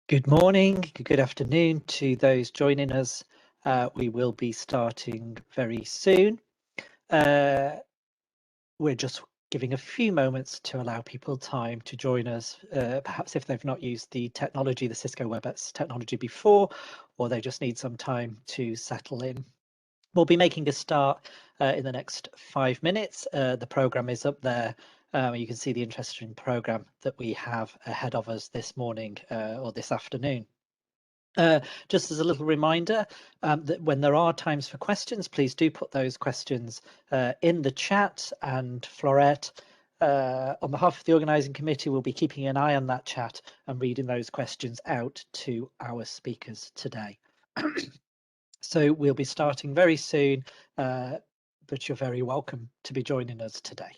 Good morning, good afternoon to those joining us. We will be starting very soon. We're just giving a few moments to allow people time to join us, perhaps if they've not used the technology, the Cisco WebEx technology before, or they just need some time to settle in. We'll be making a start in the next 5 minutes. The program is up there. You can see the interesting program that we have ahead of us this morning or this afternoon. Just as a little reminder that when there are times for questions, please do put those questions in the chat, and Florette, on behalf of the organising committee, will be keeping an eye on that chat and reading those questions out to our speakers today. So we'll be starting very soon, but you're very welcome to be joining us today.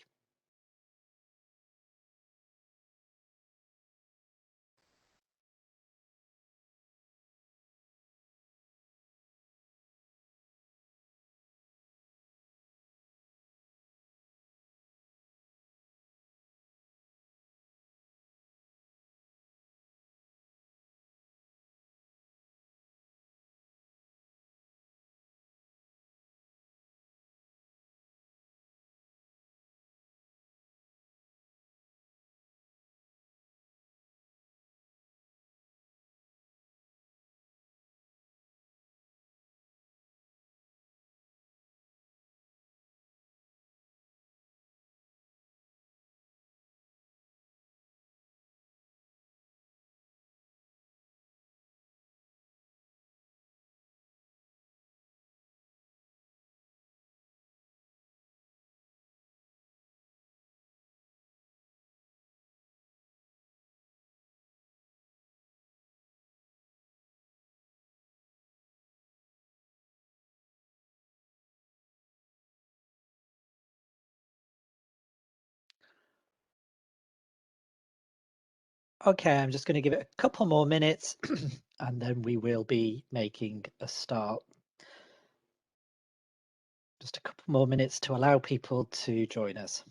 Okay, I'm just going to give it a couple more minutes and then we will be making a start. Just a couple more minutes to allow people to join us.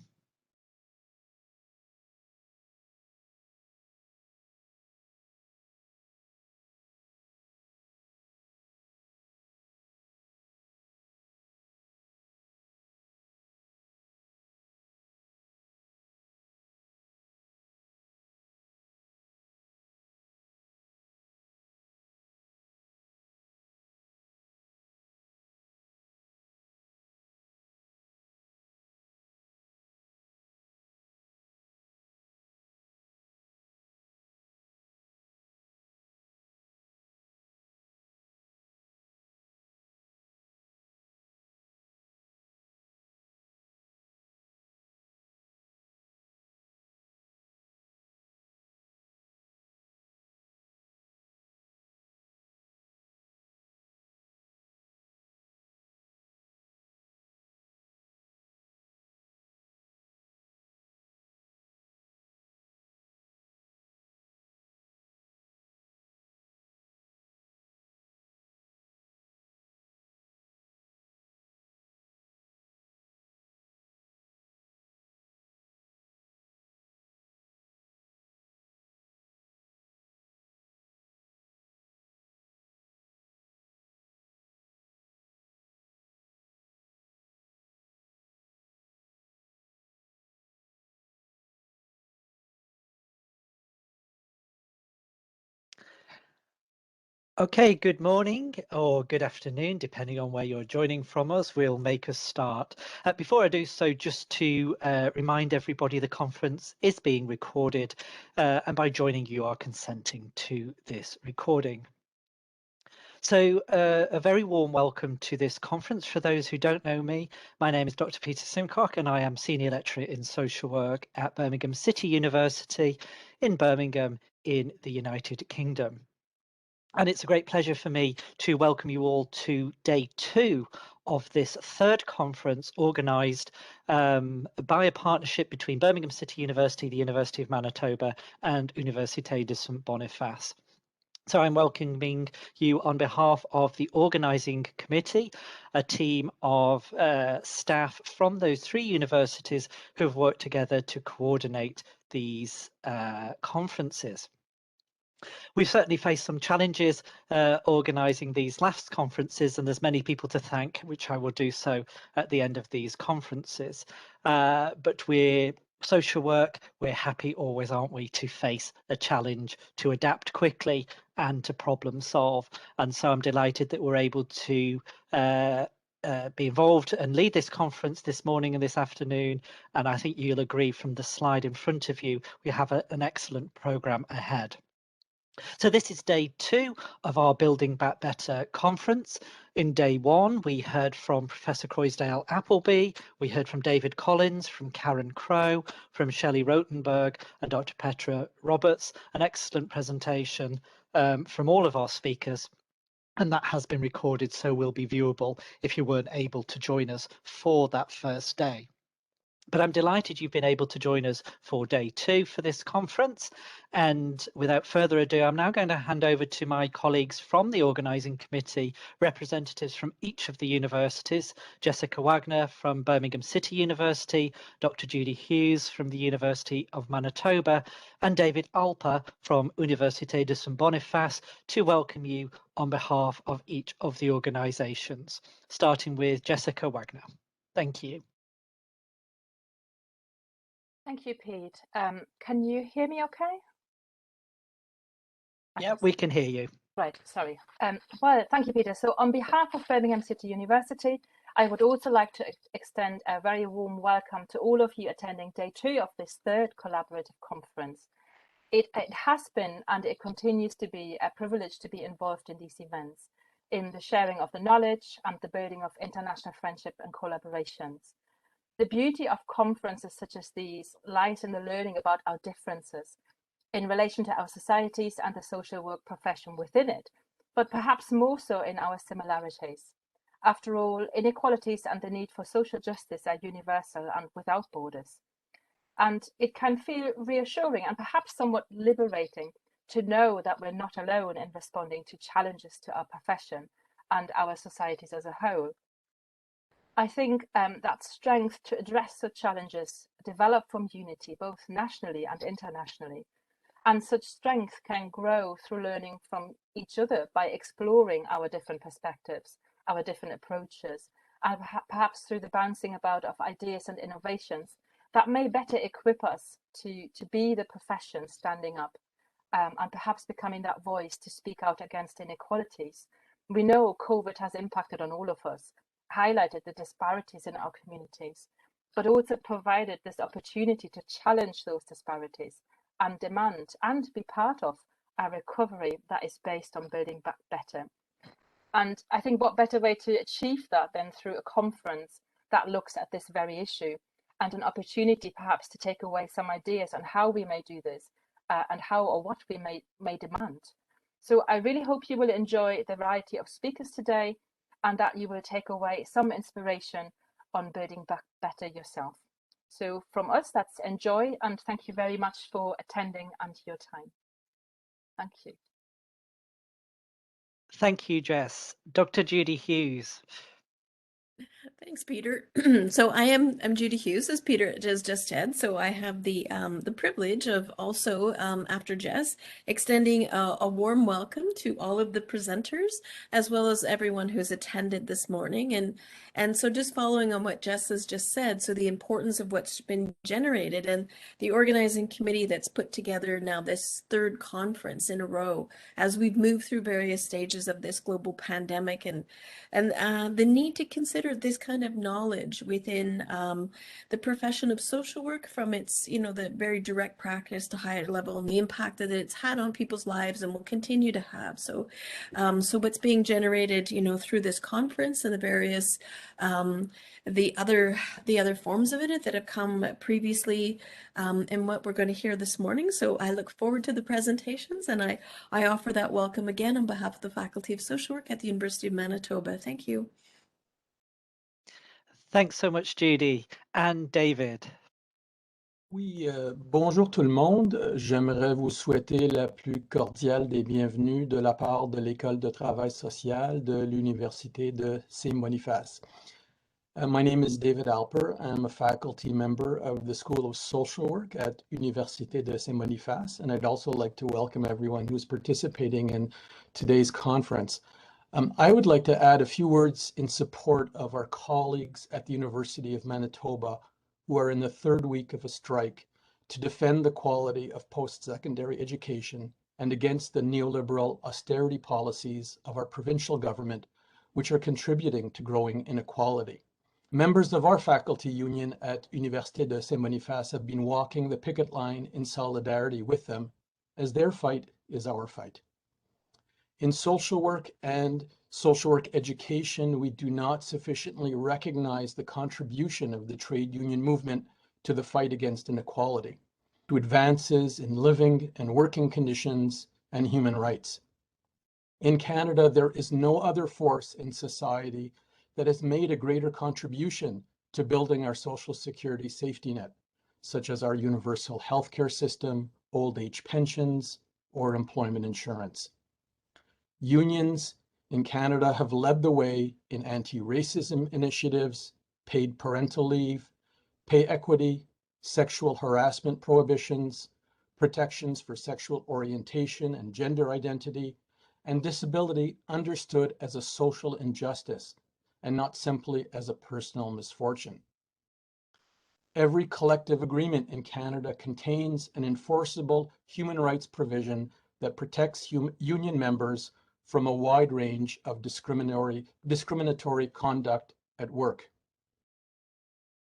Okay, good morning or good afternoon, depending on where you're joining from us. We'll make a start. Before I do so, just to remind everybody, the conference is being recorded, and by joining you are consenting to this recording. So a very warm welcome to this conference. For those who don't know me, my name is Dr. Peter Simcock and I am Senior Lecturer in Social Work at Birmingham City University in Birmingham in the United Kingdom. And it's a great pleasure for me to welcome you all to day 2 of this third conference organised by a partnership between Birmingham City University, the University of Manitoba and Université de Saint-Boniface. So I'm welcoming you on behalf of the organising committee, a team of staff from those 3 universities who have worked together to coordinate these conferences. We've certainly faced some challenges organising these last conferences, and there's many people to thank, which I will do so at the end of these conferences. But we're social work, we're happy always, aren't we, to face a challenge, to adapt quickly and to problem solve. And so I'm delighted that we're able to be involved and lead this conference this morning and this afternoon. And I think you'll agree from the slide in front of you, we have an excellent programme ahead. So this is day 2 of our Building Back Better conference. In day 1, we heard from Professor Croysdale Appleby, we heard from David Collins, from Karen Crow, from Shelley Rotenberg and Dr. Petra Roberts, an excellent presentation from all of our speakers. And that has been recorded, so will be viewable if you weren't able to join us for that first day. But I'm delighted you've been able to join us for day 2 for this conference. And without further ado, I'm now going to hand over to my colleagues from the organising committee, representatives from each of the universities, Jessica Wagner from Birmingham City University, Dr. Judy Hughes from the University of Manitoba, and David Alper from Université de Saint Boniface, to welcome you on behalf of each of the organisations, starting with Jessica Wagner. Thank you. Thank you, Pete. Can you hear me okay? Yeah, we can hear you. Right, sorry. Well, thank you, Peter. So on behalf of Birmingham City University, I would also like to extend a very warm welcome to all of you attending day 2 of this 3rd collaborative conference. It has been and it continues to be a privilege to be involved in these events, in the sharing of the knowledge and the building of international friendship and collaborations. The beauty of conferences such as these lies in the learning about our differences in relation to our societies and the social work profession within it, but perhaps more so in our similarities. After all, inequalities and the need for social justice are universal and without borders. And it can feel reassuring and perhaps somewhat liberating to know that we're not alone in responding to challenges to our profession and our societies as a whole. I think that strength to address such challenges develop from unity, both nationally and internationally. And such strength can grow through learning from each other by exploring our different perspectives, our different approaches, and perhaps through the bouncing about of ideas and innovations that may better equip us to be the profession standing up and perhaps becoming that voice to speak out against inequalities. We know COVID has impacted on all of us, highlighted the disparities in our communities, but also provided this opportunity to challenge those disparities and demand and be part of a recovery that is based on building back better. And I think what better way to achieve that than through a conference that looks at this very issue and an opportunity perhaps to take away some ideas on how we may do this and how or what we may demand. So I really hope you will enjoy the variety of speakers today and that you will take away some inspiration on building back better yourself. So from us, that's enjoy, and thank you very much for attending and your time. Thank you. Thank you, Jess. Dr. Judy Hughes. Thanks, Peter. So I'm Judy Hughes, as Peter has just said. So I have the privilege of also, after Jess, extending a warm welcome to all of the presenters, as well as everyone who's attended this morning. And so just following on what Jess has just said, so the importance of what's been generated and the organizing committee that's put together now this 3rd conference in a row as we've moved through various stages of this global pandemic and the need to consider this kind of knowledge within the profession of social work, from its, the very direct practice to higher level, and the impact that it's had on people's lives and will continue to have. So what's being generated, through this conference and the various the other forms of it that have come previously, and what we're going to hear this morning. So I look forward to the presentations, and I offer that welcome again on behalf of the Faculty of Social Work at the University of Manitoba. Thank you. Thanks so much, Judy. And David. Oui, bonjour tout le monde. J'aimerais vous souhaiter la plus cordiale des bienvenues de la part de l'École de travail social de l'Université de Saint-Boniface. My name is David Alper. I'm a faculty member of the School of Social Work at Université de Saint-Boniface, and I'd also like to welcome everyone who's participating in today's conference. I would like to add a few words in support of our colleagues at the University of Manitoba who are in the third week of a strike to defend the quality of post-secondary education and against the neoliberal austerity policies of our provincial government, which are contributing to growing inequality. Members of our faculty union at Université de Saint-Boniface have been walking the picket line in solidarity with them, as their fight is our fight. In social work and social work education, we do not sufficiently recognize the contribution of the trade union movement to the fight against inequality, to advances in living and working conditions and human rights. In Canada, there is no other force in society that has made a greater contribution to building our social security safety net, such as our universal healthcare system, old age pensions, or employment insurance. Unions in Canada have led the way in anti-racism initiatives, paid parental leave, pay equity, sexual harassment prohibitions, protections for sexual orientation and gender identity, and disability understood as a social injustice and not simply as a personal misfortune. Every collective agreement in Canada contains an enforceable human rights provision that protects union members from a wide range of discriminatory conduct at work.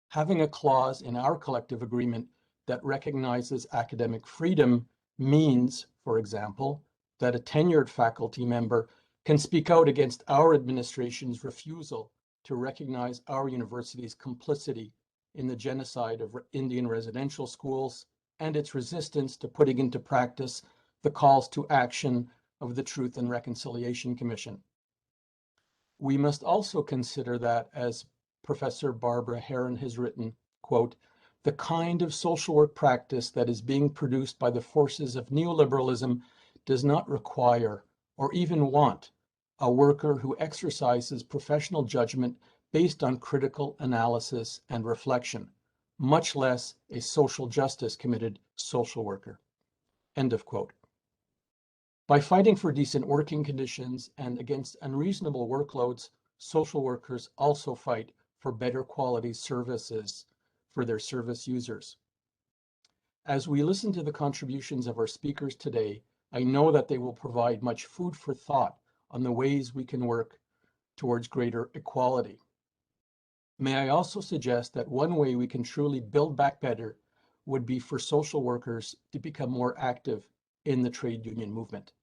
Having a clause in our collective agreement that recognizes academic freedom means, for example, that a tenured faculty member can speak out against our administration's refusal to recognize our university's complicity in the genocide of Indian residential schools and its resistance to putting into practice the calls to action of the Truth and Reconciliation Commission. We must also consider that, as Professor Barbara Heron has written, quote, the kind of social work practice that is being produced by the forces of neoliberalism does not require or even want a worker who exercises professional judgment based on critical analysis and reflection, much less a social justice committed social worker. End of quote. By fighting for decent working conditions and against unreasonable workloads, social workers also fight for better quality services for their service users. As we listen to the contributions of our speakers today, I know that they will provide much food for thought on the ways we can work towards greater equality. May I also suggest that one way we can truly build back better would be for social workers to become more active in the trade union movement.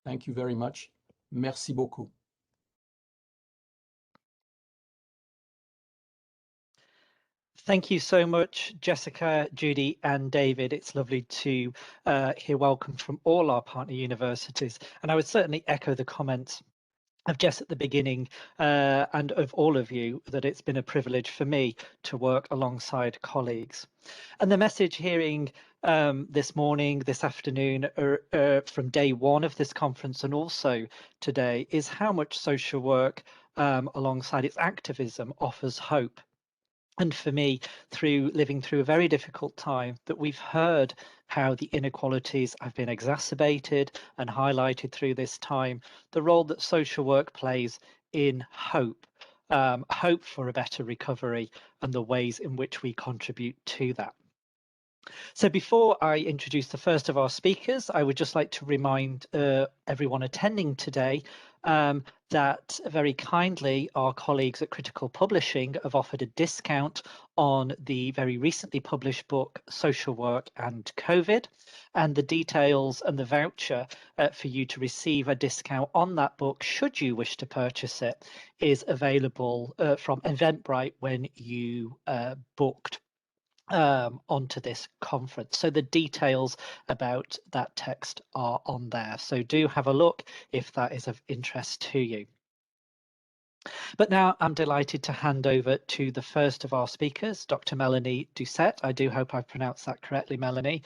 Thank you very much. Merci beaucoup. Thank you so much, Jessica, Judy, and David. It's lovely to hear welcome from all our partner universities. And I would certainly echo the comments of Jess at the beginning and of all of you that it's been a privilege for me to work alongside colleagues. And the message hearing this morning, this afternoon, from day one of this conference and also today is how much social work alongside its activism offers hope. And for me, through living through a very difficult time, that we've heard how the inequalities have been exacerbated and highlighted through this time, the role that social work plays in hope, hope for a better recovery and the ways in which we contribute to that. So before I introduce the first of our speakers, I would just like to remind everyone attending today that very kindly our colleagues at Critical Publishing have offered a discount on the very recently published book Social Work and COVID, and the details and the voucher for you to receive a discount on that book should you wish to purchase it is available from Eventbrite when you booked onto this conference. So the details about that text are on there. So do have a look if that is of interest to you. But now I'm delighted to hand over to the first of our speakers, Dr. Melanie Doucette. I do hope I've pronounced that correctly, Melanie.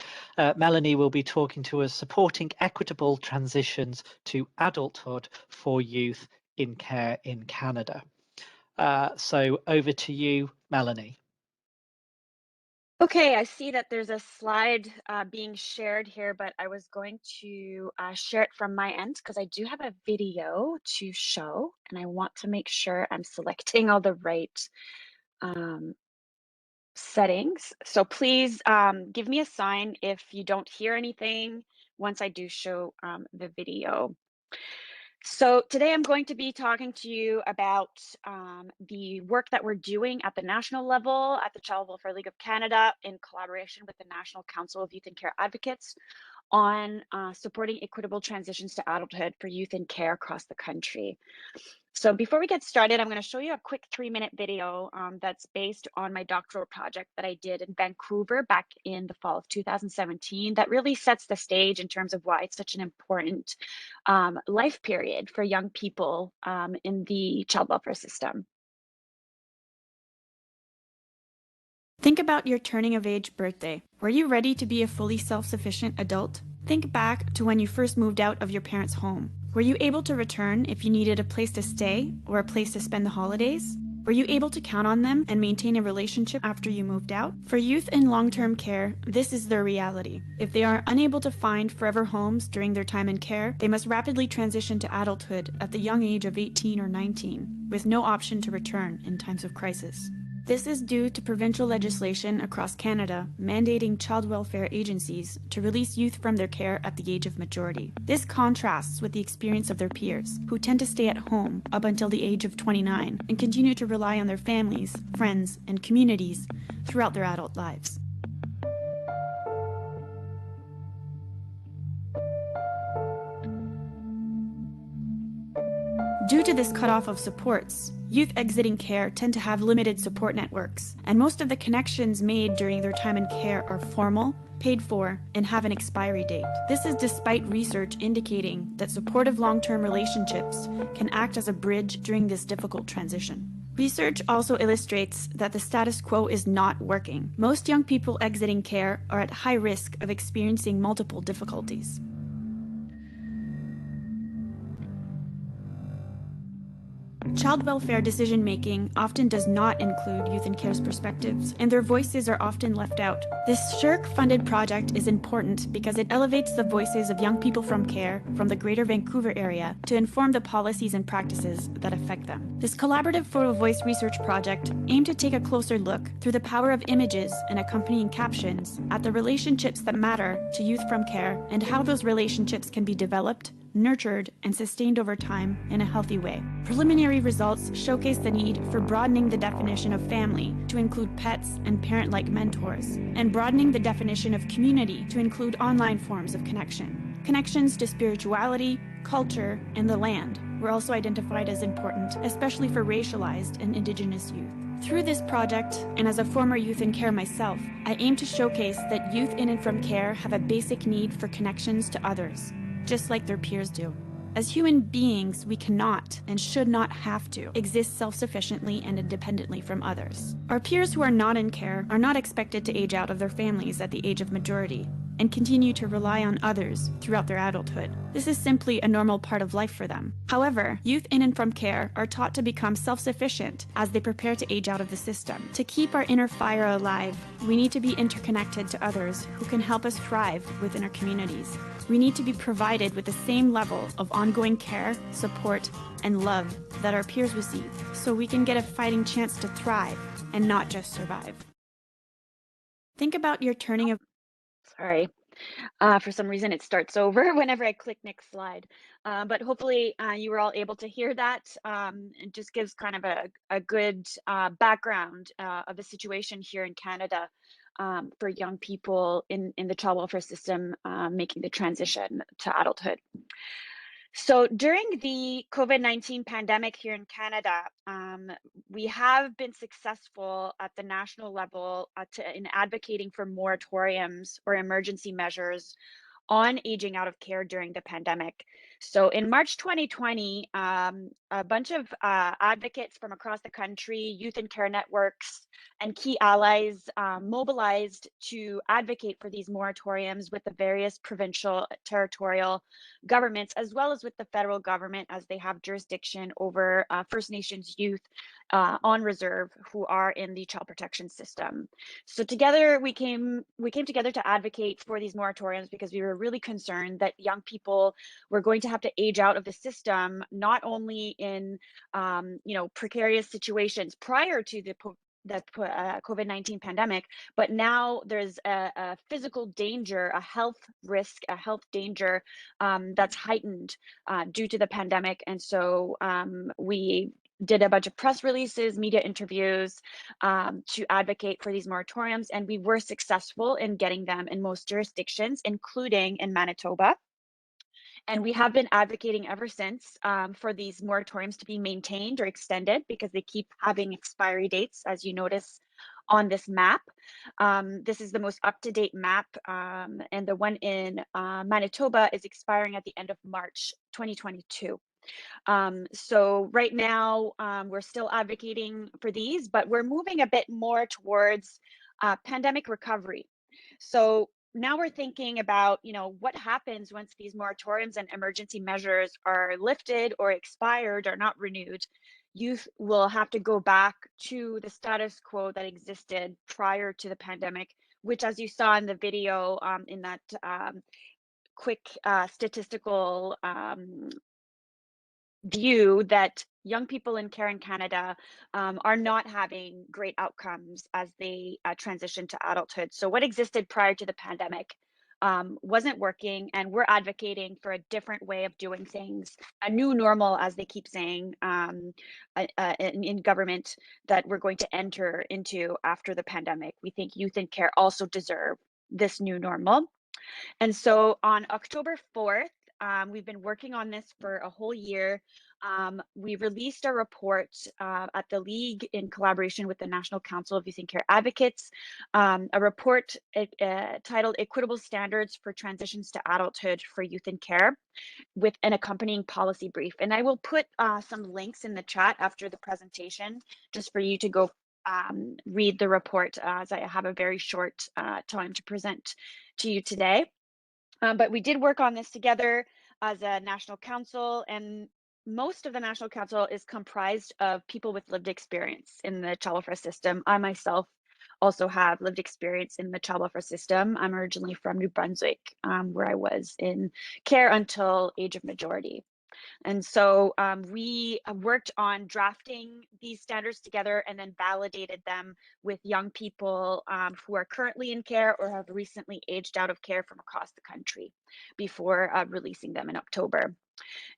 Melanie will be talking to us supporting equitable transitions to adulthood for youth in care in Canada. So over to you, Melanie. Okay, I see that there's a slide being shared here, but I was going to share it from my end because I do have a video to show, and I want to make sure I'm selecting all the right settings. So please give me a sign if you don't hear anything once I do show the video. So today I'm going to be talking to you about the work that we're doing at the national level at the Child Welfare League of Canada in collaboration with the National Council of Youth and Care Advocates on supporting equitable transitions to adulthood for youth in care across the country. So before we get started, I'm going to show you a quick 3-minute video that's based on my doctoral project that I did in Vancouver back in the fall of 2017 that really sets the stage in terms of why it's such an important life period for young people in the child welfare system. Think about your turning of age birthday. Were you ready to be a fully self-sufficient adult? Think back to when you first moved out of your parents' home. Were you able to return if you needed a place to stay or a place to spend the holidays? Were you able to count on them and maintain a relationship after you moved out? For youth in long-term care, this is their reality. If they are unable to find forever homes during their time in care, they must rapidly transition to adulthood at the young age of 18 or 19, with no option to return in times of crisis. This is due to provincial legislation across Canada mandating child welfare agencies to release youth from their care at the age of majority. This contrasts with the experience of their peers, who tend to stay at home up until the age of 29 and continue to rely on their families, friends, and communities throughout their adult lives. Due to this cutoff of supports, youth exiting care tend to have limited support networks, and most of the connections made during their time in care are formal, paid for, and have an expiry date. This is despite research indicating that supportive long-term relationships can act as a bridge during this difficult transition. Research also illustrates that the status quo is not working. Most young people exiting care are at high risk of experiencing multiple difficulties. Child welfare decision-making often does not include youth in care's perspectives, and their voices are often left out. This SSHRC-funded project is important because it elevates the voices of young people from care from the Greater Vancouver area to inform the policies and practices that affect them. This collaborative photo voice research project aimed to take a closer look through the power of images and accompanying captions at the relationships that matter to youth from care and how those relationships can be developed, nurtured, and sustained over time in a healthy way. Preliminary results showcase the need for broadening the definition of family to include pets and parent-like mentors, and broadening the definition of community to include online forms of connection. Connections to spirituality, culture, and the land were also identified as important, especially for racialized and Indigenous youth. Through this project, and as a former youth in care myself, I aim to showcase that youth in and from care have a basic need for connections to others, just like their peers do. As human beings, we cannot and should not have to exist self-sufficiently and independently from others. Our peers who are not in care are not expected to age out of their families at the age of majority and continue to rely on others throughout their adulthood. This is simply a normal part of life for them. However, youth in and from care are taught to become self-sufficient as they prepare to age out of the system. To keep our inner fire alive, we need to be interconnected to others who can help us thrive within our communities. We need to be provided with the same level of ongoing care, support, and love that our peers receive, so we can get a fighting chance to thrive and not just survive. Think about your turning of... Sorry, for some reason it starts over whenever I click next slide. But hopefully you were all able to hear that. It just gives kind of a good background of the situation here in Canada for young people in the child welfare system making the transition to adulthood. So during the COVID-19 pandemic here in Canada, we have been successful at the national level in advocating for moratoriums or emergency measures on aging out of care during the pandemic. So in March 2020, a bunch of advocates from across the country, youth and care networks, and key allies mobilized to advocate for these moratoriums with the various provincial, territorial governments, as well as with the federal government, as they have jurisdiction over First Nations youth on reserve who are in the child protection system. So together we came together to advocate for these moratoriums because we were really concerned that young people were going to have to age out of the system, not only in precarious situations prior to the COVID-19 pandemic, but now there's a physical danger, a health risk, a health danger that's heightened due to the pandemic. And so we did a bunch of press releases, media interviews to advocate for these moratoriums, and we were successful in getting them in most jurisdictions, including in Manitoba. And we have been advocating ever since for these moratoriums to be maintained or extended because they keep having expiry dates, as you notice on this map. This is the most up-to-date map, and the one in Manitoba is expiring at the end of March 2022. So right now, we're still advocating for these, but we're moving a bit more towards pandemic recovery. So now we're thinking about, what happens once these moratoriums and emergency measures are lifted or expired or not renewed. Youth will have to go back to the status quo that existed prior to the pandemic, which, as you saw in the video, in that quick statistical view, that young people in care in Canada are not having great outcomes as they transition to adulthood. So what existed prior to the pandemic wasn't working, and we're advocating for a different way of doing things, a new normal, as they keep saying in government, that we're going to enter into after the pandemic. We think youth in care also deserve this new normal. And so on October 4th, we've been working on this for a whole year. We released a report at the League in collaboration with the National Council of Youth and Care Advocates, a report titled Equitable Standards for Transitions to Adulthood for Youth in Care, with an accompanying policy brief. And I will put some links in the chat after the presentation, just for you to go read the report, as I have a very short time to present to you today. But we did work on this together as a national council, and most of the national council is comprised of people with lived experience in the child welfare system. I myself also have lived experience in the child welfare system. I'm originally from New Brunswick, where I was in care until age of majority. And so we worked on drafting these standards together and then validated them with young people who are currently in care or have recently aged out of care from across the country before releasing them in October.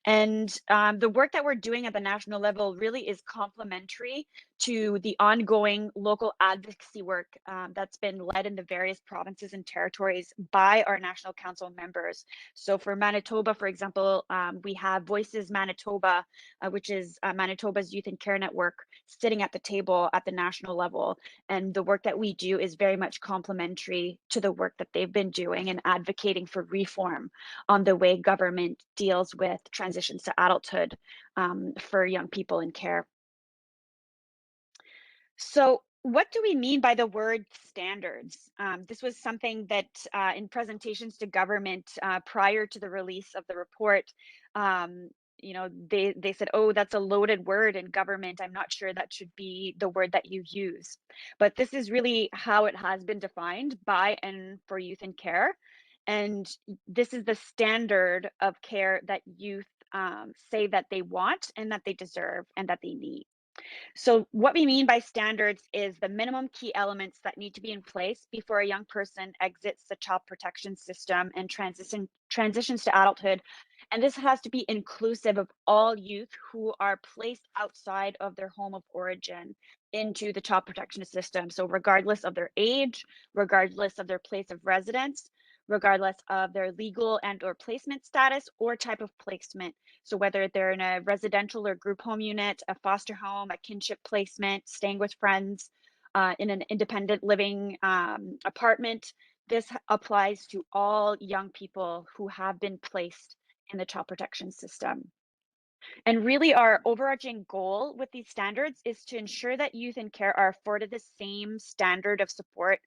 And the work that we're doing at the national level really is complementary to the ongoing local advocacy work that's been led in the various provinces and territories by our National Council members. So for Manitoba, for example, we have Voices Manitoba, which is Manitoba's Youth and Care Network, sitting at the table at the national level. And the work that we do is very much complementary to the work that they've been doing and advocating for reform on the way government deals with transitions to adulthood for young people in care. So what do we mean by the word standards? This was something that in presentations to government prior to the release of the report, they said, oh, that's a loaded word in government. I'm not sure that should be the word that you use. But this is really how it has been defined by and for youth in care. And this is the standard of care that youth say that they want and that they deserve and that they need. So what we mean by standards is the minimum key elements that need to be in place before a young person exits the child protection system and transitions to adulthood. And this has to be inclusive of all youth who are placed outside of their home of origin into the child protection system. So regardless of their age, regardless of their place of residence, regardless of their legal and or placement status or type of placement. So whether they're in a residential or group home unit, a foster home, a kinship placement, staying with friends, in an independent living apartment, this applies to all young people who have been placed in the child protection system. And really our overarching goal with these standards is to ensure that youth in care are afforded the same standard of support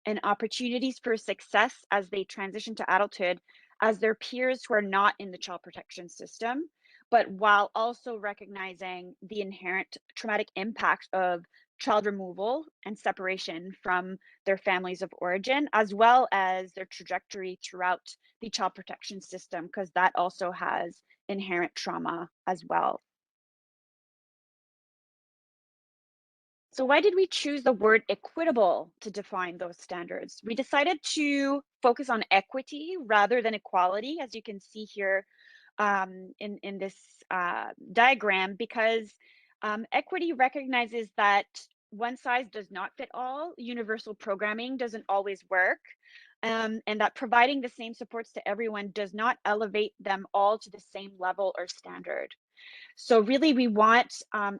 and opportunities for success as they transition to adulthood as their peers who are not in the child protection system, but while also recognizing the inherent traumatic impact of child removal and separation from their families of origin, as well as their trajectory throughout the child protection system, because that also has inherent trauma as well. So why did we choose the word equitable to define those standards? We decided to focus on equity rather than equality, as you can see here in this diagram, because equity recognizes that one size does not fit all. Universal programming doesn't always work. And that providing the same supports to everyone does not elevate them all to the same level or standard. So really, we want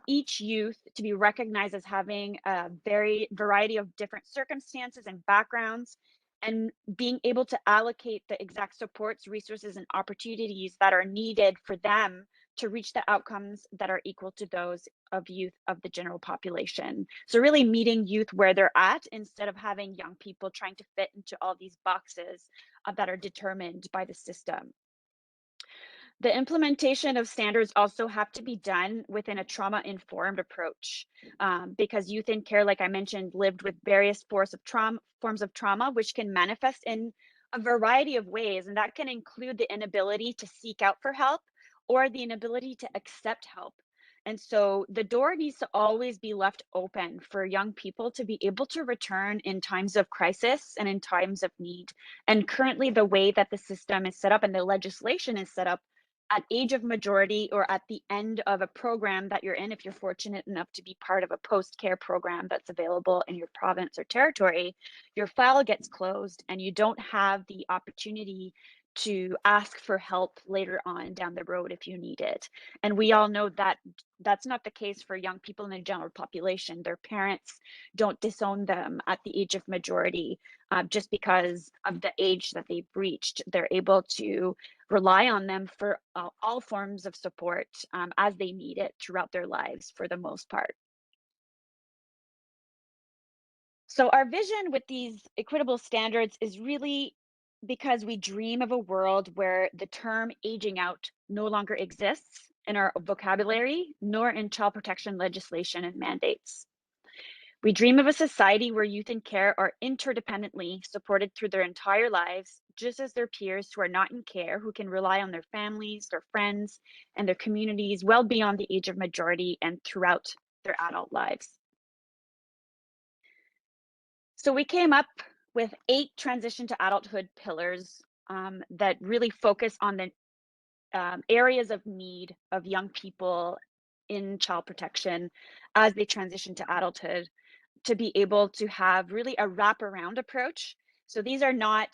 each youth to be recognized as having a variety of different circumstances and backgrounds, and being able to allocate the exact supports, resources, and opportunities that are needed for them to reach the outcomes that are equal to those of youth of the general population. So really meeting youth where they're at, instead of having young people trying to fit into all these boxes that are determined by the system. The implementation of standards also have to be done within a trauma-informed approach, because youth in care, like I mentioned, lived with various forms of trauma, which can manifest in a variety of ways, and that can include the inability to seek out for help or the inability to accept help. And so the door needs to always be left open for young people to be able to return in times of crisis and in times of need. And currently, the way that the system is set up and the legislation is set up, at age of majority or at the end of a program that you're in, if you're fortunate enough to be part of a post-care program that's available in your province or territory, your file gets closed and you don't have the opportunity to ask for help later on down the road if you need it. And we all know that that's not the case for young people in the general population. Their parents don't disown them at the age of majority just because of the age that they've reached. They're able to rely on them for all forms of support as they need it throughout their lives for the most part. So our vision with these equitable standards is really because we dream of a world where the term aging out no longer exists in our vocabulary, nor in child protection legislation and mandates. We dream of a society where youth in care are interdependently supported through their entire lives, just as their peers who are not in care, who can rely on their families, their friends, and their communities well beyond the age of majority and throughout their adult lives. So we came up with 8 transition to adulthood pillars that really focus on the areas of need of young people in child protection as they transition to adulthood, to be able to have really a wraparound approach. So these are not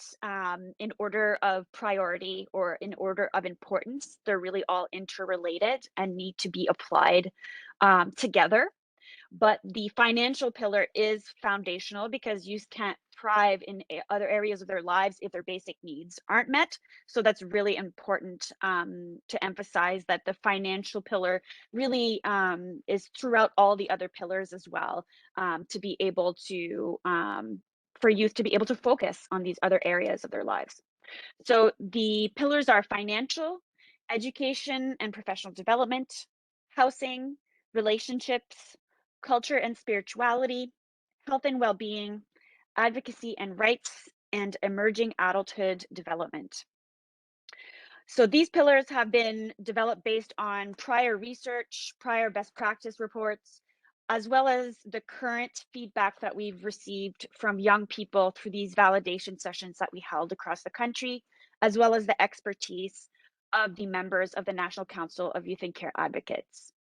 in order of priority or in order of importance. They're really all interrelated and need to be applied together. But the financial pillar is foundational because youth can't thrive in other areas of their lives if their basic needs aren't met. So that's really important to emphasize, that the financial pillar really is throughout all the other pillars as well, to be able to, for youth to be able to focus on these other areas of their lives. So the pillars are financial, education and professional development, housing, relationships, culture and spirituality, health and well-being, advocacy and rights, and emerging adulthood development. So these pillars have been developed based on prior research, prior best practice reports, as well as the current feedback that we've received from young people through these validation sessions that we held across the country, as well as the expertise of the members of the National Council of Youth and Care Advocates.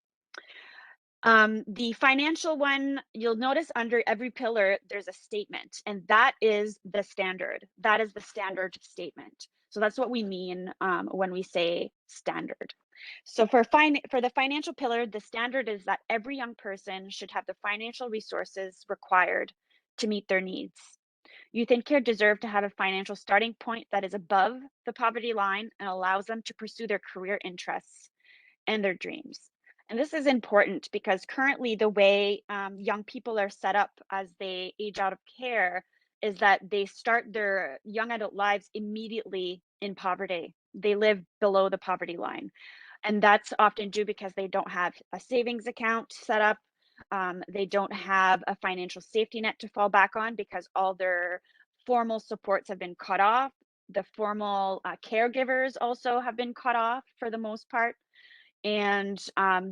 The financial one, you'll notice under every pillar, there's a statement, and that is the standard. That is the standard statement. So that's what we mean when we say standard. So for the financial pillar, the standard is that every young person should have the financial resources required to meet their needs. Youth in care deserve to have a financial starting point that is above the poverty line and allows them to pursue their career interests and their dreams. And this is important because currently the way young people are set up as they age out of care is that they start their young adult lives immediately in poverty. They live below the poverty line. And that's often due because they don't have a savings account set up. They don't have a financial safety net to fall back on because all their formal supports have been cut off. The formal caregivers also have been cut off for the most part. And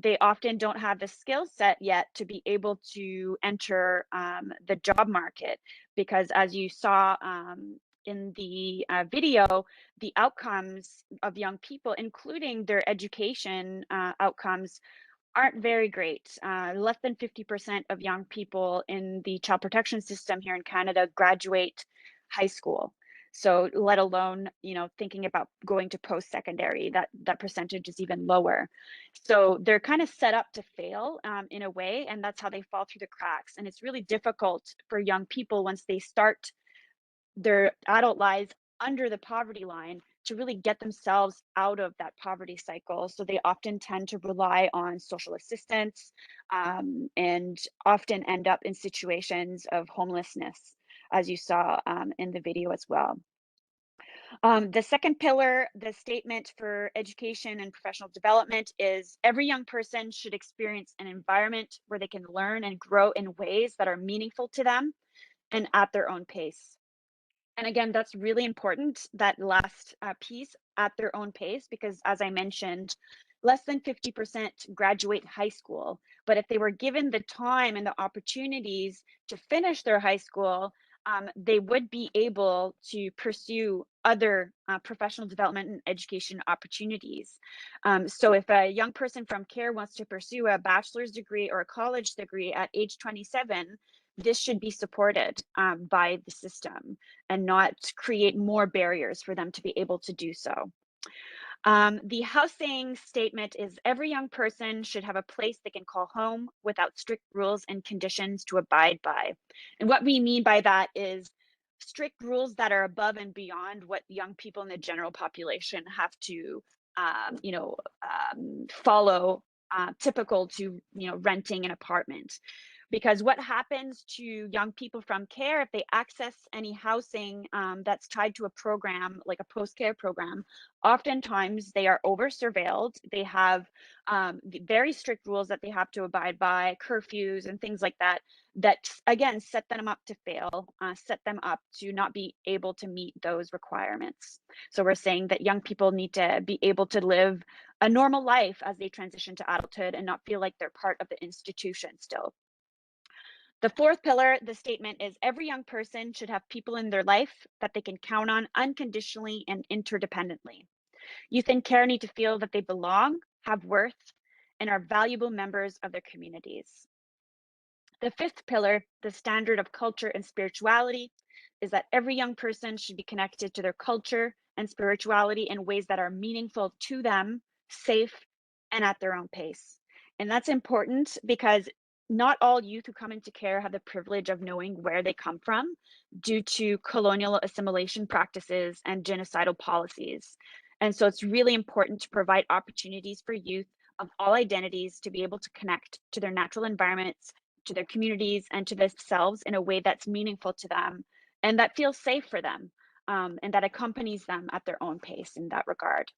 they often don't have the skill set yet to be able to enter the job market, because as you saw in the video, the outcomes of young people, including their education outcomes, aren't very great. Less than 50% of young people in the child protection system here in Canada graduate high school. So let alone, thinking about going to post-secondary, that percentage is even lower. So they're kind of set up to fail in a way, and that's how they fall through the cracks. And it's really difficult for young people once they start their adult lives under the poverty line to really get themselves out of that poverty cycle. So they often tend to rely on social assistance and often end up in situations of homelessness, as you saw in the video as well. The second pillar, the statement for education and professional development, is every young person should experience an environment where they can learn and grow in ways that are meaningful to them and at their own pace. And again, that's really important, that last piece, at their own pace, because as I mentioned, less than 50% graduate high school. But if they were given the time and the opportunities to finish their high school, they would be able to pursue other professional development and education opportunities. So if a young person from CARE wants to pursue a bachelor's degree or a college degree at age 27, this should be supported by the system and not create more barriers for them to be able to do so. The housing statement is every young person should have a place they can call home without strict rules and conditions to abide by. And what we mean by that is strict rules that are above and beyond what young people in the general population have to follow, typical to renting an apartment. Because what happens to young people from CARE if they access any housing that's tied to a program like a post-care program, oftentimes they are over surveilled. They have very strict rules that they have to abide by, curfews and things like that, that again set them up to fail, set them up to not be able to meet those requirements. So we're saying that young people need to be able to live a normal life as they transition to adulthood and not feel like they're part of the institution still. The fourth pillar, the statement, is every young person should have people in their life that they can count on unconditionally and interdependently. Youth in care need to feel that they belong, have worth, and are valuable members of their communities. The fifth pillar, the standard of culture and spirituality, is that every young person should be connected to their culture and spirituality in ways that are meaningful to them, safe, and at their own pace. And that's important because not all youth who come into care have the privilege of knowing where they come from due to colonial assimilation practices and genocidal policies. And so it's really important to provide opportunities for youth of all identities to be able to connect to their natural environments, to their communities, and to themselves in a way that's meaningful to them and that feels safe for them, and that accompanies them at their own pace in that regard.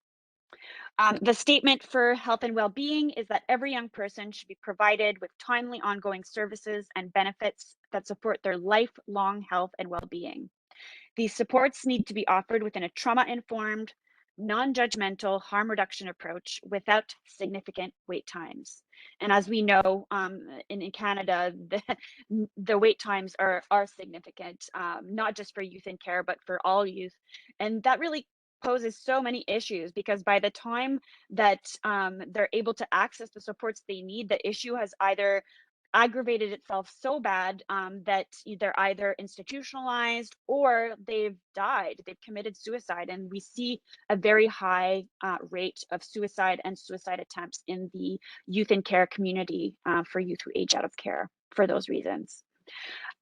The statement for health and well-being is that every young person should be provided with timely ongoing services and benefits that support their lifelong health and well-being. These supports need to be offered within a trauma-informed, non-judgmental harm reduction approach without significant wait times. And as we know, in Canada, the wait times are significant, not just for youth in care, but for all youth. And that really poses so many issues because by the time that they're able to access the supports they need, the issue has either aggravated itself so bad that they're either institutionalized or they've died, they've committed suicide. And we see a very high rate of suicide and suicide attempts in the youth in care community for youth who age out of care for those reasons.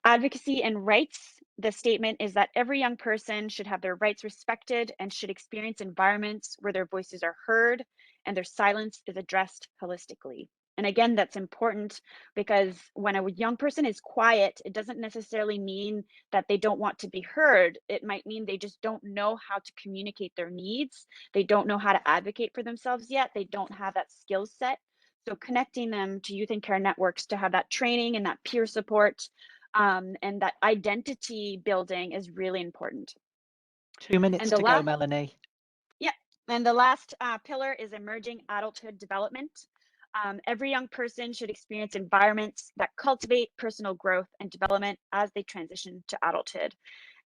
Advocacy and rights the statement is that every young person should have their rights respected and should experience environments where their voices are heard and their silence is addressed holistically. And again, that's important because when a young person is quiet, it doesn't necessarily mean that they don't want to be heard. It might mean they just don't know how to communicate their needs. They don't know how to advocate for themselves yet. They don't have that skill set. So connecting them to youth and care networks to have that training and that peer support and that identity building is really important. 2 minutes to go, Melanie. Yeah, and the last pillar is emerging adulthood development. Every young person should experience environments that cultivate personal growth and development as they transition to adulthood.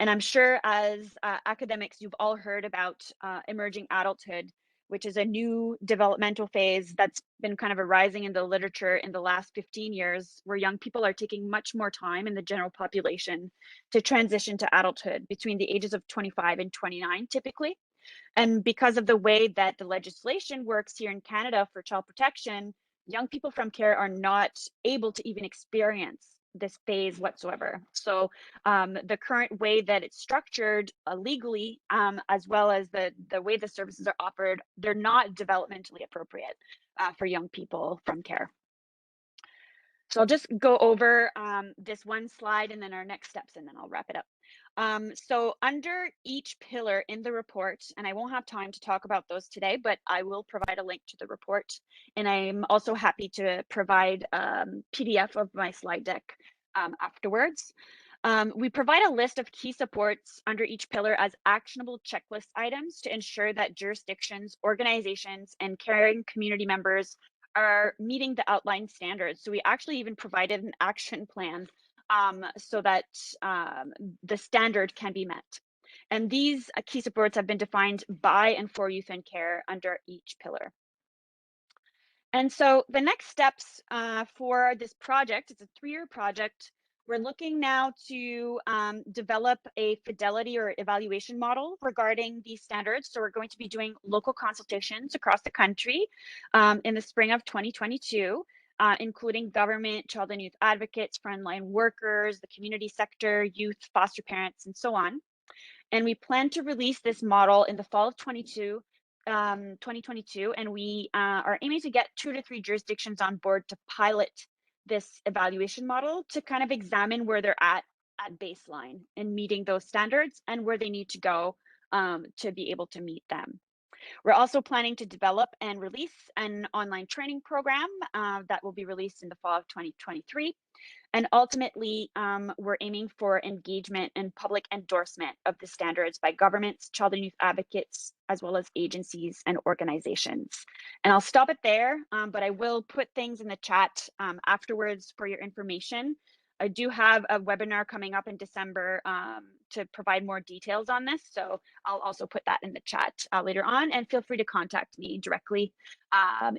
And I'm sure as academics, you've all heard about emerging adulthood, which is a new developmental phase that's been kind of arising in the literature in the last 15 years, where young people are taking much more time in the general population to transition to adulthood between the ages of 25 and 29, typically. And because of the way that the legislation works here in Canada for child protection, young people from care are not able to even experience this phase whatsoever. So the current way that it's structured legally, as well as the way the services are offered, they're not developmentally appropriate for young people from care. So I'll just go over this one slide and then our next steps, and then I'll wrap it up. So under each pillar in the report, and I won't have time to talk about those today, but I will provide a link to the report. And I'm also happy to provide PDF of my slide deck afterwards. We provide a list of key supports under each pillar as actionable checklist items to ensure that jurisdictions, organizations, and caring community members are meeting the outlined standards. So we actually even provided an action plan so that the standard can be met. And these key supports have been defined by and for youth and care under each pillar. And so the next steps for this project, it's a 3-year project. We're looking now to develop a fidelity or evaluation model regarding these standards. So we're going to be doing local consultations across the country in the spring of 2022, including government, child and youth advocates, frontline workers, the community sector, youth, foster parents, and so on. And we plan to release this model in the fall of 2022, and we are aiming to get 2 to 3 jurisdictions on board to pilot this evaluation model to kind of examine where they're at baseline in meeting those standards and where they need to go to be able to meet them. We're also planning to develop and release an online training program that will be released in the fall of 2023. And ultimately, we're aiming for engagement and public endorsement of the standards by governments, child and youth advocates, as well as agencies and organizations. And I'll stop it there, but I will put things in the chat afterwards for your information. I do have a webinar coming up in December to provide more details on this. So I'll also put that in the chat later on, and feel free to contact me directly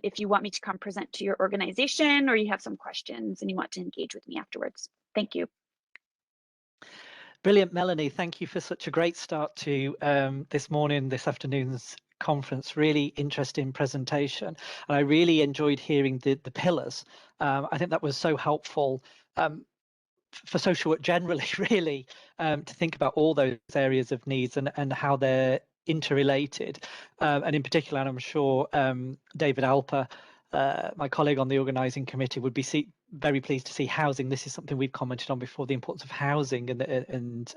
if you want me to come present to your organization or you have some questions and you want to engage with me afterwards. Thank you. Brilliant, Melanie. Thank you for such a great start to this afternoon's conference. Really interesting presentation. And I really enjoyed hearing the pillars. I think that was so helpful for social work generally, really, to think about all those areas of needs and how they're interrelated. And in particular, and I'm sure David Alper, my colleague on the organising committee, would be very pleased to see housing. This is something we've commented on before, the importance of housing and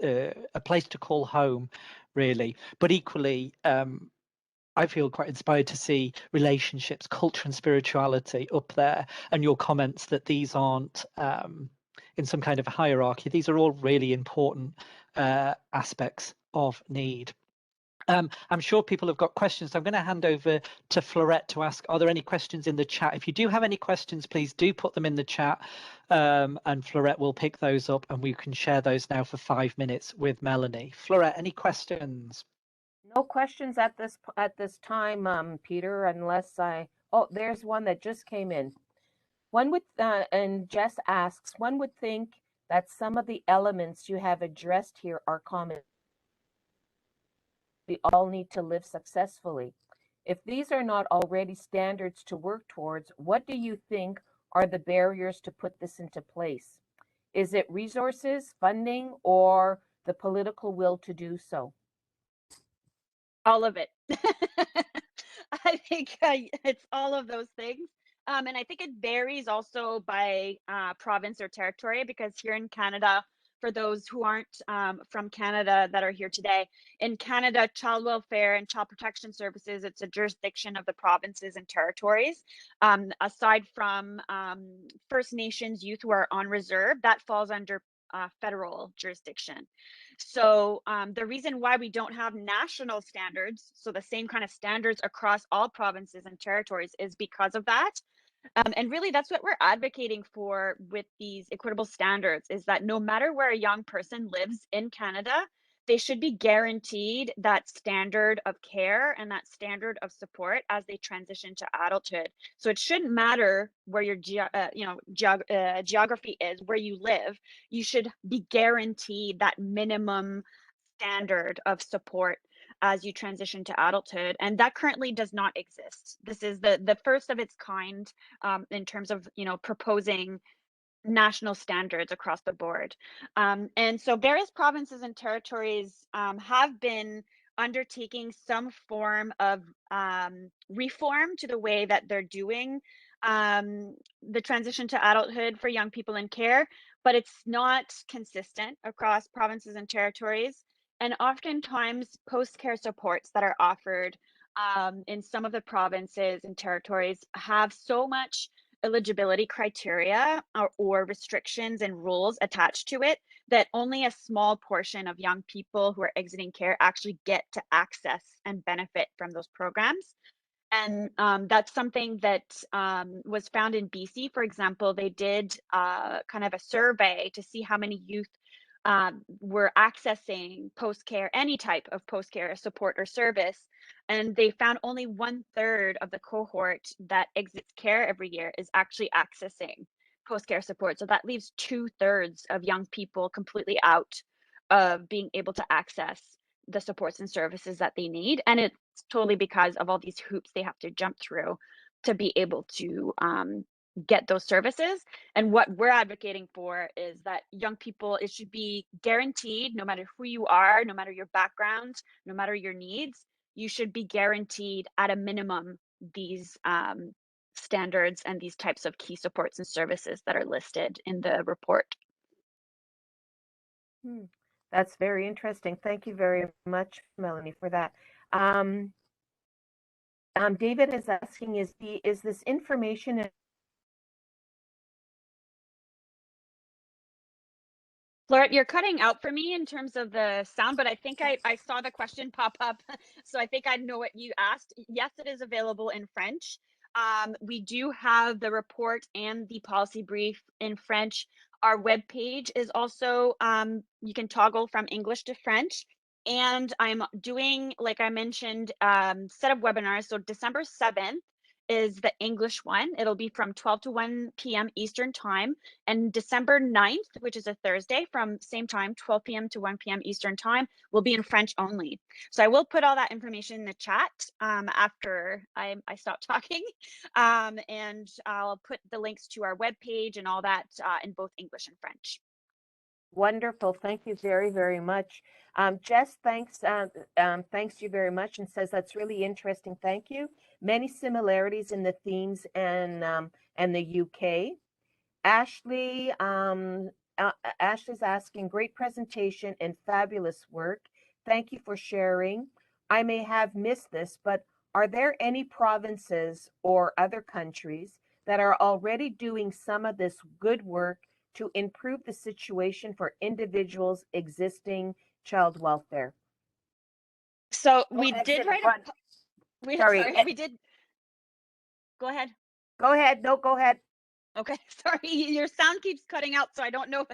a place to call home, really. But equally, I feel quite inspired to see relationships, culture and spirituality up there, and your comments that these aren't in some kind of a hierarchy. These are all really important aspects of need. I'm sure people have got questions. So I'm going to hand over to Florette to ask, are there any questions in the chat? If you do have any questions, please do put them in the chat, and Florette will pick those up and we can share those now for 5 minutes with Melanie. Florette, any questions? No questions at this time, Peter, unless oh, there's one that just came in. One would, and Jess asks, one would think that some of the elements you have addressed here are common. We all need to live successfully. If these are not already standards to work towards, what do you think are the barriers to put this into place? Is it resources, funding, or the political will to do so? All of it. I think it's all of those things. And I think it varies also by province or territory, because here in Canada, for those who aren't from Canada that are here today, in Canada, child welfare and child protection services, it's a jurisdiction of the provinces and territories. Aside from First Nations youth who are on reserve, that falls under federal jurisdiction. So the reason why we don't have national standards, so the same kind of standards across all provinces and territories, is because of that. And really, that's what we're advocating for with these equitable standards, is that no matter where a young person lives in Canada, they should be guaranteed that standard of care and that standard of support as they transition to adulthood. So it shouldn't matter where your geography is, where you live. You should be guaranteed that minimum standard of support as you transition to adulthood, and that currently does not exist. This is the first of its kind in terms of proposing national standards across the board. And so various provinces and territories have been undertaking some form of reform to the way that they're doing the transition to adulthood for young people in care, but it's not consistent across provinces and territories. And oftentimes post-care supports that are offered in some of the provinces and territories have so much eligibility criteria or restrictions and rules attached to it that only a small portion of young people who are exiting care actually get to access and benefit from those programs. And that's something that was found in BC. For example, they did kind of a survey to see how many youth were accessing post-care, any type of post-care support or service. And they found only 1/3 of the cohort that exits care every year is actually accessing post-care support. So that leaves 2/3 of young people completely out of being able to access the supports and services that they need. And it's totally because of all these hoops they have to jump through to be able to get those services. And what we're advocating for is that young people, it should be guaranteed, no matter who you are, no matter your background, no matter your needs, you should be guaranteed at a minimum these standards and these types of key supports and services that are listed in the report. That's very interesting. Thank you very much, Melanie, for that. David is asking, is this information? Laura, you're cutting out for me in terms of the sound, but I think I saw the question pop up. So I think I know what you asked. Yes, it is available in French. We do have the report and the policy brief in French. Our webpage is also, you can toggle from English to French. And I'm doing, like I mentioned, set of webinars. So December 7th is the English one. It'll be from 12 to 1 p.m. Eastern time. And December 9th, which is a Thursday, from same time, 12 p.m. to 1 p.m. Eastern time, will be in French only. So I will put all that information in the chat after I stop talking. And I'll put the links to our webpage and all that in both English and French. Wonderful. Thank you very, very much. Jess, thanks you very much, and says that's really interesting. Thank you. Many similarities in the themes and the UK. Ashley, Ashley's asking, great presentation and fabulous work. Thank you for sharing. I may have missed this, but are there any provinces or other countries that are already doing some of this good work to improve the situation for individuals existing child welfare? So we did write a, we did. Go ahead. Go ahead. No, go ahead. Okay, sorry, your sound keeps cutting out, so I don't know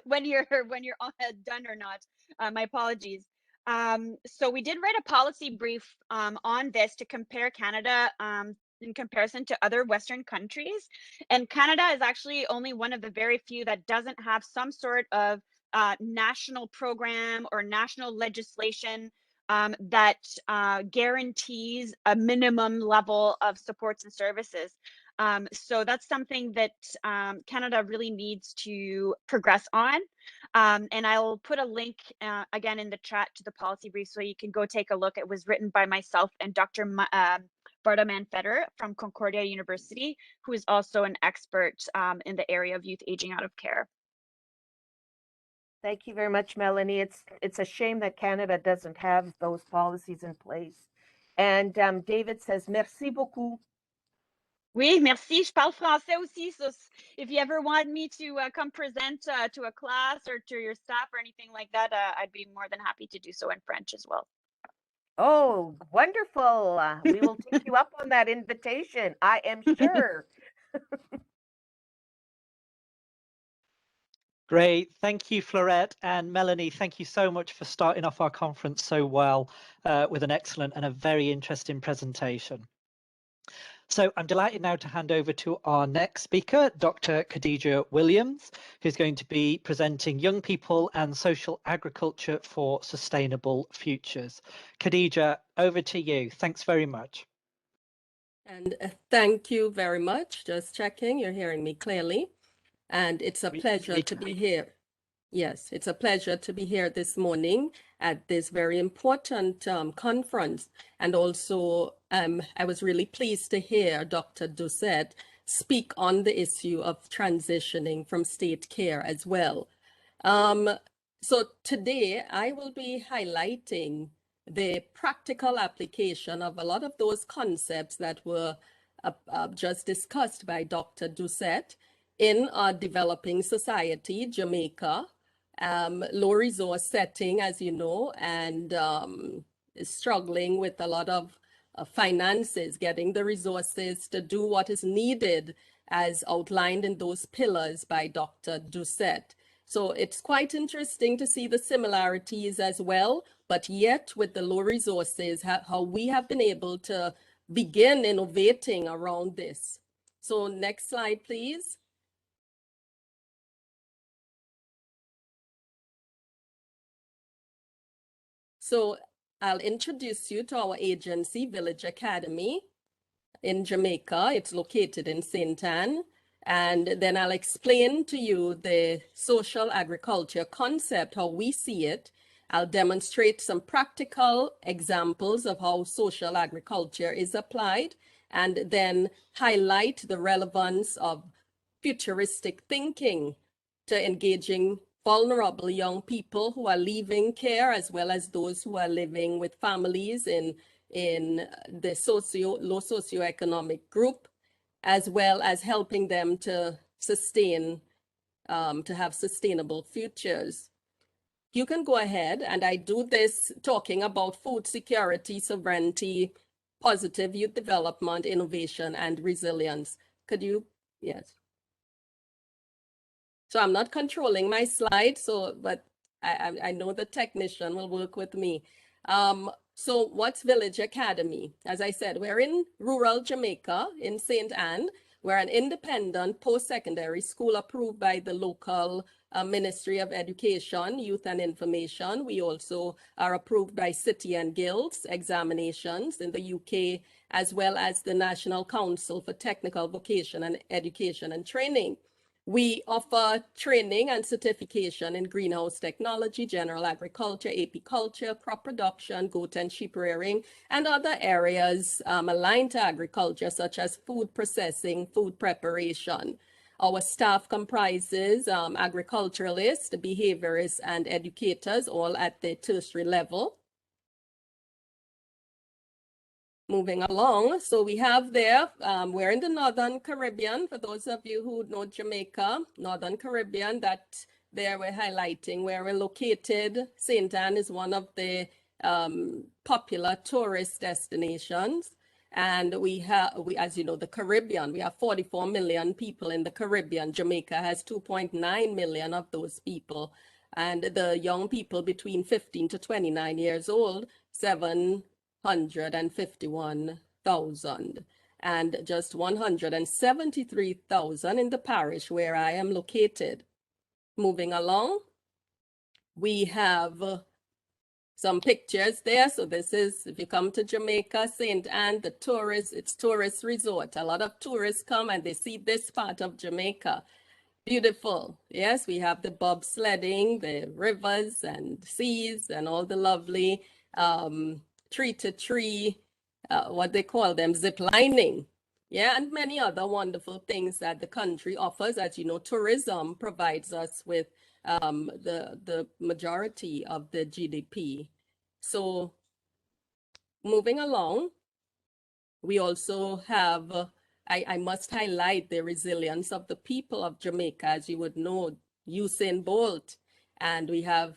when you're done or not. My apologies. So we did write a policy brief on this to compare Canada in comparison to other Western countries. And Canada is actually only one of the very few that doesn't have some sort of national program or national legislation that guarantees a minimum level of supports and services. So that's something that Canada really needs to progress on. And I'll put a link again in the chat to the policy brief so you can go take a look. It was written by myself and Dr. Barda Manfeder from Concordia University, who is also an expert in the area of youth aging out of care. Thank you very much, Melanie. It's a shame that Canada doesn't have those policies in place. And David says, merci beaucoup. Oui, merci. Je parle français aussi. So if you ever want me to come present to a class or to your staff or anything like that, I'd be more than happy to do so in French as well. Oh, wonderful. We will take you up on that invitation, I am sure. Great. Thank you, Florette. And Melanie, thank you so much for starting off our conference so well with an excellent and a very interesting presentation. So I'm delighted now to hand over to our next speaker, Dr. Khadija Williams, who's going to be presenting Young People and Social Agriculture for Sustainable Futures. Khadija, over to you. Thanks very much. And thank you very much. Just checking, you're hearing me clearly. And it's a pleasure to be here. Yes, it's a pleasure to be here this morning at this very important conference. And also, I was really pleased to hear Dr. Doucette speak on the issue of transitioning from state care as well. So today, I will be highlighting the practical application of a lot of those concepts that were just discussed by Dr. Doucette in our developing society, Jamaica, low resource setting, as you know, and is struggling with a lot of finances, getting the resources to do what is needed as outlined in those pillars by Dr. Doucette. So it's quite interesting to see the similarities as well, but yet with the low resources, how we have been able to begin innovating around this. So next slide, please. So I'll introduce you to our agency, Village Academy in Jamaica. It's located in St. Anne. And then I'll explain to you the social agriculture concept, how we see it. I'll demonstrate some practical examples of how social agriculture is applied, and then highlight the relevance of futuristic thinking to engaging vulnerable young people who are leaving care, as well as those who are living with families in the low socioeconomic group, as well as helping them to sustain, to have sustainable futures. You can go ahead, and I do this talking about food security, sovereignty, positive youth development, innovation, and resilience. Could you, yes. So I'm not controlling my slide, but I know the technician will work with me. So what's Village Academy? As I said, we're in rural Jamaica in St. Anne. We're an independent post-secondary school approved by the local Ministry of Education, Youth and Information. We also are approved by City and Guilds examinations in the UK, as well as the National Council for Technical Vocation and Education and Training. We offer training and certification in greenhouse technology, general agriculture, apiculture, crop production, goat and sheep rearing, and other areas aligned to agriculture, such as food processing, food preparation. Our staff comprises agriculturalists, behaviorists, and educators, all at the tertiary level. Moving along, so we have there, we're in the Northern Caribbean. For those of you who know Jamaica, Northern Caribbean, that there we're highlighting where we're located. St. Anne is one of the popular tourist destinations. And we have, as you know, the Caribbean, we have 44 million people in the Caribbean. Jamaica has 2.9 million of those people. And the young people between 15 to 29 years old, 751,000, and just 173,000 in the parish where I am located. Moving along, we have some pictures there. So this is, if you come to Jamaica, St. Anne, it's tourist resort. A lot of tourists come and they see this part of Jamaica. Beautiful. Yes, we have the bobsledding, the rivers and seas and all the lovely tree to tree, what they call them, zip lining. Yeah, and many other wonderful things that the country offers. As you know, tourism provides us with the majority of the GDP. So moving along, we also have, I must highlight the resilience of the people of Jamaica. As you would know, Usain Bolt, and we have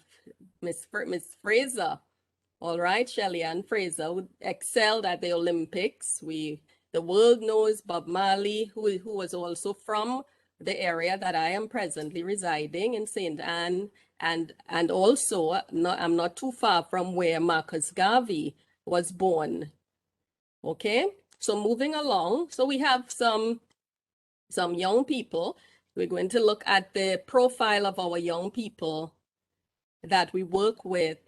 Miss Fraser. All right, Shelley Ann Fraser, who excelled at the Olympics. The world knows Bob Marley, who was also from the area that I am presently residing in St. Anne, and also I'm not too far from where Marcus Garvey was born. Okay, so moving along, so we have some young people. We're going to look at the profile of our young people that we work with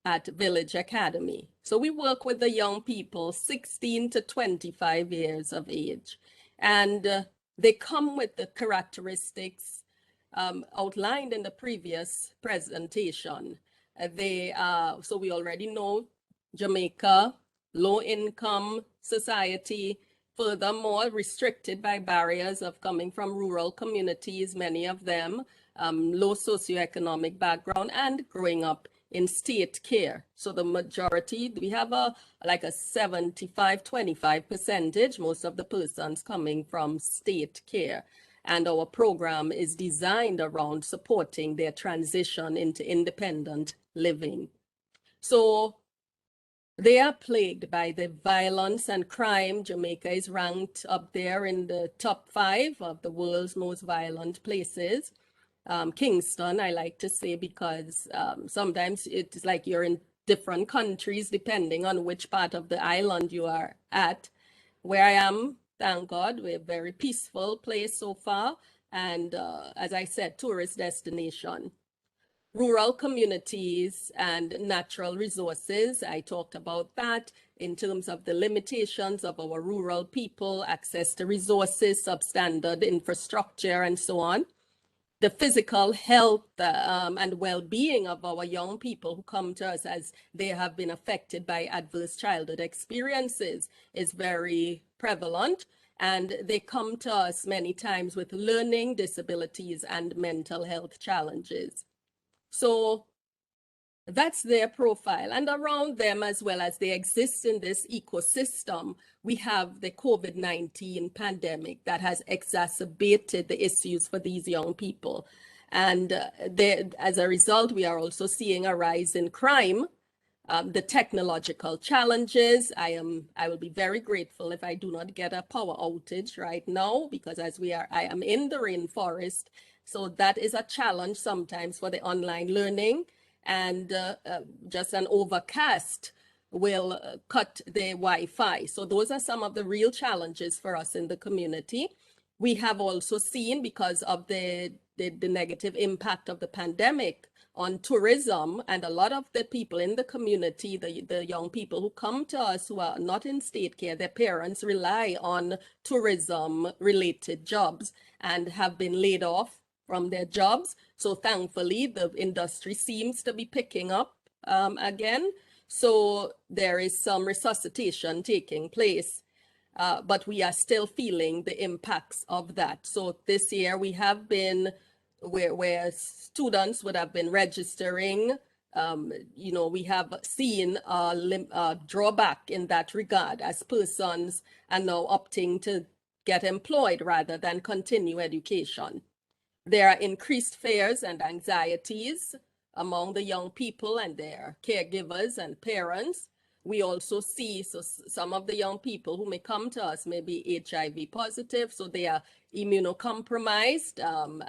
at Village Academy. So we work with the young people 16 to 25 years of age, and they come with the characteristics outlined in the previous presentation. So we already know Jamaica, low income society, furthermore restricted by barriers of coming from rural communities, many of them, low socioeconomic background, and growing up in state care. So the majority, we have like a 75-25 percentage, most of the persons coming from state care. And our program is designed around supporting their transition into independent living. So they are plagued by the violence and crime. Jamaica is ranked up there in the top 5 of the world's most violent places. Kingston, I like to say, because sometimes it's like you're in different countries depending on which part of the island you are at. Where I am, thank God, we're a very peaceful place so far. And as I said, tourist destination. Rural communities and natural resources, I talked about that in terms of the limitations of our rural people, access to resources, substandard infrastructure, and so on. The physical health and well-being of our young people who come to us as they have been affected by adverse childhood experiences is very prevalent. And they come to us many times with learning disabilities and mental health challenges. So that's their profile. And around them, as well as they exist in this ecosystem, we have the COVID-19 pandemic that has exacerbated the issues for these young people. And as a result, we are also seeing a rise in crime, the technological challenges. I will be very grateful if I do not get a power outage right now, because I am in the rainforest. So that is a challenge sometimes for the online learning. And just an overcast will cut the Wi-Fi. So those are some of the real challenges for us in the community. We have also seen, because of the negative impact of the pandemic on tourism, and a lot of the people in the community, the young people who come to us who are not in state care, their parents rely on tourism-related jobs and have been laid off from their jobs. So thankfully, the industry seems to be picking up again. So there is some resuscitation taking place, but we are still feeling the impacts of that. So this year we have been where students would have been registering. We have seen a drawback in that regard, as persons are now opting to get employed rather than continue education. There are increased fears and anxieties among the young people and their caregivers and parents. We also see, so some of the young people who may come to us may be HIV positive, so they are immunocompromised,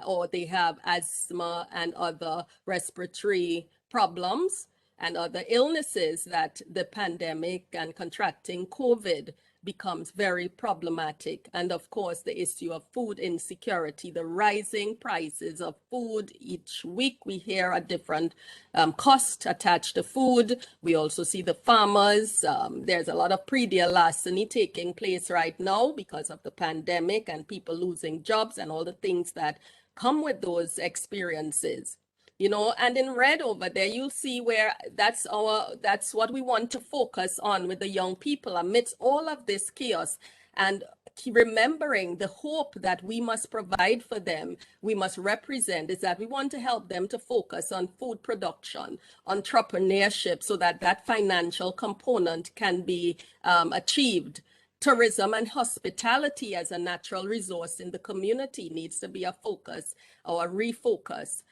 or they have asthma and other respiratory problems and other illnesses that the pandemic and contracting COVID becomes very problematic. And of course, the issue of food insecurity, the rising prices of food. Each week we hear a different cost attached to food. We also see the farmers. There's a lot of pre-deal larceny taking place right now because of the pandemic and people losing jobs and all the things that come with those experiences. You know, and in red over there, you'll see where that's what we want to focus on with the young people amidst all of this chaos, and remembering the hope that we must provide for them, we must represent, is that we want to help them to focus on food production, entrepreneurship, so that that financial component can be achieved. Tourism and hospitality as a natural resource in the community needs to be a focus or a refocus.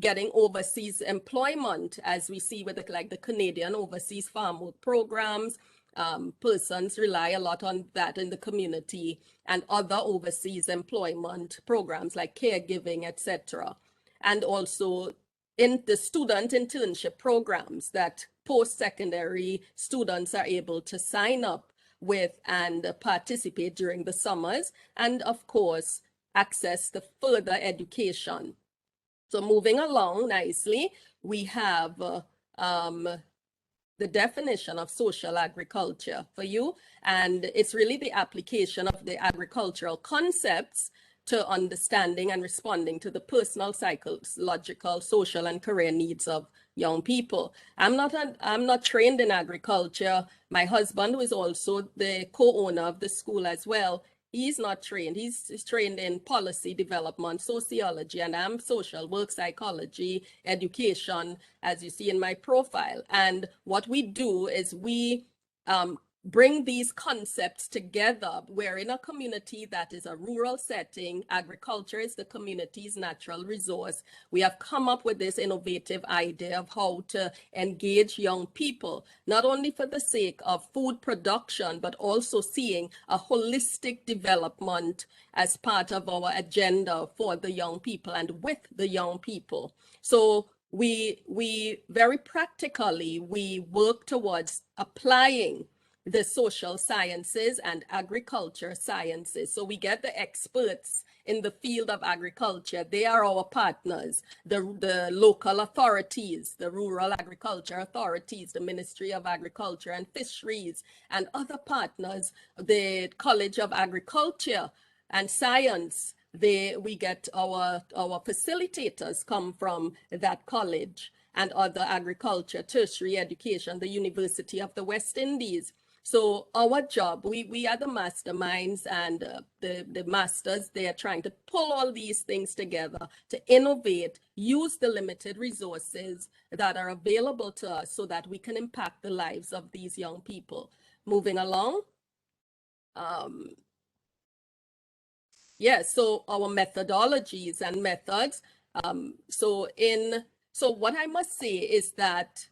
Getting overseas employment, as we see with the Canadian overseas farm work programs. Persons rely a lot on that in the community, and other overseas employment programs like caregiving, etc. And also in the student internship programs that post-secondary students are able to sign up with and participate during the summers, and of course, access to further education. So moving along nicely, we have the definition of social agriculture for you, and it's really the application of the agricultural concepts to understanding and responding to the personal, psychological, social, and career needs of young people. I'm not trained in agriculture. My husband, who is also the co-owner of the school as well, he's not trained. He's trained in policy development, sociology, and I'm social work, psychology, education, as you see in my profile. And what we do is we bring these concepts together. We're in a community that is a rural setting. Agriculture is the community's natural resource. We have come up with this innovative idea of how to engage young people, not only for the sake of food production, but also seeing a holistic development as part of our agenda for the young people and with the young people. So we very practically, we work towards applying the social sciences and agriculture sciences. So we get the experts in the field of agriculture. They are our partners, the local authorities, the rural agriculture authorities, the Ministry of Agriculture and Fisheries, and other partners, the College of Agriculture and Science. We get our facilitators come from that college, and other agriculture, tertiary education, the University of the West Indies. So our job, we are the masterminds and the masters. They are trying to pull all these things together to innovate, use the limited resources that are available to us so that we can impact the lives of these young people. Moving along. So our methodologies and methods. So what I must say is that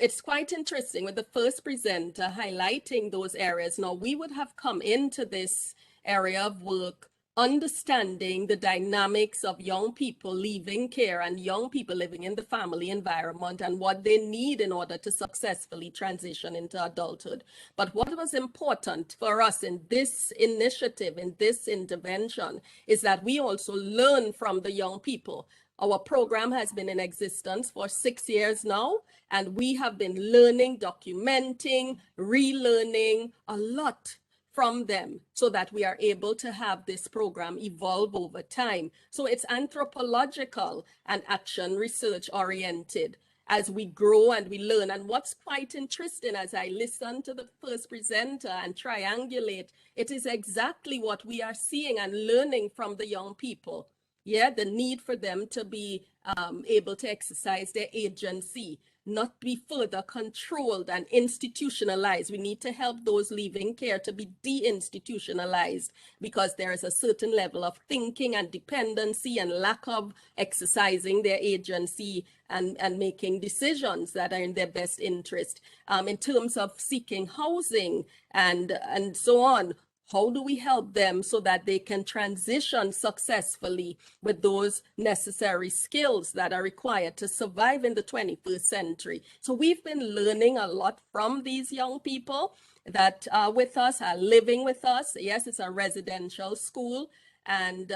it's quite interesting with the first presenter highlighting those areas. Now, we would have come into this area of work understanding the dynamics of young people leaving care and young people living in the family environment and what they need in order to successfully transition into adulthood. But what was important for us in this initiative, in this intervention, is that we also learn from the young people. Our program has been in existence for 6 years now, and we have been learning, documenting, relearning a lot from them so that we are able to have this program evolve over time. So it's anthropological and action research oriented as we grow and we learn. And what's quite interesting as I listen to the first presenter and triangulate, it is exactly what we are seeing and learning from the young people. Yeah, the need for them to be able to exercise their agency, not be further controlled and institutionalized. We need to help those leaving care to be de-institutionalized because there is a certain level of thinking and dependency and lack of exercising their agency and making decisions that are in their best interest. In terms of seeking housing and so on, how do we help them so that they can transition successfully with those necessary skills that are required to survive in the 21st century? So we've been learning a lot from these young people. that are with us, are living with us. Yes, it's a residential school. And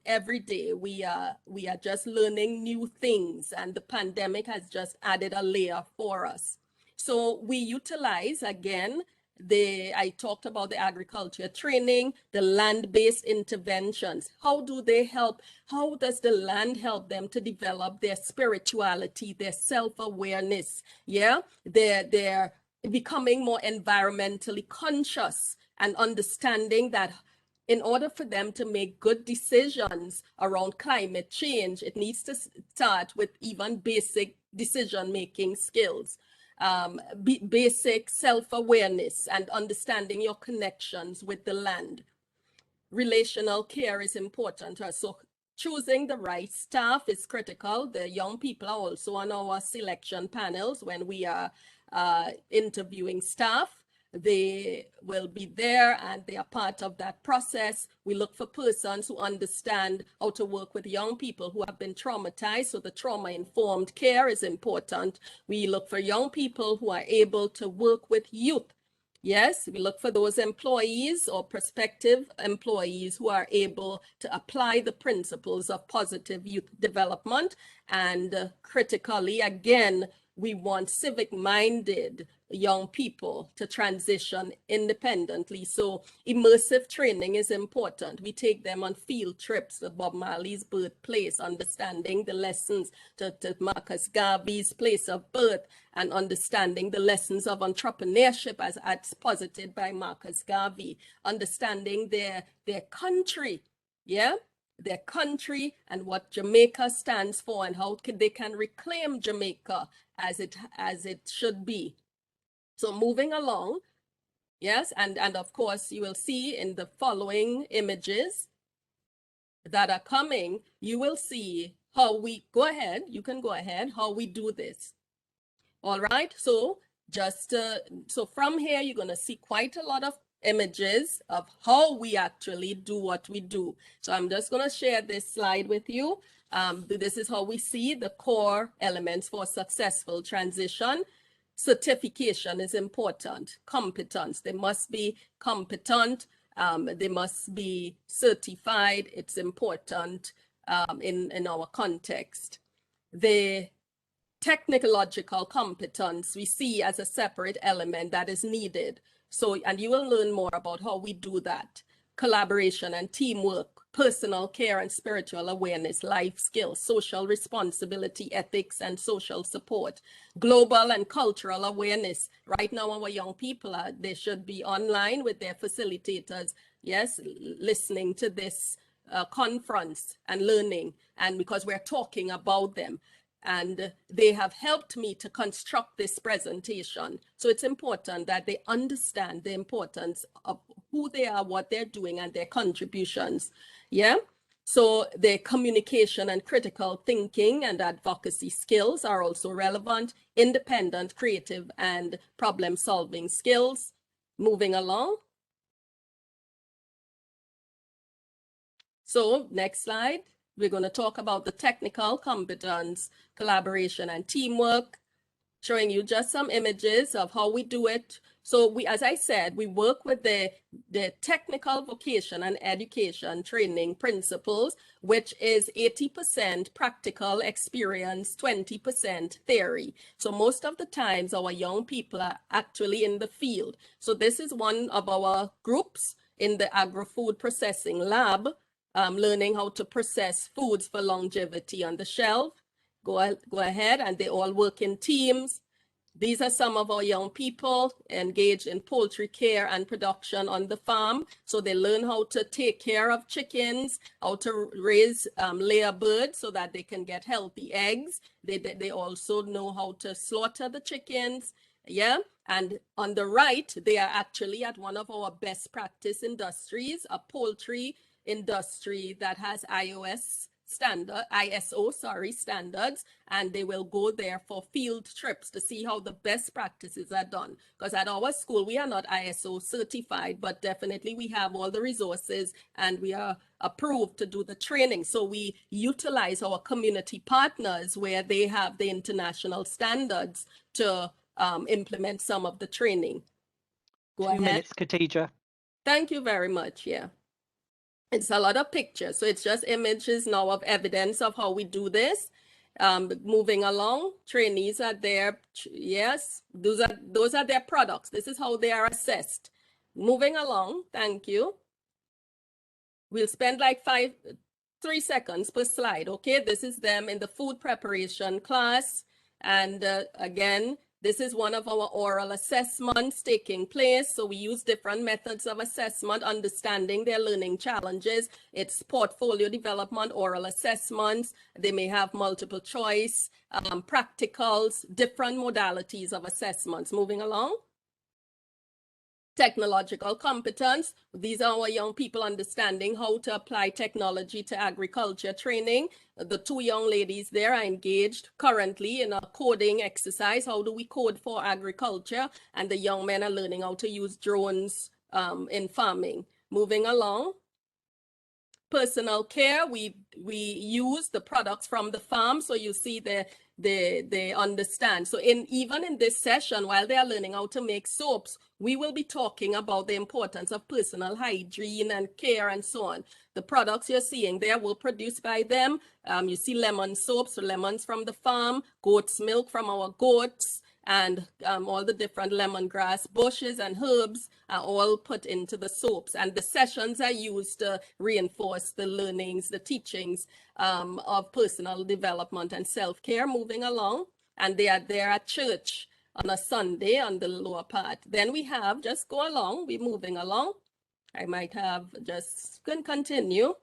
every day we are just learning new things, and the pandemic has just added a layer for us. So we utilize, again, I talked about the agriculture training, the land-based interventions. How do they help? How does the land help them to develop their spirituality, their self-awareness? Yeah, they're becoming more environmentally conscious and understanding that in order for them to make good decisions around climate change, it needs to start with even basic decision-making skills. Basic self-awareness and understanding your connections with the land. Relational care is important. So choosing the right staff is critical. The young people are also on our selection panels when we are interviewing staff. They will be there and they are part of that process. We look for persons who understand how to work with young people who have been traumatized. So the trauma-informed care is important. We look for young people who are able to work with youth. Yes, we look for those employees or prospective employees who are able to apply the principles of positive youth development. And critically, again, we want civic-minded young people to transition independently. So immersive training is important. We take them on field trips to Bob Marley's birthplace, understanding the lessons to Marcus Garvey's place of birth, and understanding the lessons of entrepreneurship as posited by Marcus Garvey, understanding their country, yeah, their country and what Jamaica stands for and how they can reclaim Jamaica as it should be. So moving along, yes, and of course you will see in the following images that are coming, you will see how we go ahead, you can go ahead, how we do this. All right, so just so from here you're going to see quite a lot of images of how we actually do what we do. So I'm just going to share this slide with you. This is how we see the core elements for successful transition. Certification is important. Competence, they must be competent. They must be certified. It's important in our context. The technological competence we see as a separate element that is needed. So, and you will learn more about how we do that. Collaboration and teamwork, personal care and spiritual awareness, life skills, social responsibility, ethics and social support, global and cultural awareness. Right now, our young people, they should be online with their facilitators, yes, listening to this conference and learning, and because we're talking about them. And they have helped me to construct this presentation. So it's important that they understand the importance of who they are, what they're doing, and their contributions. Yeah. So their communication and critical thinking and advocacy skills are also relevant. Independent, creative, and problem-solving skills. Moving along. So next slide. We're going to talk about the technical competence, collaboration, and teamwork, showing you just some images of how we do it. So we, as I said, we work with the technical vocation and education training principles, which is 80% practical experience, 20% theory. So most of the times our young people are actually in the field. So this is one of our groups in the agri-food processing lab, learning how to process foods for longevity on the shelf. Go ahead, and they all work in teams. These are some of our young people engaged in poultry care and production on the farm. So they learn how to take care of chickens, how to raise layer birds so that they can get healthy eggs. They also know how to slaughter the chickens. Yeah, and on the right, they are actually at one of our best practice industries, a poultry industry that has ISO standards, and they will go there for field trips to see how the best practices are done. Because at our school, we are not ISO certified, but definitely we have all the resources and we are approved to do the training. So we utilize our community partners where they have the international standards to implement some of the training. Go 2 ahead. minutes, Khadija. Thank you very much. Yeah. It's a lot of pictures. So it's just images now of evidence of how we do this. Moving along, trainees are there. Yes, those are their products. This is how they are assessed. Moving along, thank you. We'll spend like 3 seconds per slide. Okay, this is them in the food preparation class. And again, this is one of our oral assessments taking place. So we use different methods of assessment, understanding their learning challenges. It's portfolio development, oral assessments. They may have multiple choice, practicals, different modalities of assessments. Moving along. Technological competence. These are our young people understanding how to apply technology to agriculture training. The 2 young ladies there are engaged currently in a coding exercise. How do we code for agriculture? And the young men are learning how to use drones in farming. Moving along. Personal care, we use the products from the farm. So you see they understand. So even in this session, while they are learning how to make soaps, we will be talking about the importance of personal hygiene and care and so on. The products you're seeing there were produced by them. You see lemon soaps, so lemons from the farm, goat's milk from our goats, and all the different lemongrass bushes and herbs are all put into the soaps. And the sessions are used to reinforce the learnings, the teachings of personal development and self-care. Moving along. And they are there at church on a Sunday on the lower part. Then we have, just go along, we're moving along. I might have just can continue.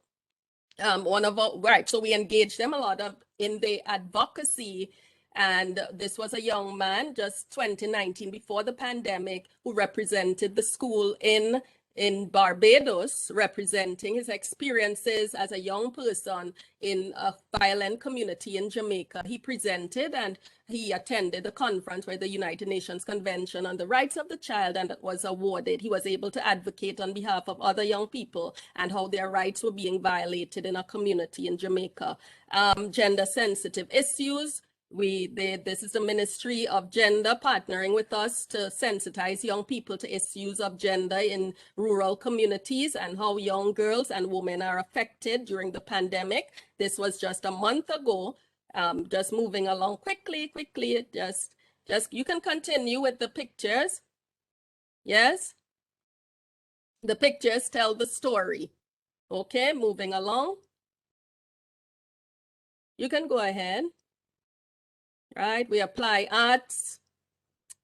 Right, so we engage them a lot in the advocacy. And this was a young man, just 2019, before the pandemic, who represented the school in Barbados, representing his experiences as a young person in a violent community in Jamaica. He presented and he attended a conference where the United Nations Convention on the Rights of the Child, and it was awarded. He was able to advocate on behalf of other young people and how their rights were being violated in a community in Jamaica. Gender sensitive issues. This is the Ministry of Gender partnering with us to sensitize young people to issues of gender in rural communities and how young girls and women are affected during the pandemic. This was just a month ago. Just moving along quickly, just you can continue with the pictures. Yes, the pictures tell the story. Okay, moving along. You can go ahead. Right, we apply arts.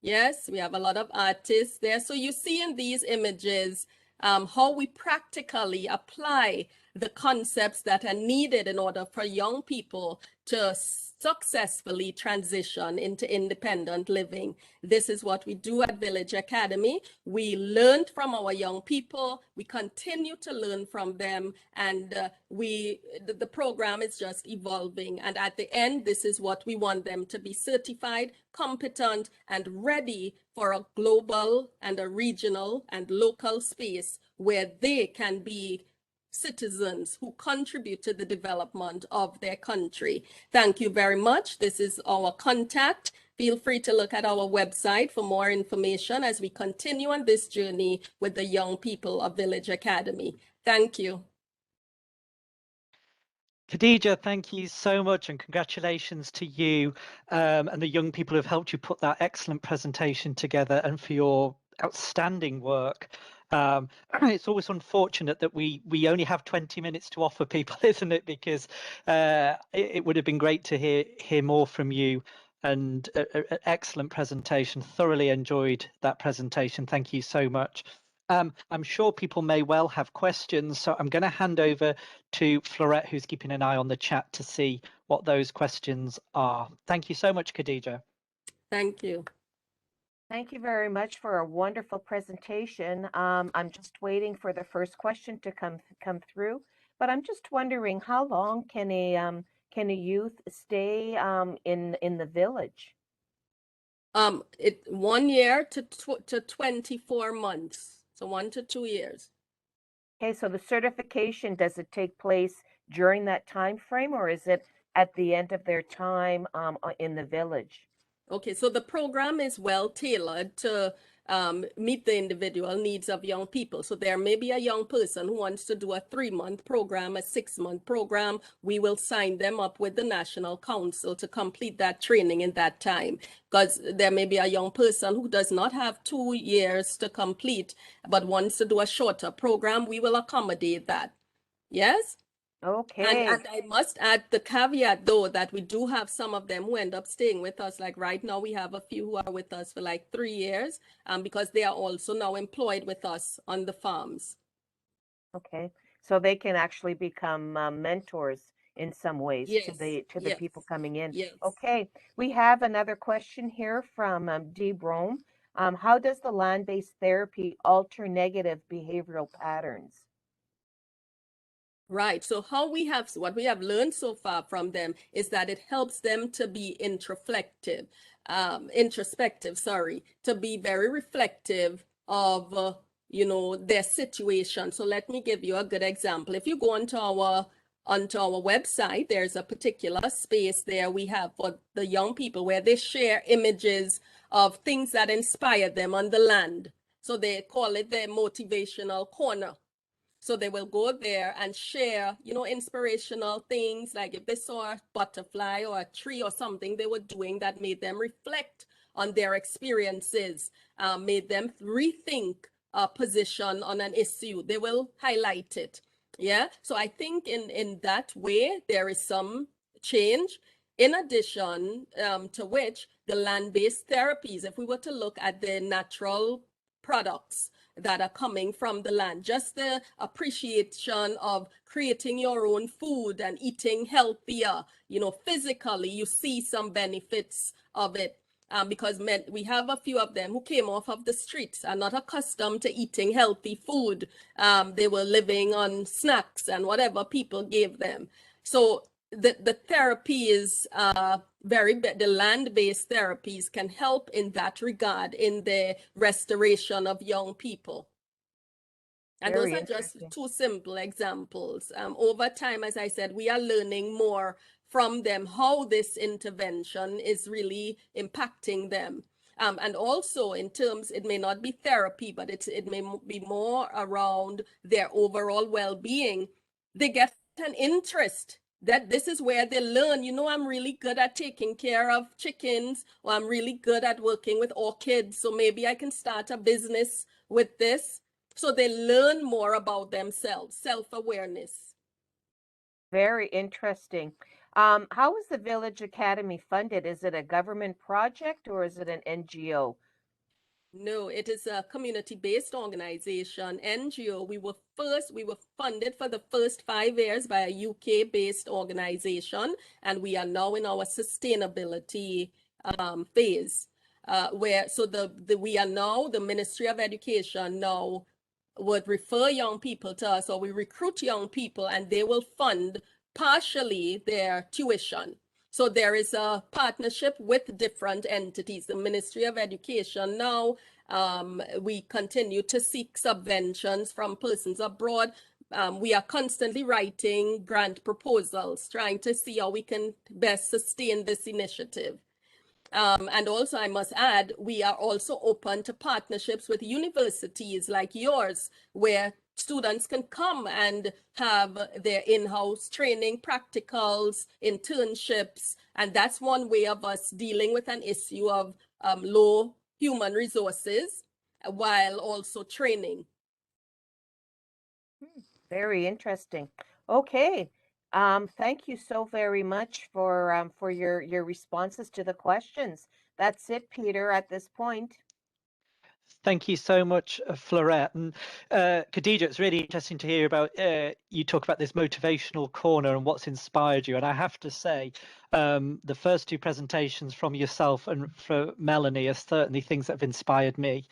Yes, we have a lot of artists there. So you see in these images how we practically apply the concepts that are needed in order for young people to successfully transition into independent living. This is what we do at Village Academy. We learned from our young people. We continue to learn from them. And the program is just evolving. And at the end, this is what we want them to be: certified, competent, and ready for a global and a regional and local space where they can be citizens who contribute to the development of their country. Thank you very much. This is our contact. Feel free to look at our website for more information as we continue on this journey with the young people of Village Academy. Thank you. Khadija, thank you so much, and congratulations to you and the young people who have helped you put that excellent presentation together, and for your outstanding work. It's always unfortunate that we only have 20 minutes to offer people, isn't it? Because it would have been great to hear more from you, and an excellent presentation. Thoroughly enjoyed that presentation. Thank you so much. I'm sure people may well have questions, so I'm going to hand over to Florette, who's keeping an eye on the chat to see what those questions are. Thank you so much, Khadija. Thank you. Thank you very much for a wonderful presentation. I'm just waiting for the first question to come through, but I'm just wondering, how long can a youth stay in the village? 1 year to 24 months, so 1 to 2 years. Okay, so the certification, does it take place during that time frame, or is it at the end of their time in the village? Okay, so the program is well tailored to meet the individual needs of young people. So there may be a young person who wants to do a 3-month program, a 6-month program. We will sign them up with the National Council to complete that training in that time. Because there may be a young person who does not have 2 years to complete, but wants to do a shorter program. We will accommodate that. Yes? Okay. And I must add the caveat, though, that we do have some of them who end up staying with us. Like right now, we have a few who are with us for like 3 years, because they are also now employed with us on the farms. Okay. So they can actually become mentors in some ways to the Yes. people coming in. Yes. Okay. We have another question here from Dee Brome. How does the land-based therapy alter negative behavioral patterns? Right. So what we have learned so far from them is that it helps them to be introspective, to be very reflective of, their situation. So let me give you a good example. If you go onto our website, there's a particular space there we have for the young people where they share images of things that inspire them on the land. So they call it their Motivational Corner. So they will go there and share, inspirational things, like if they saw a butterfly or a tree or something they were doing that made them reflect on their experiences, made them rethink a position on an issue. They will highlight it. Yeah. So I think in that way, there is some change. In addition to which, the land-based therapies, if we were to look at the natural products that are coming from the land, just the appreciation of creating your own food and eating healthier, physically, you see some benefits of it. Because we have a few of them who came off of the streets, are not accustomed to eating healthy food. They were living on snacks and whatever people gave them. So the therapy is the land-based therapies can help in that regard, in the restoration of young people. And Very those are just 2 simple examples. Over time, as I said, we are learning more from them how this intervention is really impacting them. And also in terms, it may not be therapy, but it may be more around their overall well-being. They get an interest that this is where they learn, I'm really good at taking care of chickens, or I'm really good at working with orchids, so maybe I can start a business with this. So they learn more about themselves, self-awareness. Very interesting. How is the Village Academy funded? Is it a government project or is it an NGO? No, it is a community-based organization, NGO. We were funded for the first 5 years by a UK-based organization, and we are now in our sustainability phase, the Ministry of Education now would refer young people to us, or we recruit young people, and they will fund partially their tuition. So there is a partnership with different entities. The Ministry of Education now, we continue to seek subventions from persons abroad. We are constantly writing grant proposals, trying to see how we can best sustain this initiative. And also, I must add, we are also open to partnerships with universities like yours, where students can come and have their in-house training, practicals, internships. And that's one way of us dealing with an issue of low human resources while also training. Very interesting. Okay. Thank you so very much for your responses to the questions. That's it, Peter, at this point. Thank you so much, Florette. And Khadija, it's really interesting to hear about you talk about this motivational corner and what's inspired you. And I have to say, the first 2 presentations from yourself and for Melanie are certainly things that have inspired me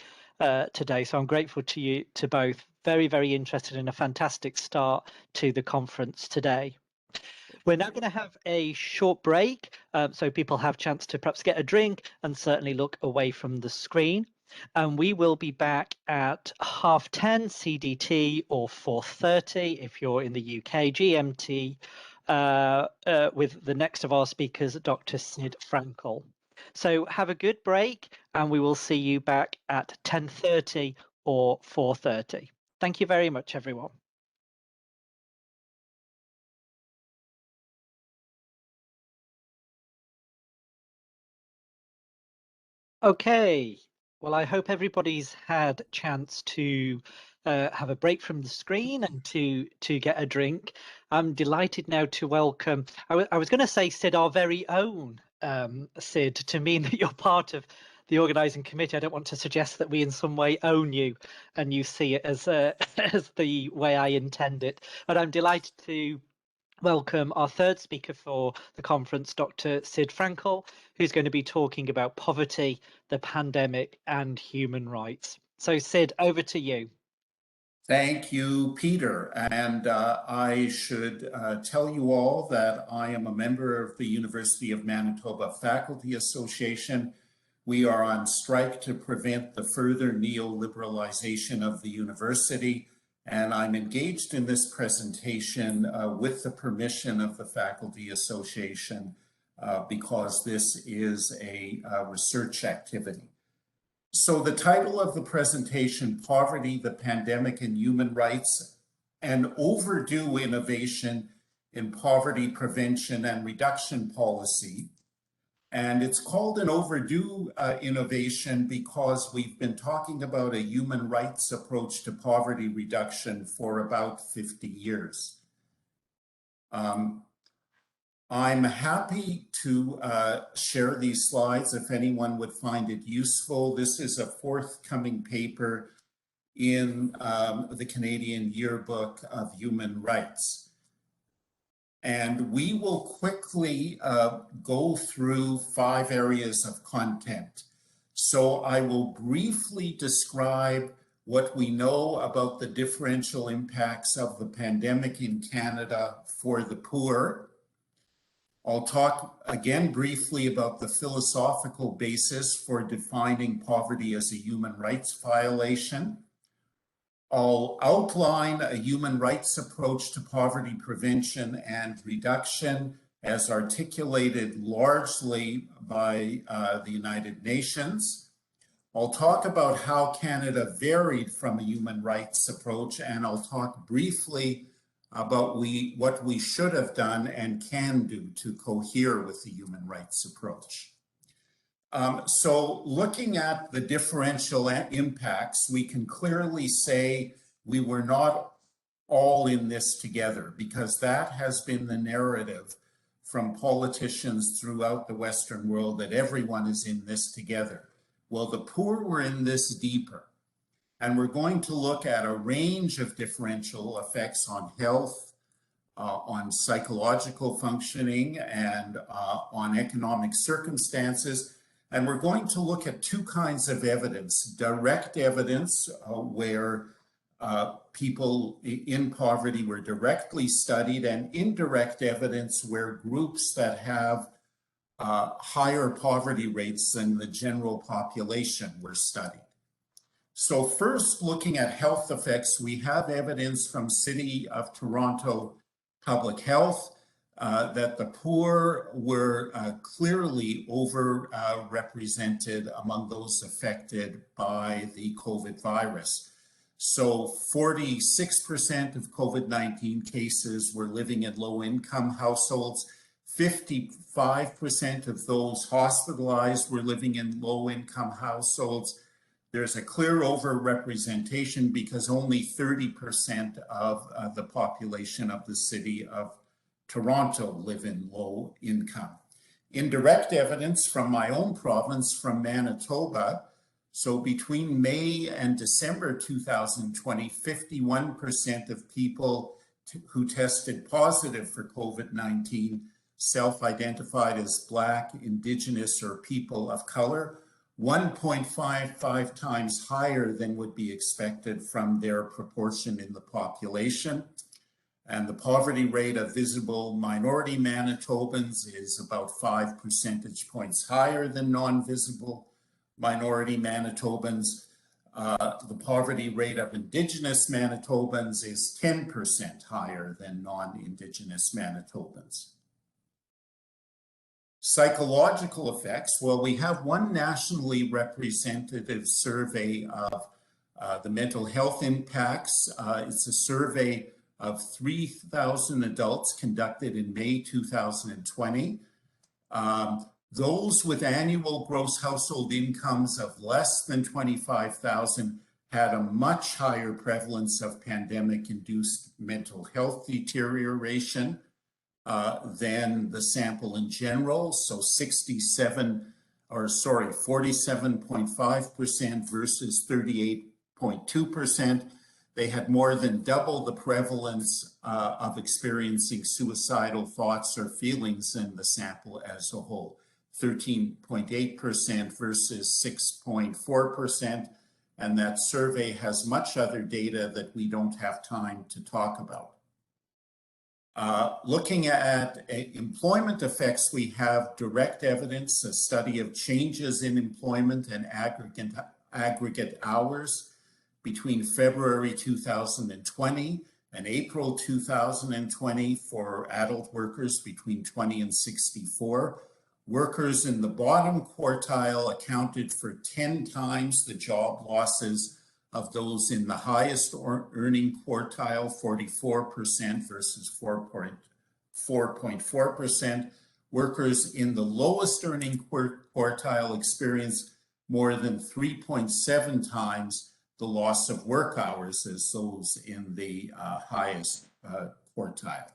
today. So I'm grateful to you to both. Very, very interested in a fantastic start to the conference today. We're now going to have a short break so people have a chance to perhaps get a drink and certainly look away from the screen. And we will be back at 10:30 CDT or 4:30 if you're in the UK GMT with the next of our speakers, Dr. Sid Frankel. So have a good break, and we will see you back at 10:30 or 4:30. Thank you very much, everyone. Okay, well, I hope everybody's had a chance to have a break from the screen and to get a drink. I'm delighted now to welcome, I was going to say, Sid, our very own Sid, to mean that you're part of the organising committee. I don't want to suggest that we in some way own you and you see it as as the way I intend it. But I'm delighted to welcome our third speaker for the conference, Dr. Sid Frankel, who's going to be talking about poverty, the pandemic, and human rights. So, Sid, over to you. Thank you, Peter. And I should tell you all that I am a member of the University of Manitoba Faculty Association. We are on strike to prevent the further neoliberalization of the university. And I'm engaged in this presentation with the permission of the Faculty Association because this is a research activity. So the title of the presentation, Poverty, the Pandemic, and Human Rights, an Overdue Innovation in Poverty Prevention and Reduction Policy. And it's called an overdue innovation because we've been talking about a human rights approach to poverty reduction for about 50 years. I'm happy to share these slides if anyone would find it useful. This is a forthcoming paper in the Canadian Yearbook of Human Rights. And we will quickly go through 5 areas of content. So I will briefly describe what we know about the differential impacts of the pandemic in Canada for the poor. I'll talk again briefly about the philosophical basis for defining poverty as a human rights violation. I'll outline a human rights approach to poverty prevention and reduction as articulated largely by the United Nations. I'll talk about how Canada varied from a human rights approach, and I'll talk briefly about what we should have done and can do to cohere with the human rights approach. So looking at the differential impacts, we can clearly say we were not all in this together, because that has been the narrative from politicians throughout the Western world, that everyone is in this together. Well, the poor were in this deeper. And we're going to look at a range of differential effects on health, on psychological functioning, and on economic circumstances. And we're going to look at 2 kinds of evidence: direct evidence, where people in poverty were directly studied, and indirect evidence, where groups that have higher poverty rates than the general population were studied. So first, looking at health effects, we have evidence from City of Toronto Public Health that the poor were clearly overrepresented among those affected by the COVID virus. So 46% of COVID-19 cases were living in low-income households. 55% of those hospitalized were living in low-income households. There's a clear overrepresentation because only 30% of the population of the City of Toronto live in low income. Indirect evidence from my own province, from Manitoba. So between May and December 2020, 51% of people who tested positive for COVID-19 self-identified as Black, Indigenous, or people of color, 1.55 times higher than would be expected from their proportion in the population. And the poverty rate of visible minority Manitobans is about 5 percentage points higher than non-visible minority Manitobans. The poverty rate of Indigenous Manitobans is 10% higher than non-Indigenous Manitobans. Psychological effects, well, we have one nationally representative survey of the mental health impacts. It's a survey of 3,000 adults conducted in May 2020. Those with annual gross household incomes of less than 25,000 had a much higher prevalence of pandemic-induced mental health deterioration than the sample in general. So 47.5% versus 38.2%. They had more than double the prevalence of experiencing suicidal thoughts or feelings in the sample as a whole, 13.8% versus 6.4%. And that survey has much other data that we don't have time to talk about. Looking at employment effects, we have direct evidence, a study of changes in employment and aggregate hours between February 2020 and April 2020 for adult workers between 20 and 64. Workers in the bottom quartile accounted for 10 times the job losses of those in the highest earning quartile, 44% versus 4.4%. Workers in the lowest earning quartile experienced more than 3.7 times the loss of work hours as those in the highest quartile.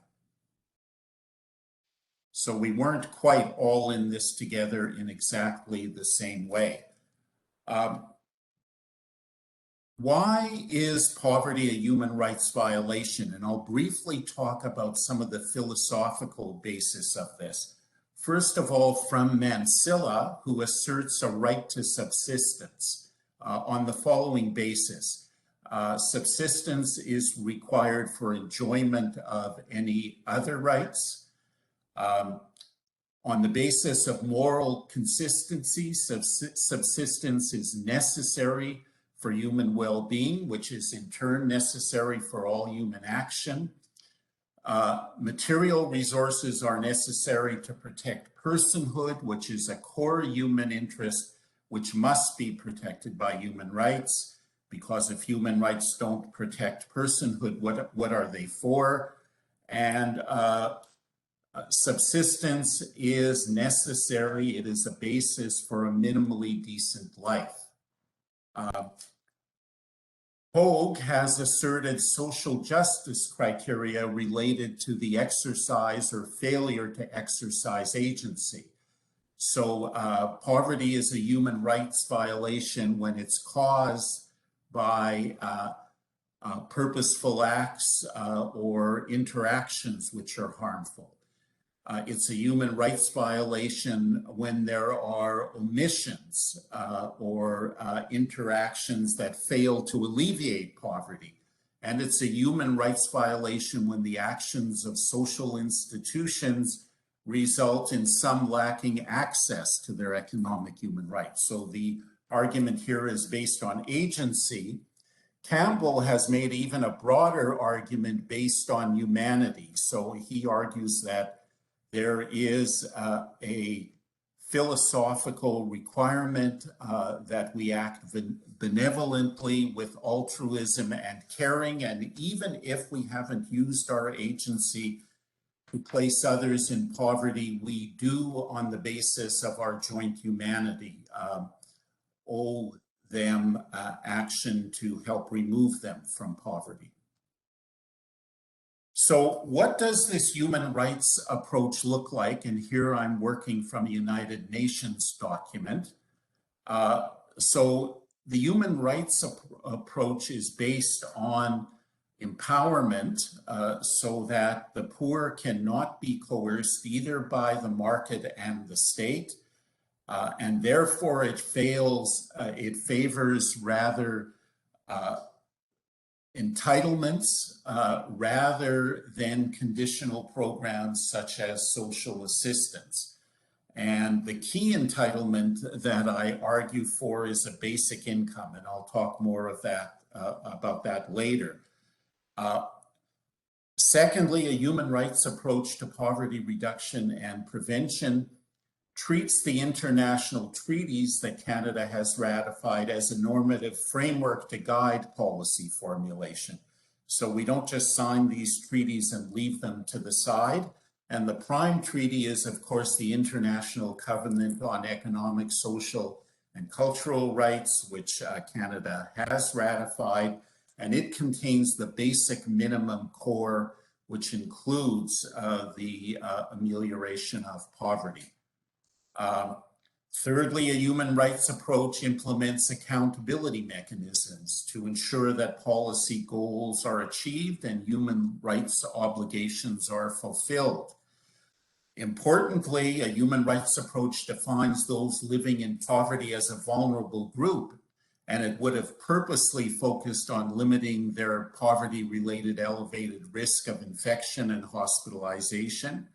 So we weren't quite all in this together in exactly the same way. Why is poverty a human rights violation? And I'll briefly talk about some of the philosophical basis of this. First of all, from Mansilla, who asserts a right to subsistence on the following basis. Subsistence is required for enjoyment of any other rights. On the basis of moral consistency, subsistence is necessary for human well-being, which is in turn necessary for all human action. Material resources are necessary to protect personhood, which is a core human interest, which must be protected by human rights, because if human rights don't protect personhood, what are they for? And subsistence is necessary. It is a basis for a minimally decent life. Hogue has asserted social justice criteria related to the exercise or failure to exercise agency. So poverty is a human rights violation when it's caused by purposeful acts or interactions which are harmful. It's a human rights violation when there are omissions or interactions that fail to alleviate poverty. And it's a human rights violation when the actions of social institutions result in some lacking access to their economic human rights. So the argument here is based on agency. Campbell has made even a broader argument based on humanity. So he argues that there is a philosophical requirement that we act benevolently with altruism and caring, and even if we haven't used our agency to place others in poverty, we do, on the basis of our joint humanity, owe them action to help remove them from poverty. So what does this human rights approach look like? And here I'm working from a United Nations document. So the human rights approach is based on empowerment so that the poor cannot be coerced either by the market and the state. And therefore it favors rather entitlements rather than conditional programs such as social assistance. And the key entitlement that I argue for is a basic income, and I'll talk more of that about that later. Secondly, a human rights approach to poverty reduction and prevention treats the international treaties that Canada has ratified as a normative framework to guide policy formulation. So we don't just sign these treaties and leave them to the side. And the prime treaty is, of course, the International Covenant on Economic, Social, and Cultural Rights, which Canada has ratified. And it contains the basic minimum core, which includes the amelioration of poverty. Thirdly, a human rights approach implements accountability mechanisms to ensure that policy goals are achieved and human rights obligations are fulfilled. Importantly, a human rights approach defines those living in poverty as a vulnerable group, and it would have purposely focused on limiting their poverty-related elevated risk of infection and hospitalization.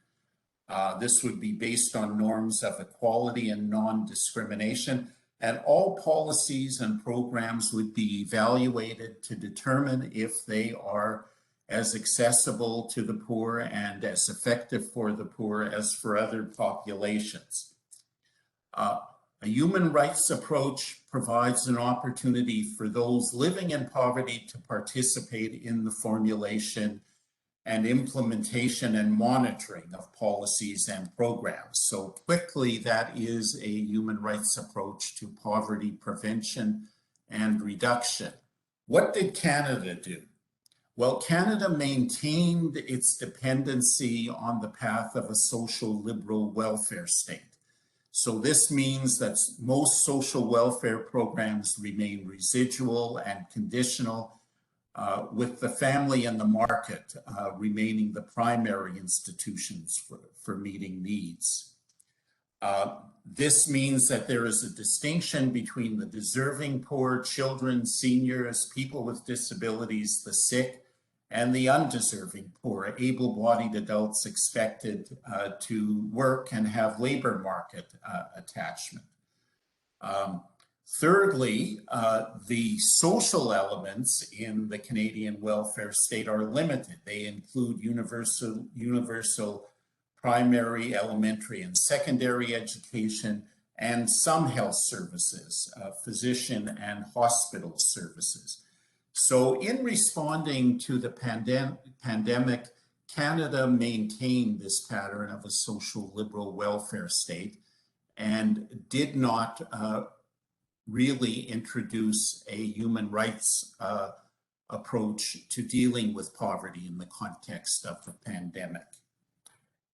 This would be based on norms of equality and non-discrimination, and all policies and programs would be evaluated to determine if they are as accessible to the poor and as effective for the poor as for other populations. A human rights approach provides an opportunity for those living in poverty to participate in the formulation and implementation and monitoring of policies and programs. So quickly, that is a human rights approach to poverty prevention and reduction. What did Canada do? Well, Canada maintained its dependency on the path of a social liberal welfare state. So this means that most social welfare programs remain residual and conditional, with the family and the market remaining the primary institutions for meeting needs. This means that there is a distinction between the deserving poor, children, seniors, people with disabilities, the sick, and the undeserving poor, able-bodied adults expected to work and have labor market attachment. Thirdly, the social elements in the Canadian welfare state are limited. They include universal primary, elementary, and secondary education, and some health services, physician and hospital services. So in responding to the pandemic, Canada maintained this pattern of a social liberal welfare state and did not really introduce a human rights approach to dealing with poverty in the context of the pandemic.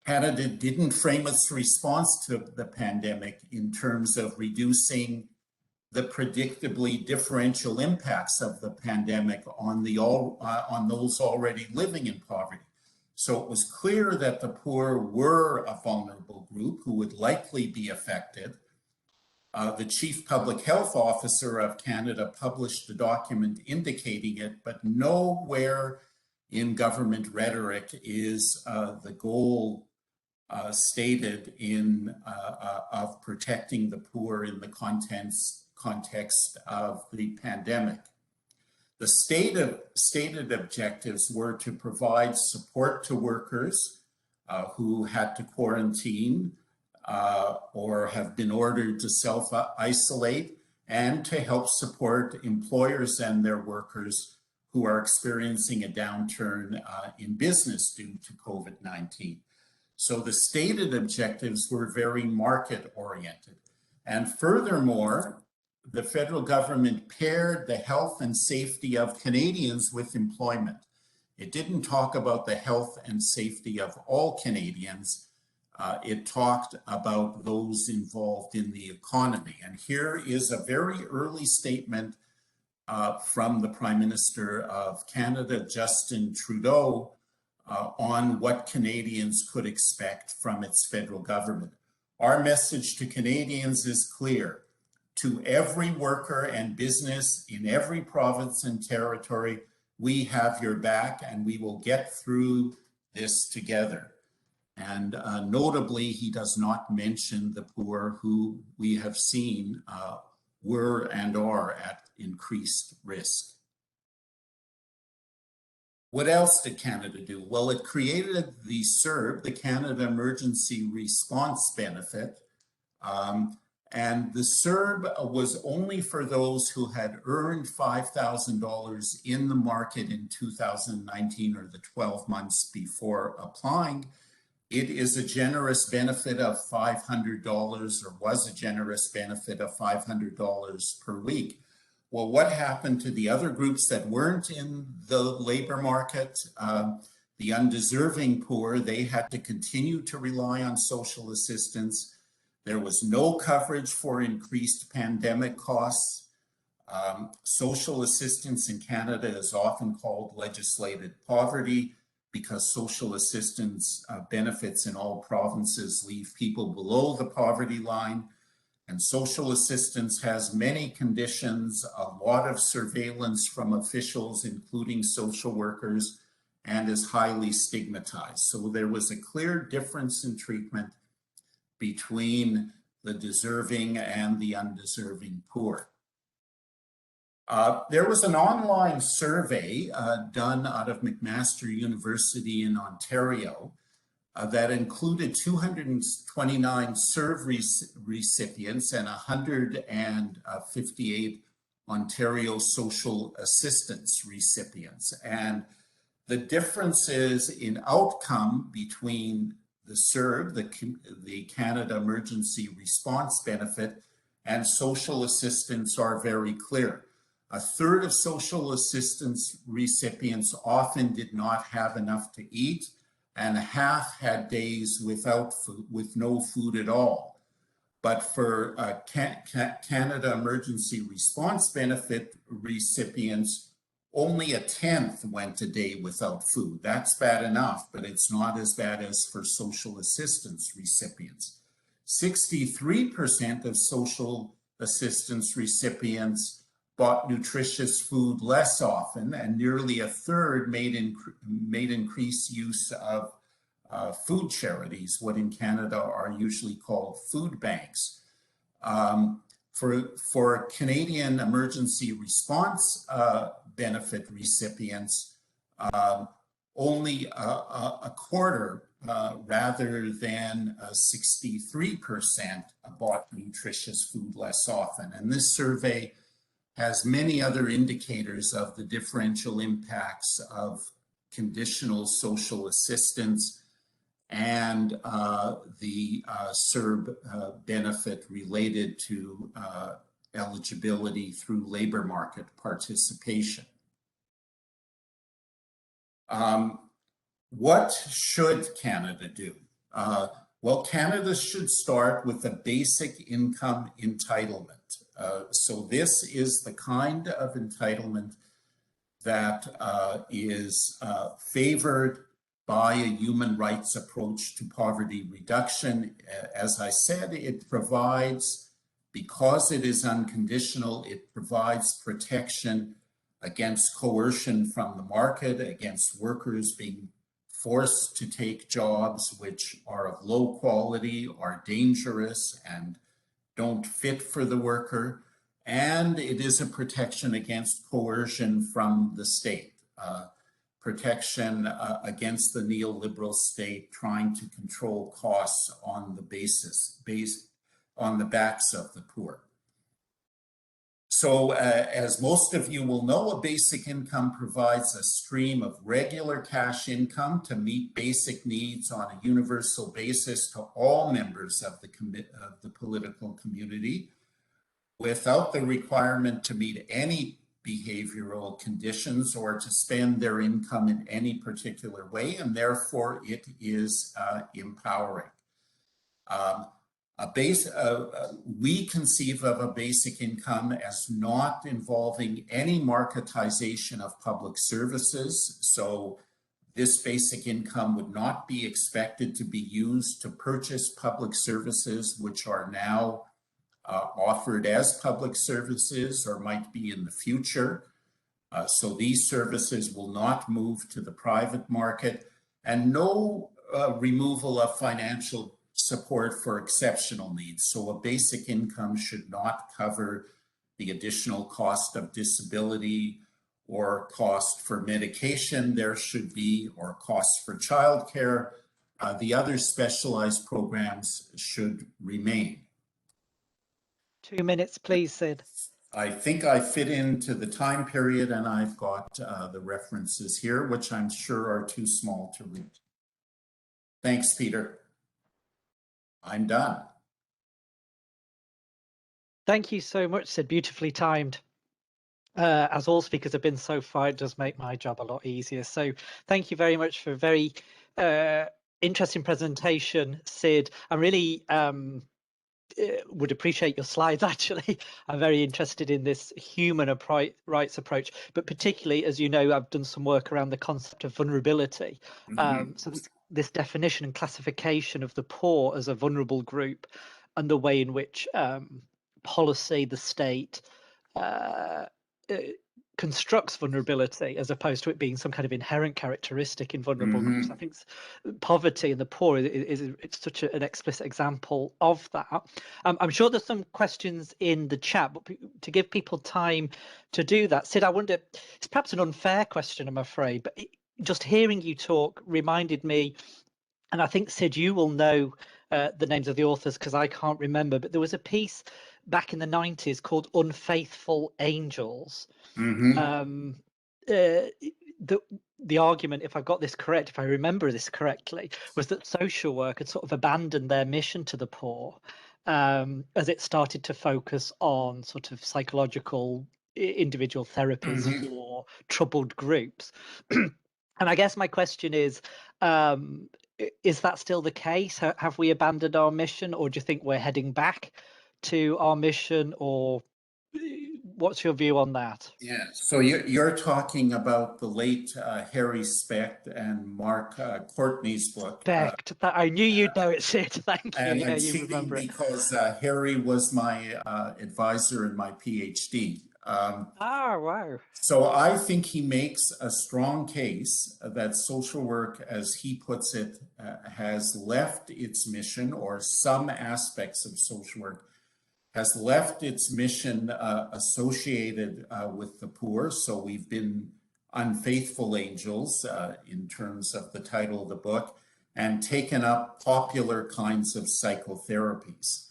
Canada didn't frame its response to the pandemic in terms of reducing the predictably differential impacts of the pandemic on those already living in poverty. So it was clear that the poor were a vulnerable group who would likely be affected. The Chief Public Health Officer of Canada published a document indicating it, but nowhere in government rhetoric is the goal stated of protecting the poor in the context of the pandemic. The stated objectives were to provide support to workers who had to quarantine or have been ordered to self-isolate, and to help support employers and their workers who are experiencing a downturn in business due to COVID-19. So the stated objectives were very market-oriented. And furthermore, the federal government paired the health and safety of Canadians with employment. It didn't talk about the health and safety of all Canadians. It talked about those involved in the economy. And here is a very early statement from the Prime Minister of Canada, Justin Trudeau, on what Canadians could expect from its federal government. Our message to Canadians is clear. To every worker and business in every province and territory, we have your back and we will get through this together. And notably, he does not mention the poor who we have seen were and are at increased risk. What else did Canada do? Well, it created the CERB, the Canada Emergency Response Benefit, And the CERB was only for those who had earned $5,000 in the market in 2019 or the 12 months before applying. It is a generous benefit of $500, or was a generous benefit of $500 per week. Well, what happened to the other groups that weren't in the labor market? The undeserving poor, they had to continue to rely on social assistance. There was no coverage for increased pandemic costs. Social assistance in Canada is often called legislated poverty because social assistance benefits in all provinces leave people below the poverty line. And social assistance has many conditions, a lot of surveillance from officials, including social workers, and is highly stigmatized. So there was a clear difference in treatment between the deserving and the undeserving poor. There was an online survey done out of McMaster University in Ontario that included 229 CERB recipients and 158 Ontario social assistance recipients. And the differences in outcome between the CERB, the Canada Emergency Response Benefit, and social assistance are very clear. A third of social assistance recipients often did not have enough to eat, and half had days without food, with no food at all. But for Canada Emergency Response Benefit recipients, only a tenth went a day without food. That's bad enough, but it's not as bad as for social assistance recipients. 63% of social assistance recipients bought nutritious food less often, and nearly a third made increased use of food charities, what in Canada are usually called food banks. For Canadian Emergency Response Benefit recipients, only a quarter rather than 63% bought nutritious food less often. And this survey has many other indicators of the differential impacts of conditional social assistance and the CERB benefit related to eligibility through labor market participation. What should Canada do? Well, Canada should start with a basic income entitlement. So this is the kind of entitlement that is favored by a human rights approach to poverty reduction. As I said, it provides, because it is unconditional, it provides protection against coercion from the market, against workers being forced to take jobs which are of low quality, are dangerous, and don't fit for the worker. And it is a protection against coercion from the state, protection against the neoliberal state trying to control costs on the on the backs of the poor. So as most of you will know, a basic income provides a stream of regular cash income to meet basic needs on a universal basis to all members of the political community, without the requirement to meet any behavioral conditions or to spend their income in any particular way, and therefore it is empowering. We conceive of a basic income as not involving any marketization of public services. So this basic income would not be expected to be used to purchase public services, which are now offered as public services or might be in the future. So these services will not move to the private market, and no removal of financial support for exceptional needs. So a basic income should not cover the additional cost of disability or cost for medication there should be, or costs for childcare. The other specialized programs should remain. 2 minutes, please, Sid. I think I fit into the time period, and I've got the references here, which I'm sure are too small to read. Thanks, Peter. I'm done. Thank you so much, Sid. Beautifully timed. As all speakers have been so far, it does make my job a lot easier. So thank you very much for a very interesting presentation, Sid. I'm really would appreciate your slides, actually. I'm very interested in this human rights approach, but particularly, as you know, I've done some work around the concept of vulnerability. So this definition and classification of the poor as a vulnerable group, and the way in which policy, the state, constructs vulnerability as opposed to it being some kind of inherent characteristic in vulnerable groups. I think poverty and the poor it's such an explicit example of that. I'm sure there's some questions in the chat, but to give people time to do that, Sid, I wonder, it's perhaps an unfair question, I'm afraid, but just hearing you talk reminded me, and I think, Sid, you will know the names of the authors because I can't remember, but there was a piece back in the 90s called Unfaithful Angels. The argument, if I got this correct, if I remember this correctly, was that social work had sort of abandoned their mission to the poor as it started to focus on sort of psychological individual therapies for troubled groups. And I guess my question is that still the case? Have we abandoned our mission, or do you think we're heading back to our mission, or what's your view on that? Yeah, so you're talking about the late Harry Specht and Mark Courtney's book. Specht, I knew you'd know it, Sid. Thank you. And yeah, I'm you cheating remember it. because Harry was my advisor in my PhD. Wow. So I think he makes a strong case that social work, as he puts it, has left its mission, or some aspects of social work has left its mission associated with the poor. So we've been unfaithful angels in terms of the title of the book, and taken up popular kinds of psychotherapies,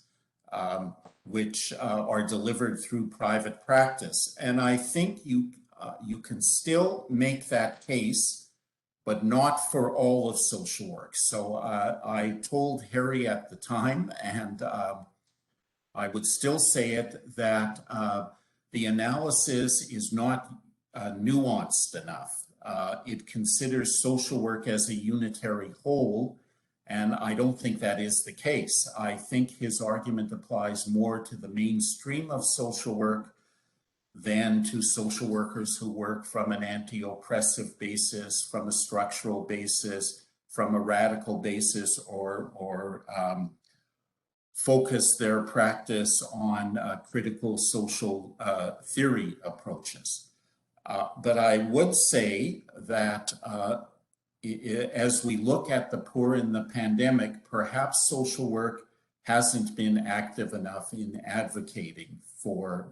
which are delivered through private practice. And I think you can still make that case, but not for all of social work. So I told Harry at the time, and I would still say it, that the analysis is not nuanced enough. It considers social work as a unitary whole, and I don't think that is the case. I think his argument applies more to the mainstream of social work than to social workers who work from an anti-oppressive basis, from a structural basis, from a radical basis, or focus their practice on critical social theory approaches. But I would say that as we look at the poor in the pandemic, perhaps social work hasn't been active enough in advocating for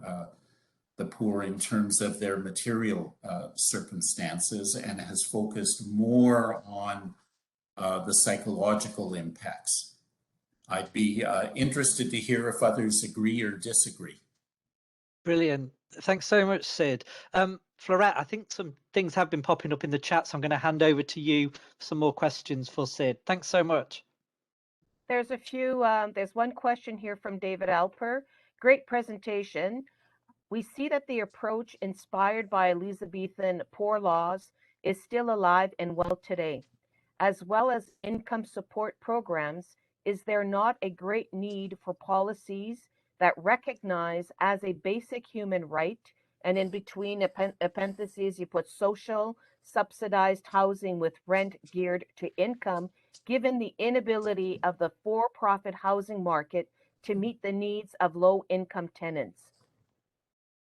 the poor in terms of their material circumstances, and has focused more on the psychological impacts. I'd be interested to hear if others agree or disagree. Brilliant. Thanks so much, Sid. Florette, I think some things have been popping up in the chat, so I'm going to hand over to you for some more questions for Sid. Thanks so much. There's a few, there's one question here from David Alper. Great presentation. We see that the approach inspired by Elizabethan poor laws is still alive and well today, as well as income support programs. Is there not a great need for policies that recognize as a basic human right, and in between parentheses you put social, subsidized housing with rent geared to income, given the inability of the for-profit housing market to meet the needs of low-income tenants?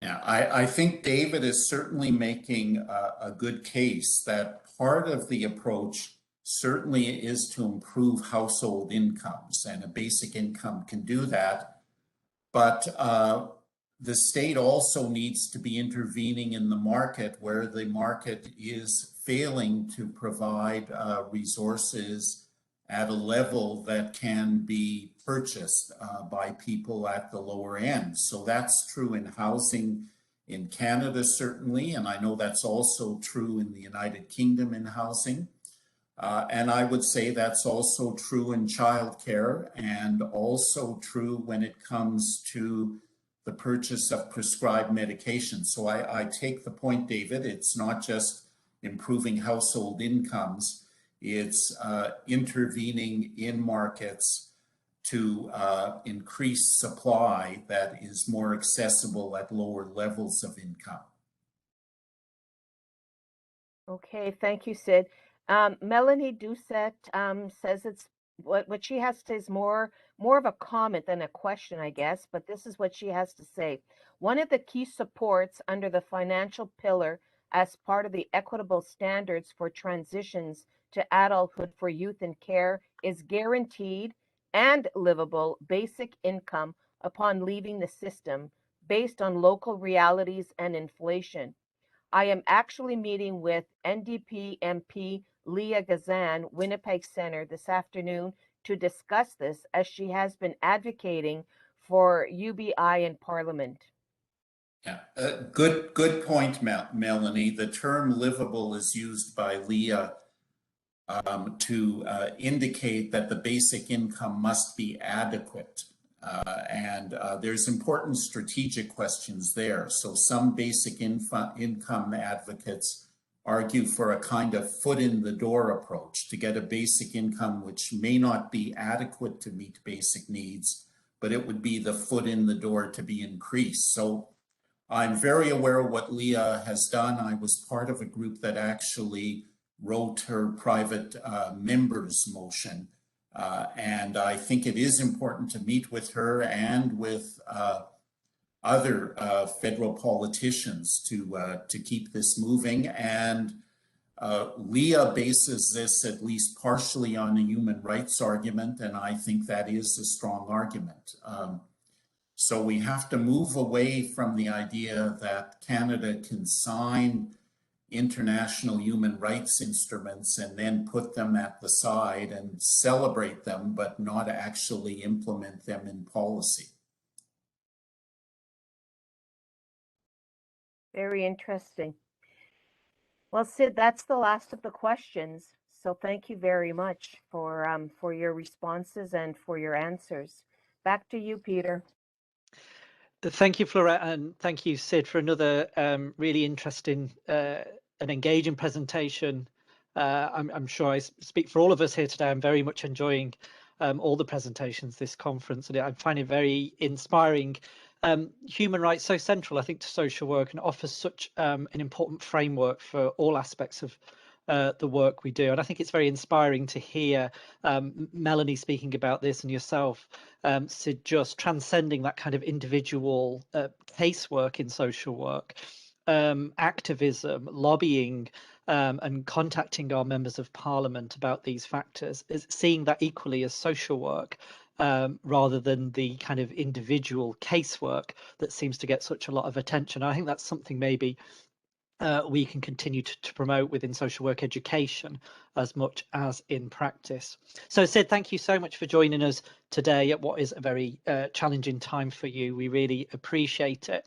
Yeah, I think David is certainly making a good case that part of the approach certainly is to improve household incomes, and a basic income can do that. But the state also needs to be intervening in the market where the market is failing to provide resources at a level that can be purchased by people at the lower end. So that's true in housing in Canada, certainly, and I know that's also true in the United Kingdom in housing. And I would say that's also true in childcare and also true when it comes to the purchase of prescribed medication. So I take the point, David, it's not just improving household incomes, it's intervening in markets to increase supply that is more accessible at lower levels of income. Okay, thank you, Sid. Melanie Doucette says it's what she has to say is more of a comment than a question, I guess, but this is what she has to say. One of the key supports under the financial pillar as part of the equitable standards for transitions to adulthood for youth in care is guaranteed and livable basic income upon leaving the system based on local realities and inflation. I am actually meeting with NDP MP Leah Gazan, Winnipeg Centre, this afternoon to discuss this, as she has been advocating for UBI in Parliament. Yeah, good point, Melanie. The term livable is used by Leah to indicate that the basic income must be adequate. And there's important strategic questions there. So some basic income advocates argue for a kind of foot in the door approach to get a basic income which may not be adequate to meet basic needs, but it would be the foot in the door to be increased. So I'm very aware of what Leah has done. I was part of a group that actually wrote her private members motion. And I think it is important to meet with her and with other federal politicians to keep this moving. And Leah bases this at least partially on a human rights argument, and I think that is a strong argument. So we have to move away from the idea that Canada can sign international human rights instruments and then put them at the side and celebrate them, but not actually implement them in policy. Very interesting. Well, Sid, that's the last of the questions. So thank you very much for your responses and for your answers. Back to you, Peter. Thank you, Florette, and thank you, Sid, for another really interesting and engaging presentation. I'm sure I speak for all of us here today. I'm very much enjoying all the presentations this conference, and I find it very inspiring. Human rights so central, I think, to social work, and offers such an important framework for all aspects of the work we do. And I think it's very inspiring to hear Melanie speaking about this, and yourself, Sid, just transcending that kind of individual casework in social work, activism, lobbying, and contacting our members of parliament about these factors, is seeing that equally as social work, rather than the kind of individual casework that seems to get such a lot of attention. I think that's something maybe we can continue to promote within social work education as much as in practice. So Sid, thank you so much for joining us today at what is a very challenging time for you. We really appreciate it.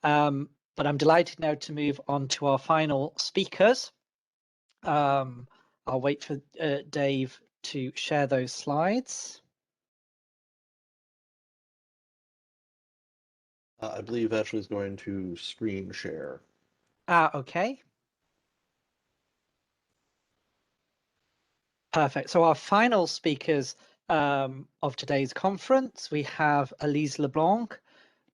But I'm delighted now to move on to our final speakers. I'll wait for Dave to share those slides. I believe Ashley is going to screen share. Okay. Perfect. So our final speakers of today's conference, we have Elise LeBlanc,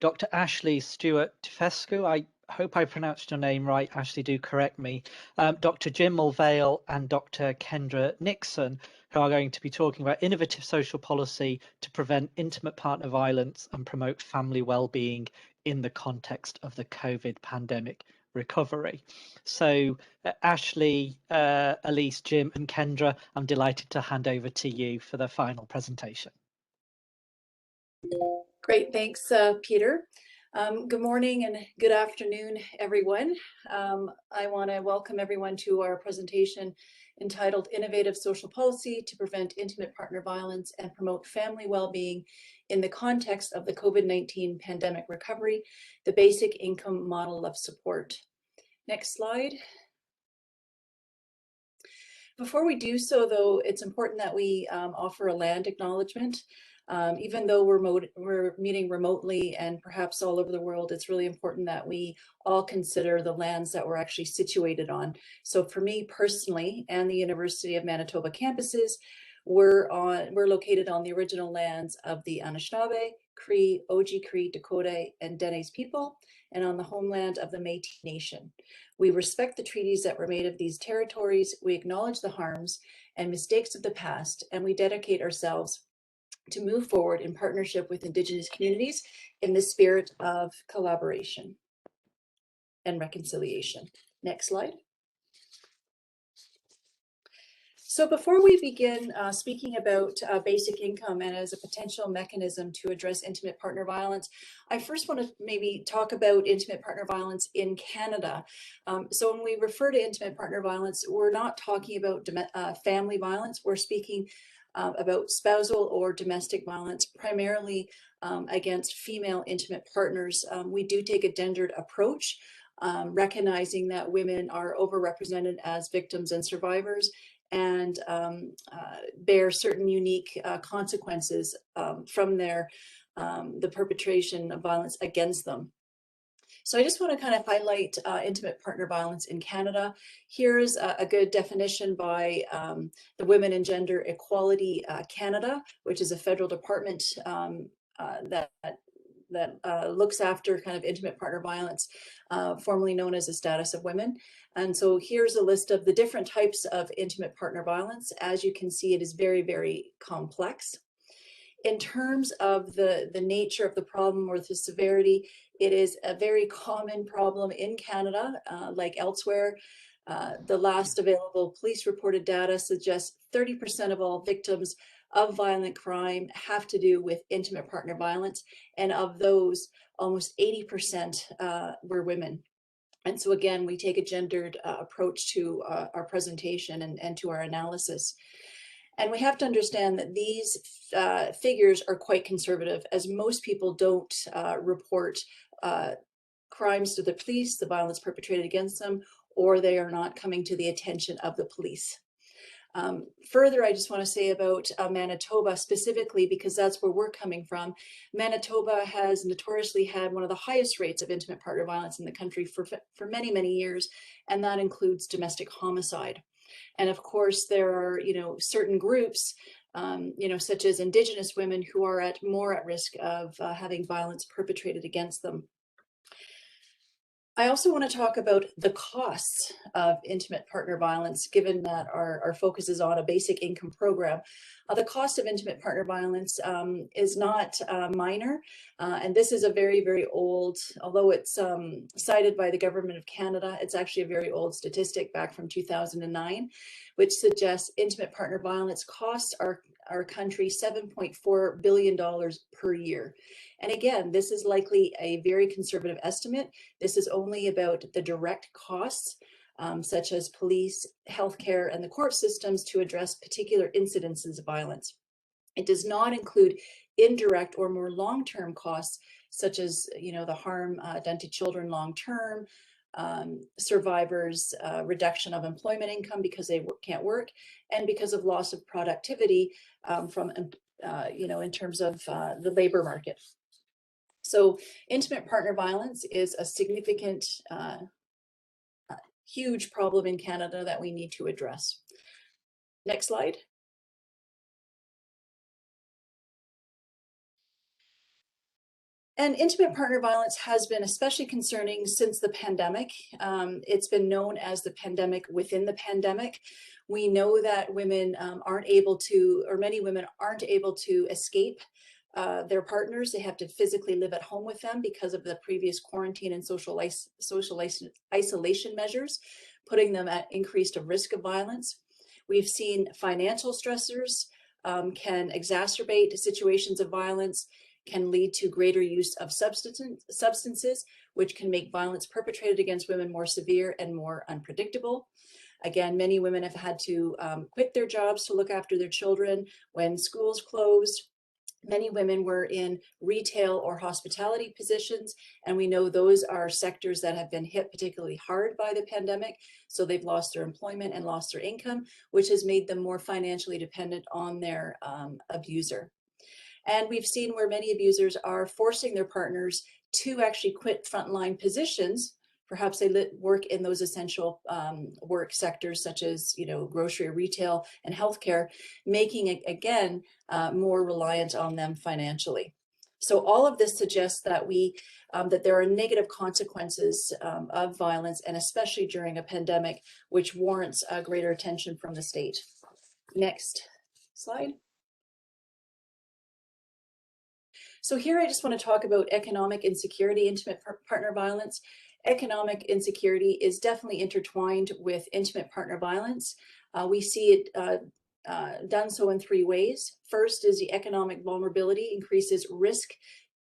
Dr. Ashley Stewart-Tefescu. I hope I pronounced your name right. Ashley, do correct me. Dr. Jim Mulvale and Dr. Kendra Nixon, who are going to be talking about innovative social policy to prevent intimate partner violence and promote family well-being in the context of the COVID pandemic recovery. So Ashley, Elise, Jim and Kendra, I'm delighted to hand over to you for the final presentation. Great, thanks, Peter. Good morning and good afternoon, everyone. I want to welcome everyone to our presentation entitled Innovative Social Policy to Prevent Intimate Partner Violence and Promote Family Well-Being in the Context of the COVID-19 Pandemic Recovery, the Basic Income Model of Support. Next slide. Before we do so, though, it's important that we offer a land acknowledgement. Even though we're meeting remotely and perhaps all over the world, it's really important that we all consider the lands that we're actually situated on. So for me personally, and the University of Manitoba campuses, we're located on the original lands of the Anishinaabe, Cree, Oji-Cree, Dakota, and Dene people, and on the homeland of the Métis Nation. We respect the treaties that were made of these territories, we acknowledge the harms and mistakes of the past, and we dedicate ourselves to move forward in partnership with Indigenous communities in the spirit of collaboration and reconciliation. Next slide. So before we begin speaking about basic income and as a potential mechanism to address intimate partner violence, I first want to maybe talk about intimate partner violence in Canada. So when we refer to intimate partner violence, we're not talking about family violence. We're speaking about spousal or domestic violence, primarily against female intimate partners. We do take a gendered approach, recognizing that women are overrepresented as victims and survivors, and bear certain unique consequences from the perpetration of violence against them. So I just want to kind of highlight intimate partner violence in Canada. Here's a good definition by the Women and Gender Equality Canada, which is a federal department that looks after kind of intimate partner violence, formerly known as the status of women. And so here's a list of the different types of intimate partner violence. As you can see, it is very, very complex. In terms of the nature of the problem or the severity, it is a very common problem in Canada, like elsewhere. The last available police reported data suggests 30% of all victims of violent crime have to do with intimate partner violence. And of those, almost 80% were women. And so again, we take a gendered approach to our presentation and to our analysis. And we have to understand that these figures are quite conservative, as most people don't report crimes to the police, the violence perpetrated against them, or they are not coming to the attention of the police. Further, I just want to say about Manitoba specifically, because that's where we're coming from. Manitoba has notoriously had one of the highest rates of intimate partner violence in the country for many, many years, and that includes domestic homicide. And of course, there are, certain groups, such as Indigenous women who are more at risk of having violence perpetrated against them. I also want to talk about the costs of intimate partner violence, given that our focus is on a basic income program. The cost of intimate partner violence is not minor, and this is a very, very old, although it's cited by the Government of Canada, it's actually a very old statistic back from 2009, which suggests intimate partner violence costs our country $7.4 billion per year. And again, this is likely a very conservative estimate. This is only about the direct costs, such as police, healthcare, and the court systems to address particular incidences of violence. It does not include indirect or more long-term costs, such as the harm done to children long-term, survivors' reduction of employment income because they can't work, and because of loss of productivity in terms of the labor market. So intimate partner violence is a significant, huge problem in Canada that we need to address. Next slide. And intimate partner violence has been especially concerning since the pandemic. It's been known as the pandemic within the pandemic. We know that women aren't able to, or many women aren't able to escape their partners. They have to physically live at home with them because of the previous quarantine and social isolation measures, putting them at increased risk of violence. We've seen financial stressors can exacerbate situations of violence, can lead to greater use of substances, which can make violence perpetrated against women more severe and more unpredictable. Again, many women have had to quit their jobs to look after their children when schools closed. Many women were in retail or hospitality positions, and we know those are sectors that have been hit particularly hard by the pandemic. So they've lost their employment and lost their income, which has made them more financially dependent on their abuser. And we've seen where many abusers are forcing their partners to actually quit frontline positions. Perhaps they work in those essential work sectors such as, grocery, retail, and healthcare, making it, again, more reliant on them financially. So all of this suggests that that there are negative consequences of violence, and especially during a pandemic, which warrants greater attention from the state. Next slide. So here I just want to talk about economic insecurity, intimate partner violence. Economic insecurity is definitely intertwined with intimate partner violence. We see it done so in three ways. First is the economic vulnerability increases risk.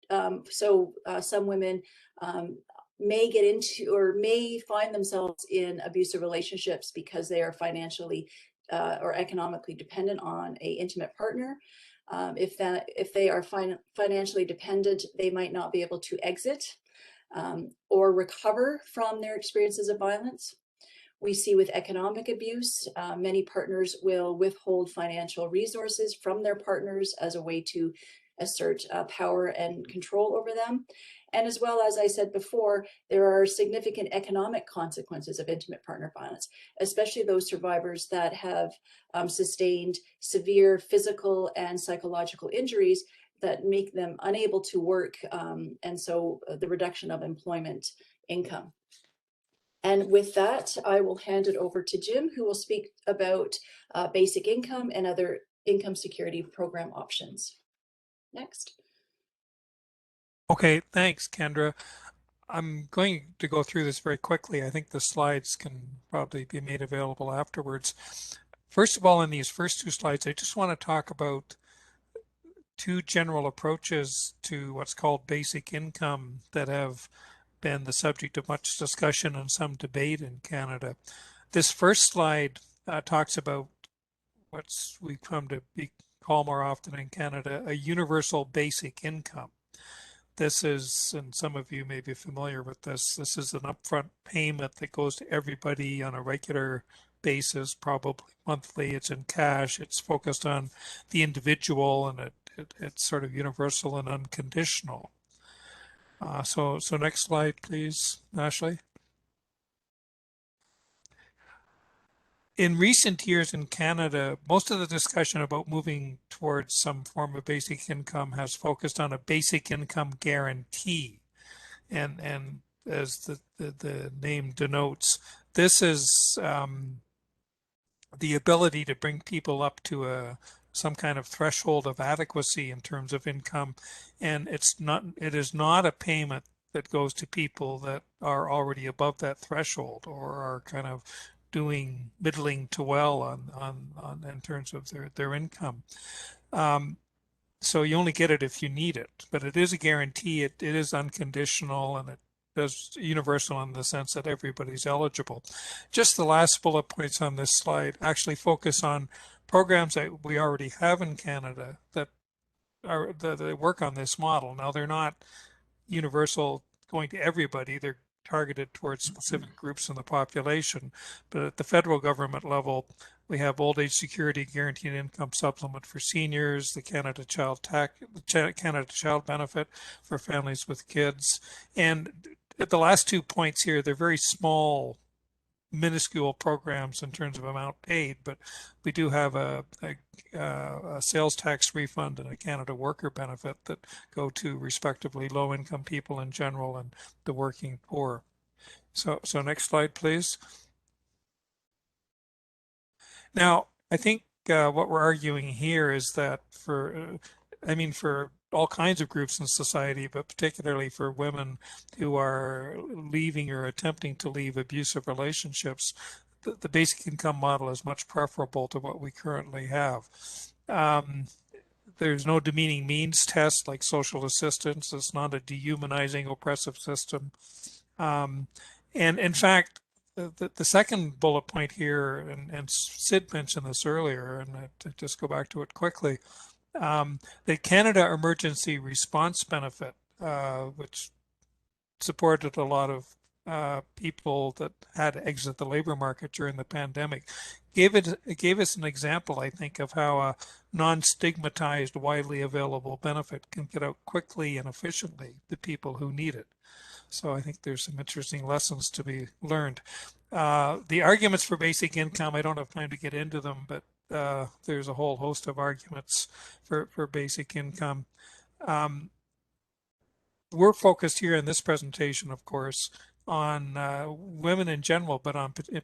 Some women may get into or may find themselves in abusive relationships because they are financially or economically dependent on an intimate partner. If they are financially dependent, they might not be able to exit or recover from their experiences of violence. We see with economic abuse, many partners will withhold financial resources from their partners as a way to assert power and control over them. And as well, as I said before, there are significant economic consequences of intimate partner violence, especially those survivors that have sustained severe physical and psychological injuries that make them unable to work, and so the reduction of employment income. And with that, I will hand it over to Jim, who will speak about basic income and other income security program options. Next. Okay, thanks, Kendra. I'm going to go through this very quickly. I think the slides can probably be made available afterwards. First of all, in these first two slides, I just want to talk about two general approaches to what's called basic income that have been the subject of much discussion and some debate in Canada. This first slide talks about what we've come to call more often in Canada a universal basic income. This is, and some of you may be familiar with this, this is an upfront payment that goes to everybody on a regular basis, probably monthly. It's in cash. It's focused on the individual, and it's sort of universal and unconditional. So next slide, please, Ashley. In recent years in Canada, most of the discussion about moving towards some form of basic income has focused on a basic income guarantee. And as the name denotes, this is the ability to bring people up to some kind of threshold of adequacy in terms of income. And it is not a payment that goes to people that are already above that threshold or are kind of doing middling to well on in terms of their income. So you only get it if you need it, but it is a guarantee. It is unconditional, and it is universal in the sense that everybody's eligible. Just the last bullet points on this slide actually focus on programs that we already have in Canada that work on this model. Now, they're not universal going to everybody. They're targeted towards specific groups in the population. But at the federal government level, we have Old Age Security Guaranteed Income Supplement for seniors, the Canada Child Benefit for families with kids. And the last 2 points here, they're very small, minuscule programs in terms of amount paid, but we do have a sales tax refund and a Canada Worker Benefit that go to respectively low-income people in general and the working poor. So next slide, please. Now, I think what we're arguing here is that for all kinds of groups in society, but particularly for women who are leaving or attempting to leave abusive relationships, the basic income model is much preferable to what we currently have. There's no demeaning means test like social assistance. It's not a dehumanizing, oppressive system. And in fact, the second bullet point here, and Sid mentioned this earlier, and to just go back to it quickly, the Canada Emergency Response Benefit, which supported a lot of people that had to exit the labor market during the pandemic, gave us an example, I think, of how a non-stigmatized, widely available benefit can get out quickly and efficiently to people who need it. So I think there's some interesting lessons to be learned. The arguments for basic income, I don't have time to get into them, but there's a whole host of arguments for basic income. We're focused here in this presentation, of course, on women in general, but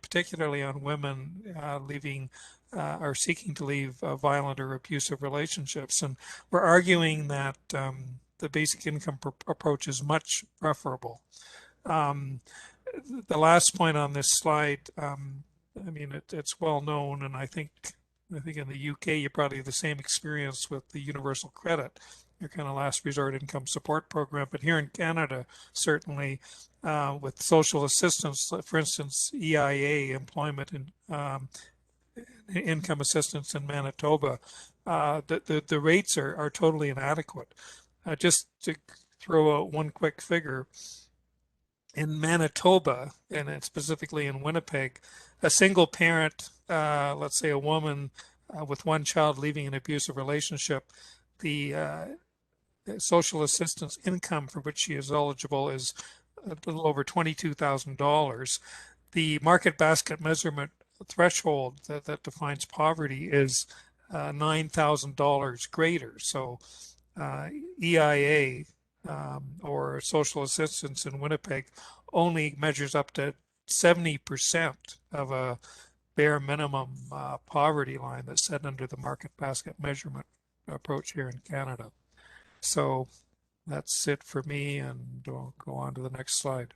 particularly on women leaving or seeking to leave violent or abusive relationships. And we're arguing that the basic income approach is much preferable. The last point on this slide, I mean, it's well known, and I think in the UK you probably have the same experience with the universal credit, your kind of last resort income support program. But here in Canada, certainly with social assistance, for instance, EIA, employment and income assistance in Manitoba, the rates are totally inadequate. Just to throw out one quick figure, in Manitoba, and specifically in Winnipeg, a single parent, let's say a woman with one child leaving an abusive relationship, the social assistance income for which she is eligible is a little over $22,000. The market basket measurement threshold that defines poverty is $9,000 greater. So EIA or social assistance in Winnipeg only measures up to 70% of a bare minimum poverty line that's set under the market basket measurement approach here in Canada. So that's it for me, and we'll go on to the next slide.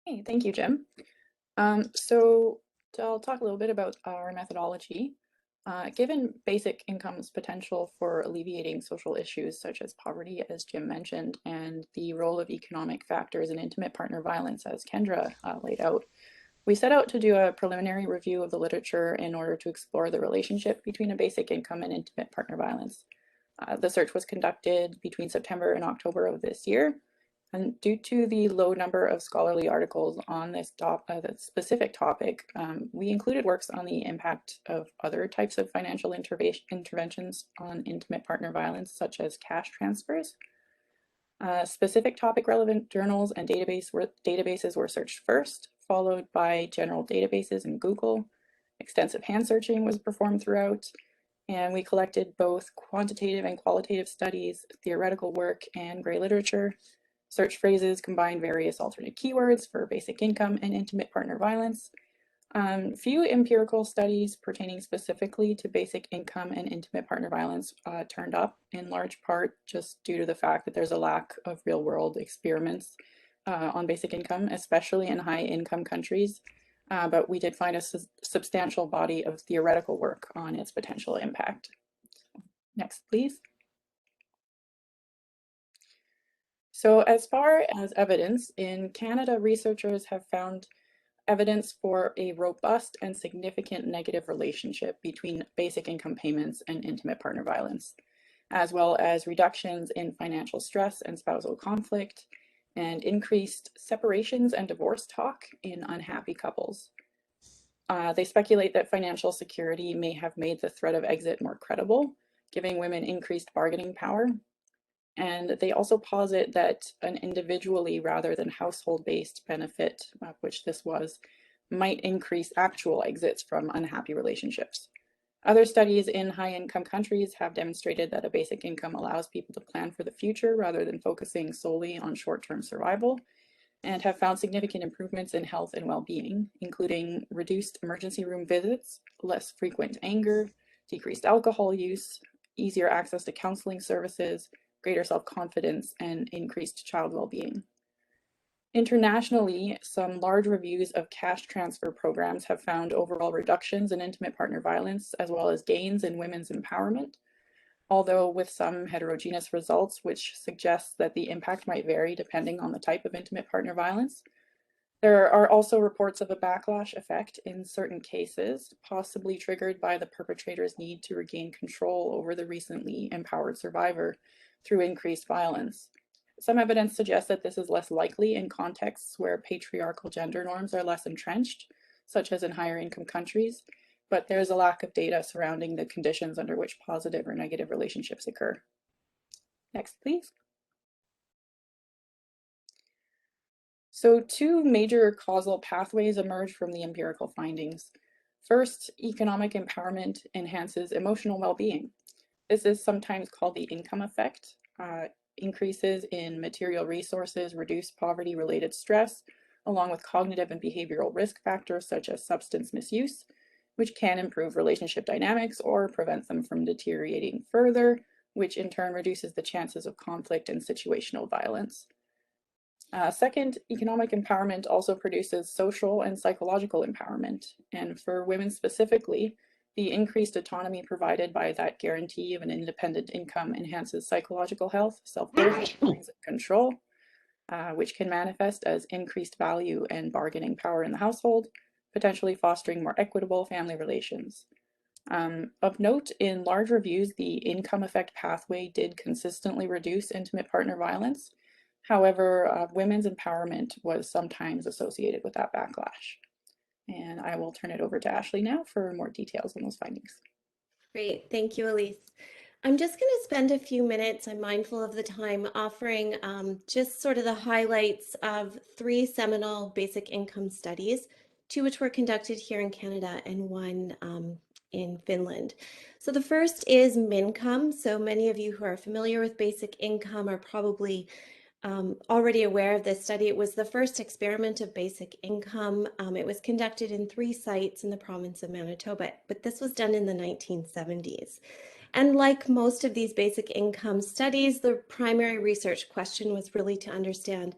Hey, thank you, Jim. So I'll talk a little bit about our methodology. Given basic income's potential for alleviating social issues such as poverty, as Jim mentioned, and the role of economic factors in intimate partner violence, as Kendra laid out, we set out to do a preliminary review of the literature in order to explore the relationship between a basic income and intimate partner violence. The search was conducted between September and October of this year. And due to the low number of scholarly articles on this specific topic, we included works on the impact of other types of financial interventions on intimate partner violence, such as cash transfers. Specific topic relevant journals and databases were searched first, followed by general databases in Google. Extensive hand searching was performed throughout, and we collected both quantitative and qualitative studies, theoretical work, and gray literature. Search phrases combined various alternate keywords for basic income and intimate partner violence. Few empirical studies pertaining specifically to basic income and intimate partner violence turned up, in large part just due to the fact that there's a lack of real-world experiments on basic income, especially in high-income countries. But we did find a substantial body of theoretical work on its potential impact. Next, please. So as far as evidence, in Canada, researchers have found evidence for a robust and significant negative relationship between basic income payments and intimate partner violence, as well as reductions in financial stress and spousal conflict, and increased separations and divorce talk in unhappy couples. They speculate that financial security may have made the threat of exit more credible, giving women increased bargaining power. And they also posit that an individually rather than household-based benefit, which this was, might increase actual exits from unhappy relationships. Other studies in high-income countries have demonstrated that a basic income allows people to plan for the future rather than focusing solely on short-term survival, and have found significant improvements in health and well-being, including reduced emergency room visits, less frequent anger, decreased alcohol use, easier access to counseling services, greater self-confidence, and increased child well-being. Internationally, some large reviews of cash transfer programs have found overall reductions in intimate partner violence, as well as gains in women's empowerment. although with some heterogeneous results, which suggests that the impact might vary depending on the type of intimate partner violence. There are also reports of a backlash effect in certain cases, possibly triggered by the perpetrator's need to regain control over the recently empowered survivor through increased violence. Some evidence suggests that this is less likely in contexts where patriarchal gender norms are less entrenched, such as in higher income countries, but there's a lack of data surrounding the conditions under which positive or negative relationships occur. Next, please. So two major causal pathways emerge from the empirical findings. First, economic empowerment enhances emotional well-being. This is sometimes called the income effect. Increases in material resources reduce poverty-related stress, along with cognitive and behavioral risk factors such as substance misuse, which can improve relationship dynamics or prevent them from deteriorating further, which in turn reduces the chances of conflict and situational violence. Second, economic empowerment also produces social and psychological empowerment. And for women specifically, the increased autonomy provided by that guarantee of an independent income enhances psychological health, self-worth, and control, which can manifest as increased value and bargaining power in the household, potentially fostering more equitable family relations. Of note, in large reviews, the income effect pathway did consistently reduce intimate partner violence. However, women's empowerment was sometimes associated with that backlash. And I will turn it over to Ashley now for more details on those findings. Great, thank you, Elise. I'm just going to spend a few minutes, I'm mindful of the time, offering just sort of the highlights of 3 seminal basic income studies, 2 which were conducted here in Canada and 1 in Finland. So the first is Mincome. So many of you who are familiar with basic income are probably already aware of this study. It was the first experiment of basic income. It was conducted in 3 sites in the province of Manitoba, but this was done in the 1970s. And like most of these basic income studies, the primary research question was really to understand,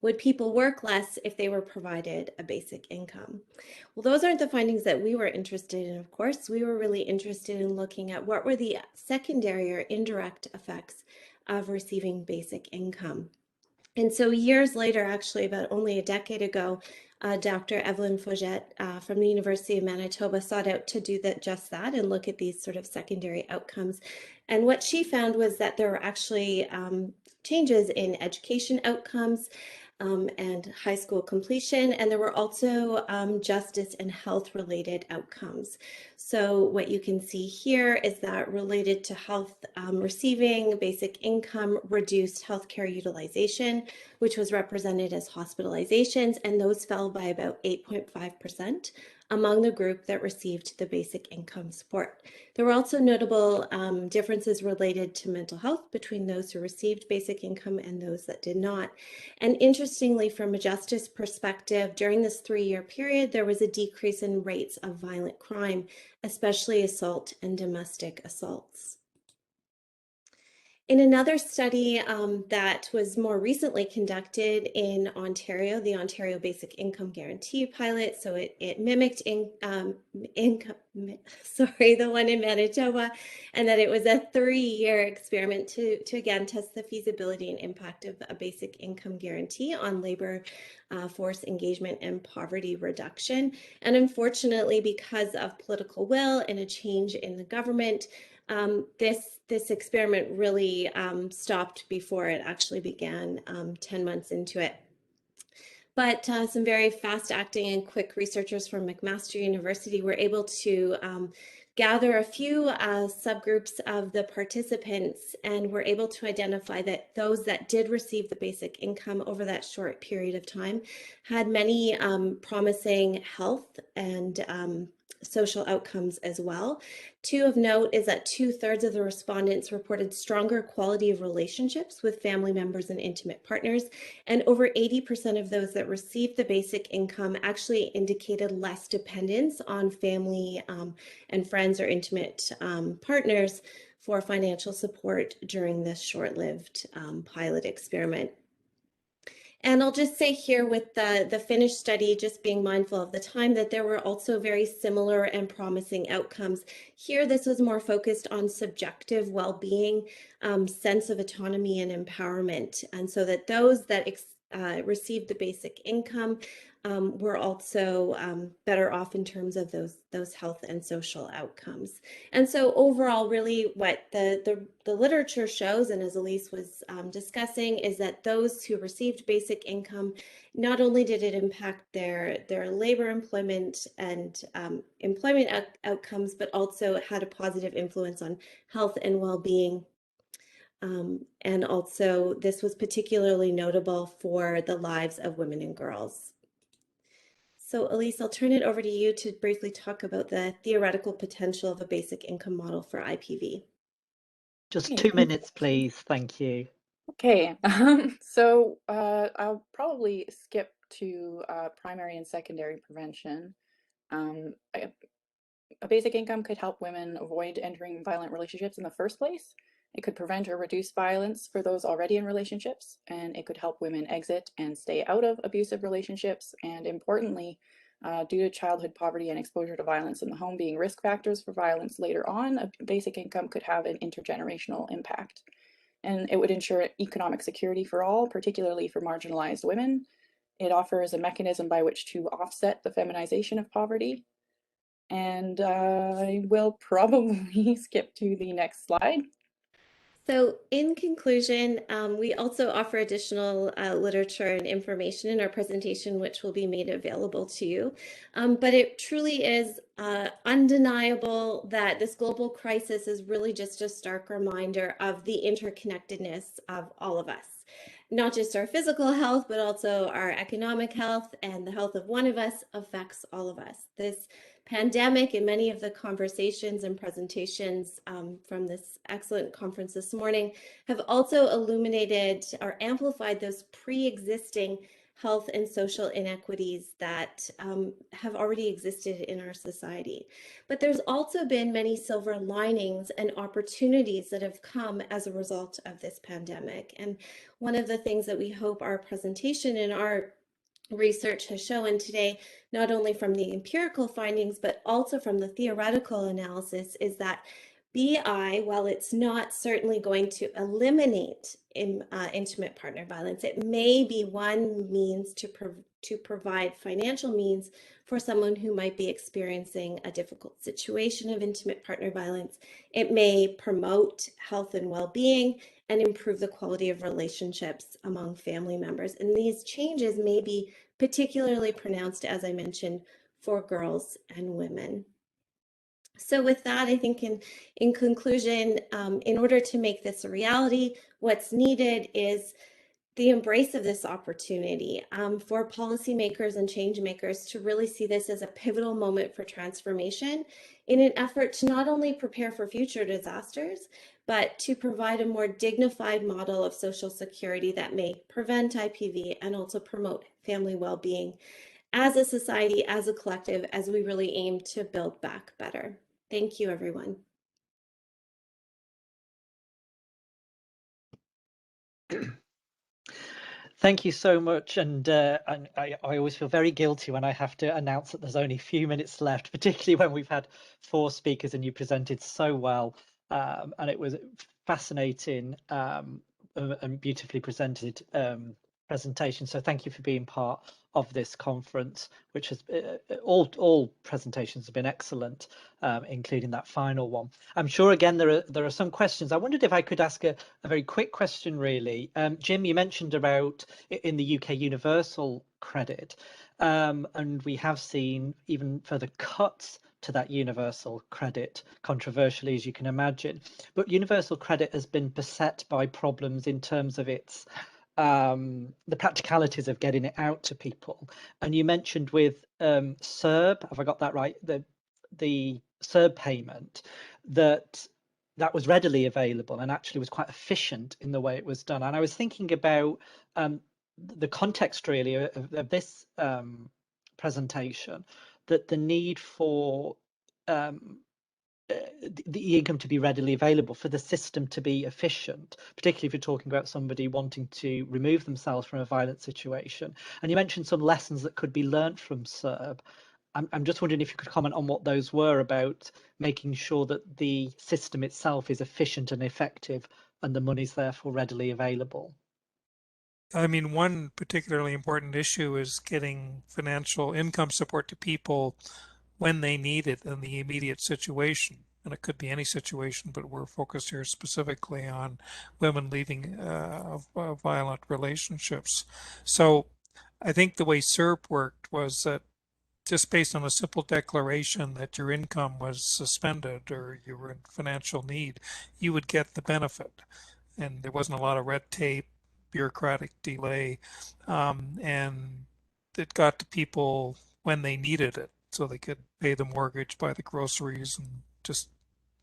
would people work less if they were provided a basic income? Well, those aren't the findings that we were interested in, of course. We were really interested in looking at what were the secondary or indirect effects of receiving basic income. And so years later, actually about only a decade ago, Dr. Evelyn Fauget from the University of Manitoba sought out to do just that and look at these sort of secondary outcomes. And what she found was that there were actually changes in education outcomes and high school completion, and there were also justice and health related outcomes. So what you can see here is that related to health, receiving basic income reduced healthcare utilization, which was represented as hospitalizations, and those fell by about 8.5% among the group that received the basic income support. There were also notable differences related to mental health between those who received basic income and those that did not. And interestingly, from a justice perspective, during this 3-year period, there was a decrease in rates of violent crime, especially assault and domestic assaults. In another study that was more recently conducted in Ontario, the Ontario Basic Income Guarantee pilot, so it mimicked the one in Manitoba, and that it was a 3-year experiment to again test the feasibility and impact of a basic income guarantee on labor force engagement and poverty reduction. And unfortunately, because of political will and a change in the government, this experiment really stopped before it actually began 10 months into it. But some very fast-acting and quick researchers from McMaster University were able to gather a few subgroups of the participants and were able to identify that those that did receive the basic income over that short period of time had many promising health and social outcomes as well. 2 of note is that 2/3 of the respondents reported stronger quality of relationships with family members and intimate partners, and over 80% of those that received the basic income actually indicated less dependence on family and friends or intimate partners for financial support during this short-lived pilot experiment. And I'll just say here with the Finnish study, just being mindful of the time, that there were also very similar and promising outcomes. Here, this was more focused on subjective well-being, sense of autonomy and empowerment. And so that those that received the basic income were also better off in terms of those health and social outcomes. And so overall, really what the literature shows, and as Elise was discussing, is that those who received basic income, not only did it impact their labor employment and employment outcomes, but also had a positive influence on health and well-being. And also this was particularly notable for the lives of women and girls. So Elise, I'll turn it over to you to briefly talk about the theoretical potential of a basic income model for IPV. Just 2 minutes, please. Thank you. Okay, so I'll probably skip to primary and secondary prevention. A basic income could help women avoid entering violent relationships in the first place. It could prevent or reduce violence for those already in relationships, and it could help women exit and stay out of abusive relationships. And importantly, due to childhood poverty and exposure to violence in the home being risk factors for violence later on, a basic income could have an intergenerational impact. And it would ensure economic security for all, particularly for marginalized women. It offers a mechanism by which to offset the feminization of poverty. And I will probably skip to the next slide. So in conclusion, we also offer additional literature and information in our presentation, which will be made available to you. But it truly is undeniable that this global crisis is really just a stark reminder of the interconnectedness of all of us. Not just our physical health, but also our economic health, and the health of one of us affects all of us. This pandemic and many of the conversations and presentations from this excellent conference this morning have also illuminated or amplified those pre-existing health and social inequities that have already existed in our society. But there's also been many silver linings and opportunities that have come as a result of this pandemic. And one of the things that we hope our presentation and our research has shown today, not only from the empirical findings, but also from the theoretical analysis, is that BI, while it's not certainly going to eliminate intimate partner violence, it may be one means to provide financial means for someone who might be experiencing a difficult situation of intimate partner violence. It may promote health and well-being and improve the quality of relationships among family members. And these changes may be particularly pronounced, as I mentioned, for girls and women. So with that, I think in conclusion, in order to make this a reality, what's needed is the embrace of this opportunity for policymakers and change makers to really see this as a pivotal moment for transformation in an effort to not only prepare for future disasters, but to provide a more dignified model of social security that may prevent IPV and also promote family well-being as a society, as a collective, as we really aim to build back better. Thank you, everyone. Thank you so much, and I always feel very guilty when I have to announce that there's only a few minutes left, particularly when we've had 4 speakers and you presented so well, and it was fascinating and beautifully presented presentation. So thank you for being part of this conference, which has all presentations have been excellent, including that final one. I'm sure again there are some questions. I wondered if I could ask a very quick question, really. Jim, you mentioned about in the UK universal credit, and we have seen even further cuts to that universal credit, controversially, as you can imagine. But universal credit has been beset by problems in terms of its the practicalities of getting it out to people. And you mentioned with CERB, have I got that right, the CERB payment, that was readily available and actually was quite efficient in the way it was done. And I was thinking about the context really of this presentation, that the need for the income to be readily available, for the system to be efficient, particularly if you're talking about somebody wanting to remove themselves from a violent situation. And you mentioned some lessons that could be learnt from CERB. I'm just wondering if you could comment on what those were about making sure that the system itself is efficient and effective and the money's therefore readily available. I mean, one particularly important issue is getting financial income support to people when they need it in the immediate situation. And it could be any situation, but we're focused here specifically on women leaving violent relationships. So I think the way CERB worked was that just based on a simple declaration that your income was suspended or you were in financial need, you would get the benefit. And there wasn't a lot of red tape, bureaucratic delay, and it got to people when they needed it, so they could pay the mortgage, buy the groceries, and just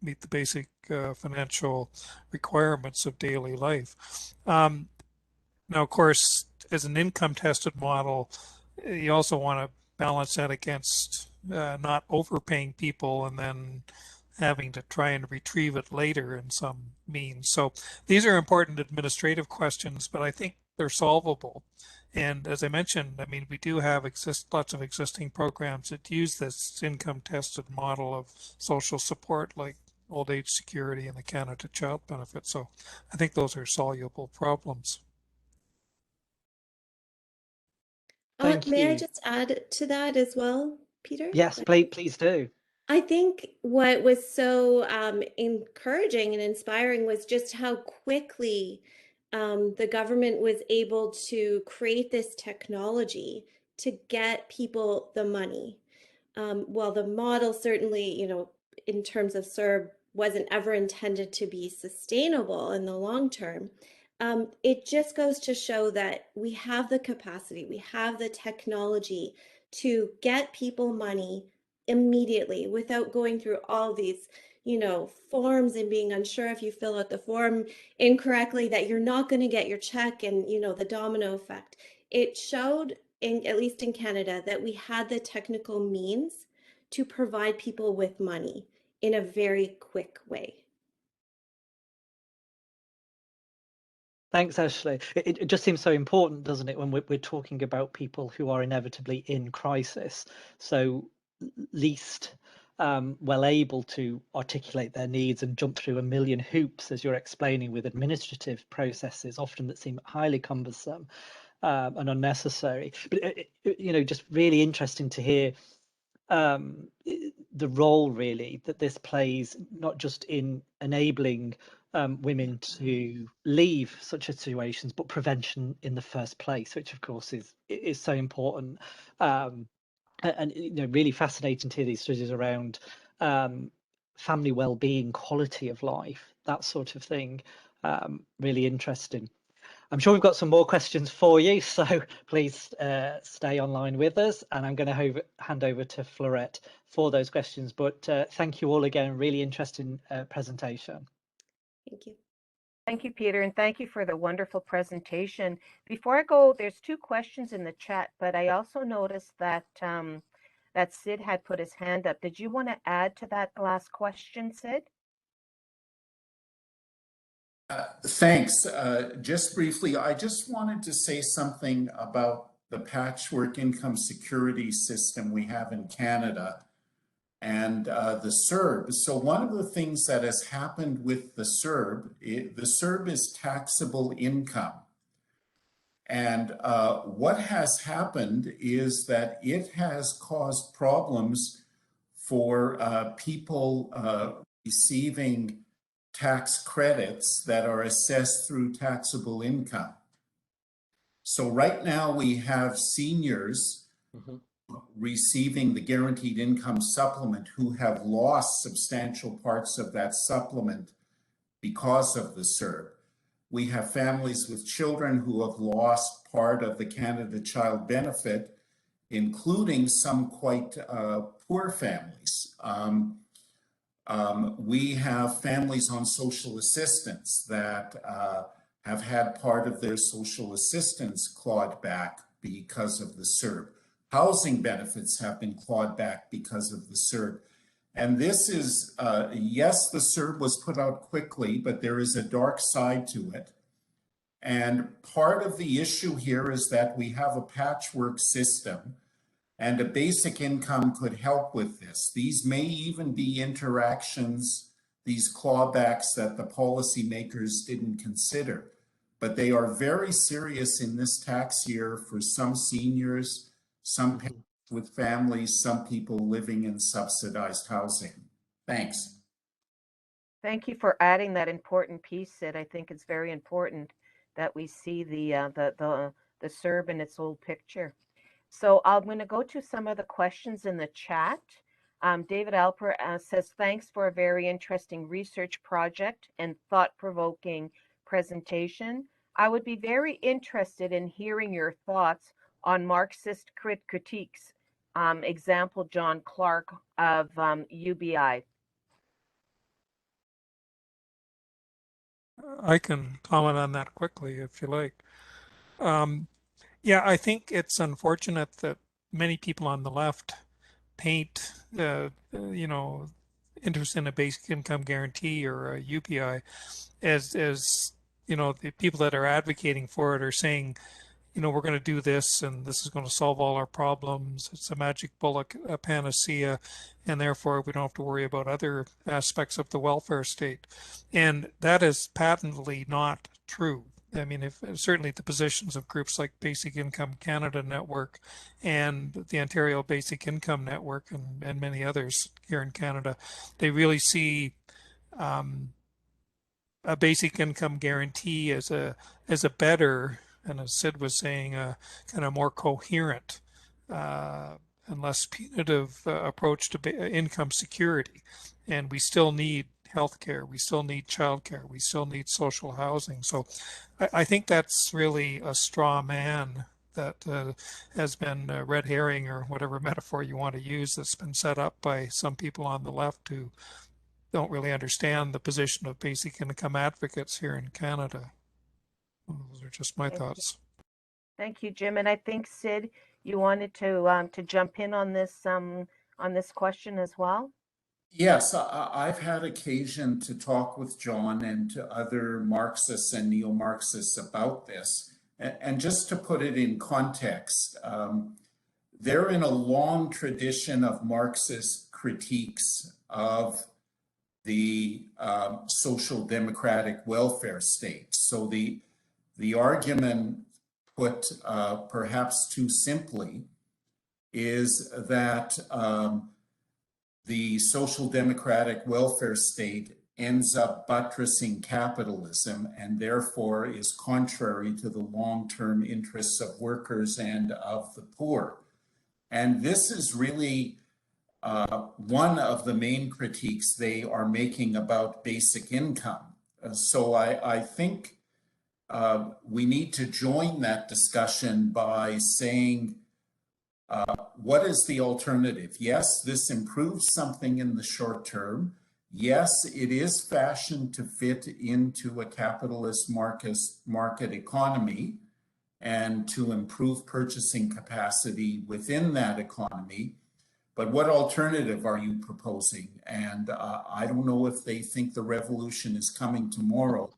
meet the basic financial requirements of daily life. Now, of course, as an income tested model, you also want to balance that against not overpaying people and then having to try and retrieve it later in some means. So these are important administrative questions, but I think they're solvable. And as I mentioned, I mean, we do have lots of existing programs that use this income tested model of social support, like old age security and the Canada Child Benefit. So I think those are soluble problems. Thank May I you. just add to that as well, Peter? Yes, please do. I think what was so encouraging and inspiring was just how quickly the government was able to create this technology to get people the money. While the model certainly, you know, in terms of CERB, wasn't ever intended to be sustainable in the long term, it just goes to show that we have the capacity, we have the technology to get people money immediately without going through all these, you know, forms and being unsure if you fill out the form incorrectly that you're not going to get your check, and, you know, the domino effect. It showed, at least in Canada, that we had the technical means to provide people with money in a very quick way. Thanks, Ashley. It just seems so important, doesn't it, when we're talking about people who are inevitably in crisis. So least well able to articulate their needs and jump through a million hoops, as you're explaining, with administrative processes, often that seem highly cumbersome and unnecessary. But, you know, just really interesting to hear the role really that this plays, not just in enabling women to leave such situations, but prevention in the first place, which of course is so important. And you know, really fascinating to hear these studies around family well-being, quality of life, that sort of thing. Really interesting. I'm sure we've got some more questions for you, so please stay online with us, and I'm going to hand over to Florette for those questions. But thank you all again, really interesting presentation. Thank you. Thank you, Peter, and thank you for the wonderful presentation. Before I go, there's 2 questions in the chat, but I also noticed that that Sid had put his hand up. Did you want to add to that last question, Sid? Thanks. Just briefly, I just wanted to say something about the patchwork income security system we have in Canada and the CERB. So one of the things that has happened with the CERB is taxable income. And what has happened is that it has caused problems for people receiving tax credits that are assessed through taxable income. So right now we have seniors receiving the guaranteed income supplement who have lost substantial parts of that supplement because of the CERB. We have families with children who have lost part of the Canada Child Benefit, including some quite poor families. We have families on social assistance that have had part of their social assistance clawed back because of the CERB. Housing benefits have been clawed back because of the CERB. And this is, yes, the CERB was put out quickly, but there is a dark side to it. And part of the issue here is that we have a patchwork system, and a basic income could help with this. These may even be interactions, these clawbacks that the policymakers didn't consider, but they are very serious in this tax year for some seniors, some parents with families, some people living in subsidized housing. Thanks. Thank you for adding that important piece, Sid. I think it's very important that we see the CERB in its whole picture. So I'm going to go to some of the questions in the chat. David Alper says, thanks for a very interesting research project and thought-provoking presentation. I would be very interested in hearing your thoughts on Marxist critiques. Example, John Clark of UBI. I can comment on that quickly if you like. Yeah, I think it's unfortunate that many people on the left paint, you know, interest in a basic income guarantee or a UBI as, you know, the people that are advocating for it are saying, you know, we're going to do this and this is going to solve all our problems. It's a magic bullet, a panacea, and therefore we don't have to worry about other aspects of the welfare state. And that is patently not true. I mean, if certainly the positions of groups like Basic Income Canada Network and the Ontario Basic Income Network and many others here in Canada, they really see a basic income guarantee as a better, and as Sid was saying, a kind of more coherent and less punitive approach to income security. And we still need healthcare, we still need childcare, we still need social housing. So I think that's really a straw man that has been red herring, or whatever metaphor you want to use, that's been set up by some people on the left who don't really understand the position of basic income advocates here in Canada. Those are just my thoughts. Thank you, Jim. And I think, Sid, you wanted to jump in on this question as well. Yes, I've had occasion to talk with John and to other Marxists and neo-Marxists about this. And just to put it in context, they're in a long tradition of Marxist critiques of the social democratic welfare state. So the argument, put perhaps too simply, is that the social democratic welfare state ends up buttressing capitalism and therefore is contrary to the long-term interests of workers and of the poor. And this is really one of the main critiques they are making about basic income. So I think we need to join that discussion by saying, what is the alternative? Yes, this improves something in the short term. Yes, it is fashioned to fit into a capitalist market economy and to improve purchasing capacity within that economy. But what alternative are you proposing? And I don't know if they think the revolution is coming tomorrow.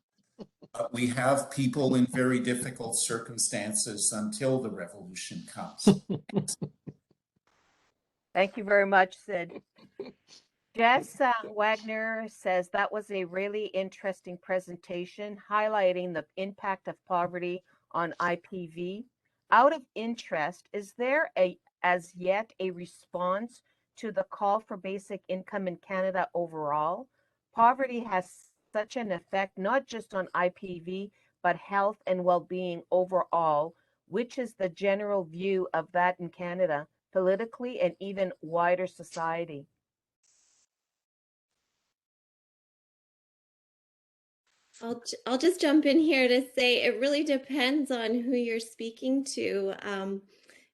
We have people in very difficult circumstances until the revolution comes. Thank you very much, Sid. Jess Wagner says that was a really interesting presentation highlighting the impact of poverty on IPV. Out of interest, is there as yet a response to the call for basic income in Canada overall? Poverty has such an effect not just on IPV, but health and well-being overall. Which is the general view of that in Canada, politically and even wider society? I'll just jump in here to say it really depends on who you're speaking to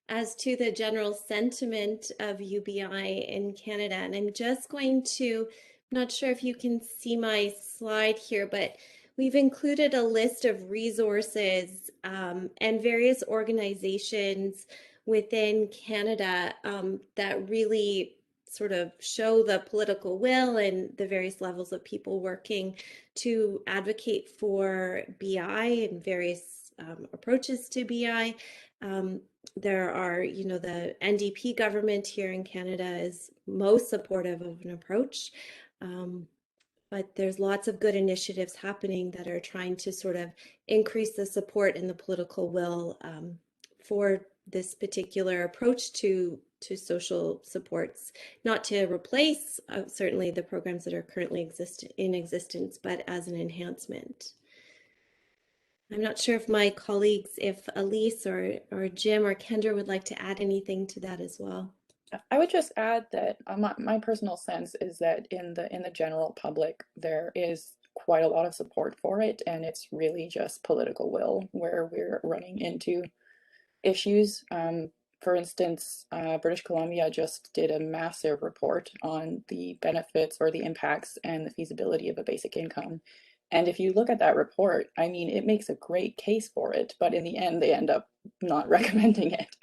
as to the general sentiment of UBI in Canada. And I'm just going to, I'm not sure if you can see my slide here, but we've included a list of resources and various organizations within Canada that really sort of show the political will and the various levels of people working to advocate for BI and various approaches to BI. There are, the NDP government here in Canada is most supportive of an approach. But there's lots of good initiatives happening that are trying to sort of increase the support and the political will for this particular approach to social supports, not to replace certainly the programs that are currently in existence, but as an enhancement. I'm not sure if my colleagues, if Elise or Jim or Kendra would like to add anything to that as well. I would just add that my personal sense is that in the general public, there is quite a lot of support for it, and it's really just political will where we're running into issues. For instance, British Columbia just did a massive report on the benefits or the impacts and the feasibility of a basic income. And if you look at that report, I mean, it makes a great case for it, but in the end, they end up not recommending it.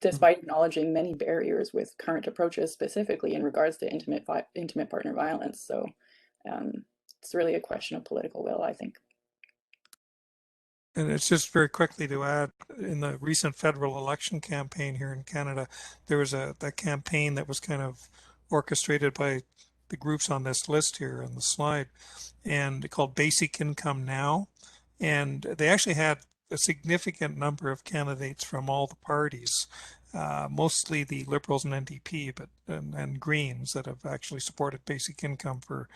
Despite acknowledging many barriers with current approaches, specifically in regards to intimate partner violence. So it's really a question of political will, I think. And it's just very quickly to add, in the recent federal election campaign here in Canada, there was a campaign that was kind of orchestrated by the groups on this list here on the slide, and called Basic Income Now. And they actually had a significant number of candidates from all the parties, mostly the Liberals and NDP, and Greens that have actually supported basic income for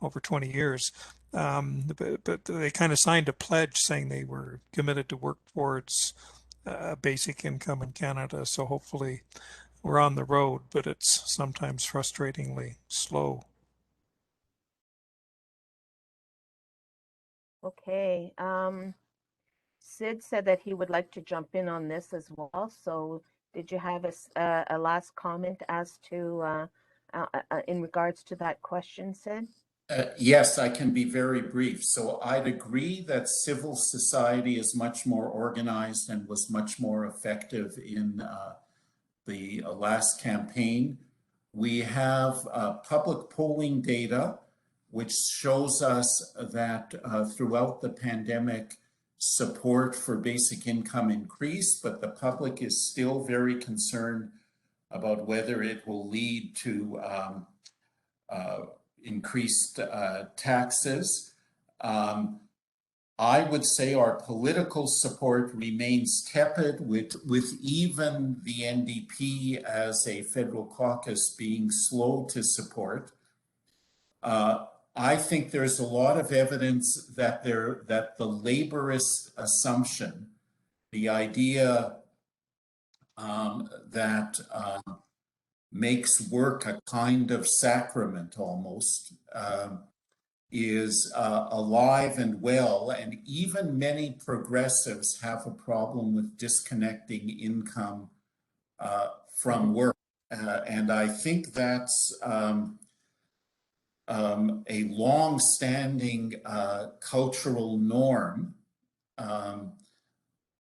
over 20 years. But they kind of signed a pledge saying they were committed to work towards basic income in Canada. So hopefully we're on the road, but it's sometimes frustratingly slow. Okay. Sid said that he would like to jump in on this as well. So did you have a last comment as to in regards to that question, Sid? Yes, I can be very brief. So I'd agree that civil society is much more organized and was much more effective in the last campaign. We have public polling data, which shows us that throughout the pandemic, support for basic income increased, but the public is still very concerned about whether it will lead to increased taxes. I would say our political support remains tepid, with even the NDP as a federal caucus being slow to support. I think there's a lot of evidence that the laborist assumption, the idea that makes work a kind of sacrament almost, is alive and well, and even many progressives have a problem with disconnecting income from work. And I think that's a long-standing cultural norm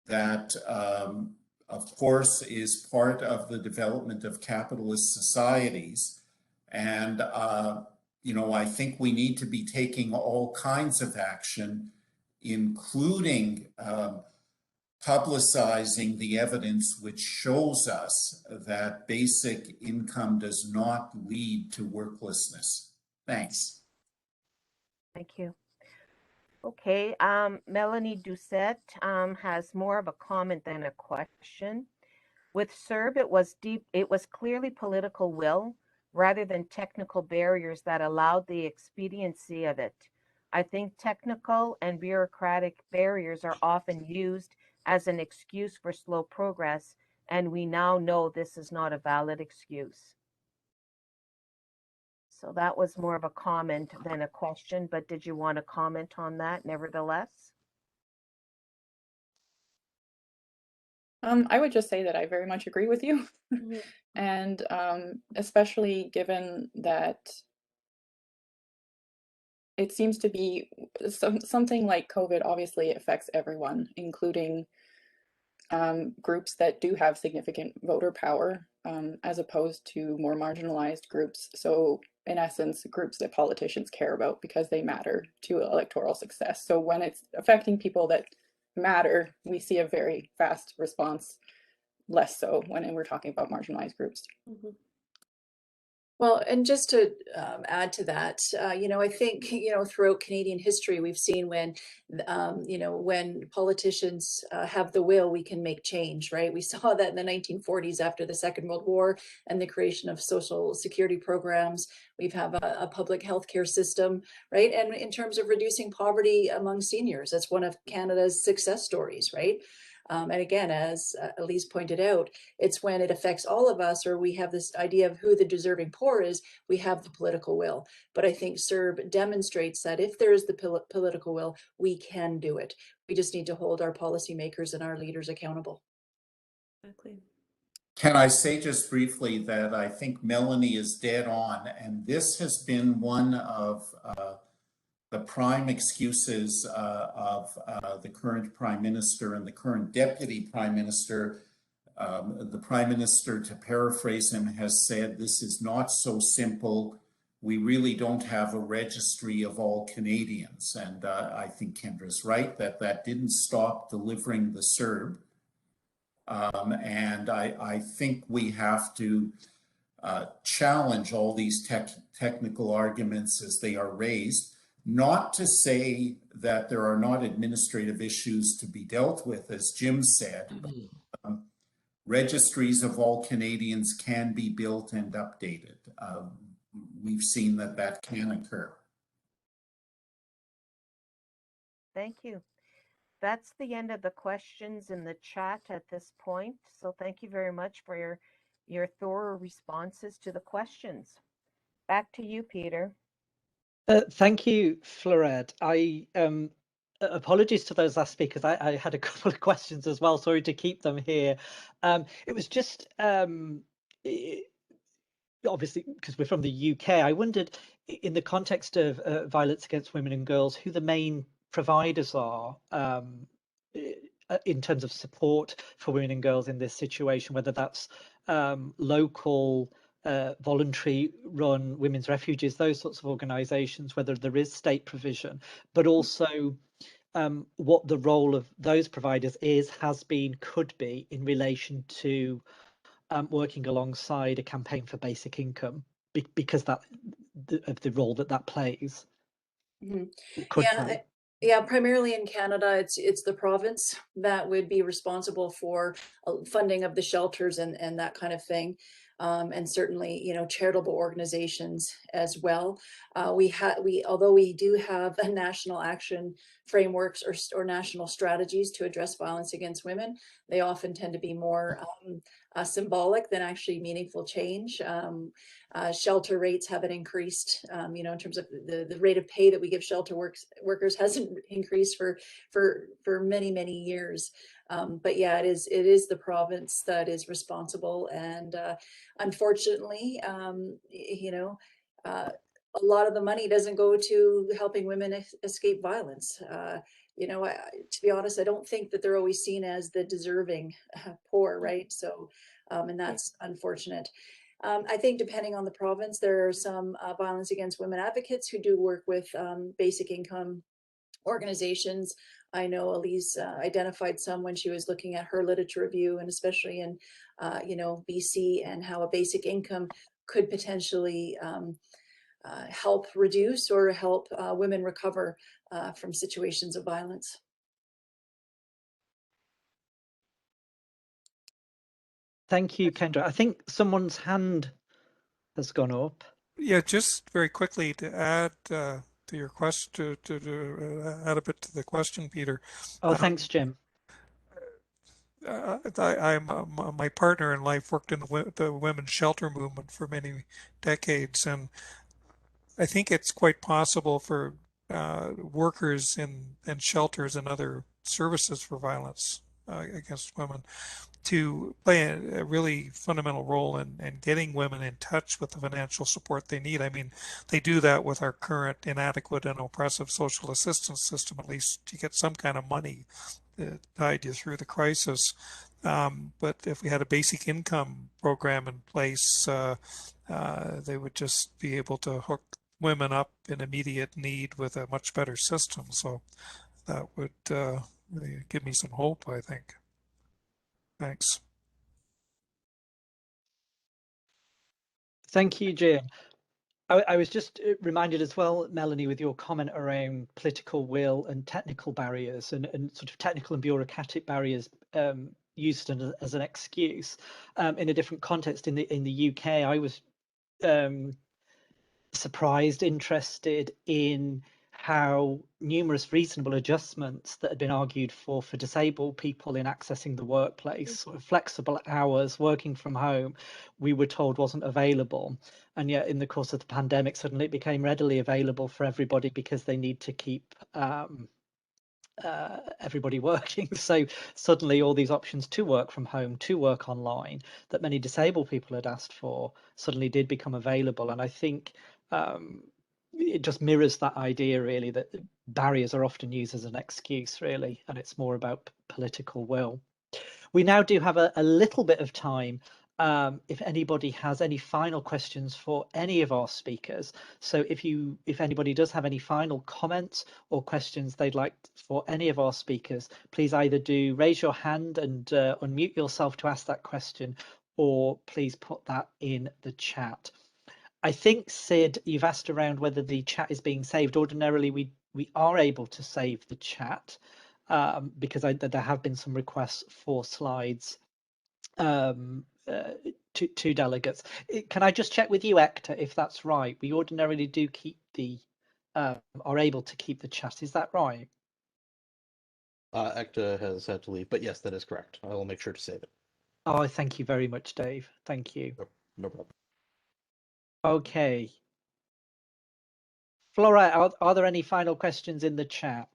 that, of course, is part of the development of capitalist societies. And I think we need to be taking all kinds of action, including publicizing the evidence which shows us that basic income does not lead to worklessness. Thanks. Thank you. Okay, Melanie Doucette has more of a comment than a question. With CERB, it was clearly political will rather than technical barriers that allowed the expediency of it. I think technical and bureaucratic barriers are often used as an excuse for slow progress, and we now know this is not a valid excuse. So that was more of a comment than a question, but did you want to comment on that nevertheless? I would just say that I very much agree with you. And especially given that it seems to be something like COVID obviously affects everyone, including groups that do have significant voter power, as opposed to more marginalized groups. So in essence, groups that politicians care about because they matter to electoral success. So when it's affecting people that matter, we see a very fast response, less so when we're talking about marginalized groups. Mhm. Well, and just to add to that, I think, throughout Canadian history, we've seen when, when politicians have the will, we can make change, right? We saw that in the 1940s after the Second World War and the creation of social security programs. We've have a public healthcare system, right? And in terms of reducing poverty among seniors, that's one of Canada's success stories, right? And again, as Elise pointed out, it's when it affects all of us, or we have this idea of who the deserving poor is, we have the political will. But I think CERB demonstrates that if there is the political will, we can do it. We just need to hold our policymakers and our leaders accountable. Exactly. Can I say just briefly that I think Melanie is dead on, and this has been one of the prime excuses of the current Prime Minister and the current Deputy Prime Minister. The Prime Minister, to paraphrase him, has said, this is not so simple. We really don't have a registry of all Canadians. And I think Kendra's right that didn't stop delivering the CERB. And I think we have to challenge all these technical arguments as they are raised. Not to say that there are not administrative issues to be dealt with, as Jim said. Registries of all Canadians can be built and updated. We've seen that can occur. Thank you. That's the end of the questions in the chat at this point. So thank you very much for your thorough responses to the questions. Back to you, Peter. Thank you, Florette. I apologies to those last speakers. I had a couple of questions as well. Sorry to keep them here. It was just obviously because we're from the UK. I wondered, in the context of violence against women and girls, who the main providers are in terms of support for women and girls in this situation, whether that's local, voluntary run women's refuges, those sorts of organizations, whether there is state provision, but also what the role of those providers is, has been, could be in relation to working alongside a campaign for basic income, because of the role that plays. Mm-hmm. Could play. Yeah, primarily in Canada, it's the province that would be responsible for funding of the shelters and that kind of thing. And certainly, charitable organizations as well. Although we do have a national action frameworks or national strategies to address violence against women, they often tend to be more symbolic than actually meaningful change. Shelter rates haven't increased, in terms of the rate of pay that we give shelter workers hasn't increased for many, many years. But yeah, it is the province that is responsible, and unfortunately, a lot of the money doesn't go to helping women escape violence. To be honest, I don't think that they're always seen as the deserving poor, right? So, and that's unfortunate. I think depending on the province, there are some violence against women advocates who do work with basic income organizations. I know Elise identified some when she was looking at her literature review, and especially in, BC, and how a basic income could potentially help reduce or help women recover from situations of violence. Thank you, Kendra. I think someone's hand has gone up. Yeah, just very quickly to add to your question, to add a bit to the question, Peter. Oh, thanks, Jim. My partner in life worked in the women's shelter movement for many decades, and I think it's quite possible for workers in shelters and other services for violence against women to play a really fundamental role in getting women in touch with the financial support they need. I mean, they do that with our current inadequate and oppressive social assistance system. At least you get some kind of money tide you through the crisis. But if we had a basic income program in place, they would just be able to hook women up in immediate need with a much better system. So that would give me some hope, I think. Thanks. Thank you, Jim. I was just reminded as well, Melanie, with your comment around political will and technical barriers and sort of technical and bureaucratic barriers used as an excuse. In a different context in the UK, I was surprised, interested in how numerous reasonable adjustments that had been argued for disabled people in accessing the workplace, sort of flexible hours, working from home, we were told wasn't available. And yet in the course of the pandemic, suddenly it became readily available for everybody because they need to keep everybody working. So suddenly all these options to work from home, to work online, that many disabled people had asked for, suddenly did become available. And I think it just mirrors that idea, really, that barriers are often used as an excuse, really, and it's more about political will. We now do have a little bit of time if anybody has any final questions for any of our speakers. So if anybody does have any final comments or questions they'd like for any of our speakers, please either do raise your hand and unmute yourself to ask that question, or please put that in the chat. I think, Sid, you've asked around whether the chat is being saved. Ordinarily, we are able to save the chat because there have been some requests for slides to delegates. Can I just check with you, Hector, if that's right? We ordinarily do keep are able to keep the chat. Is that right? Hector has had to leave, but yes, that is correct. I will make sure to save it. Oh, thank you very much, Dave. Thank you. No problem. Okay. Flora, are there any final questions in the chat?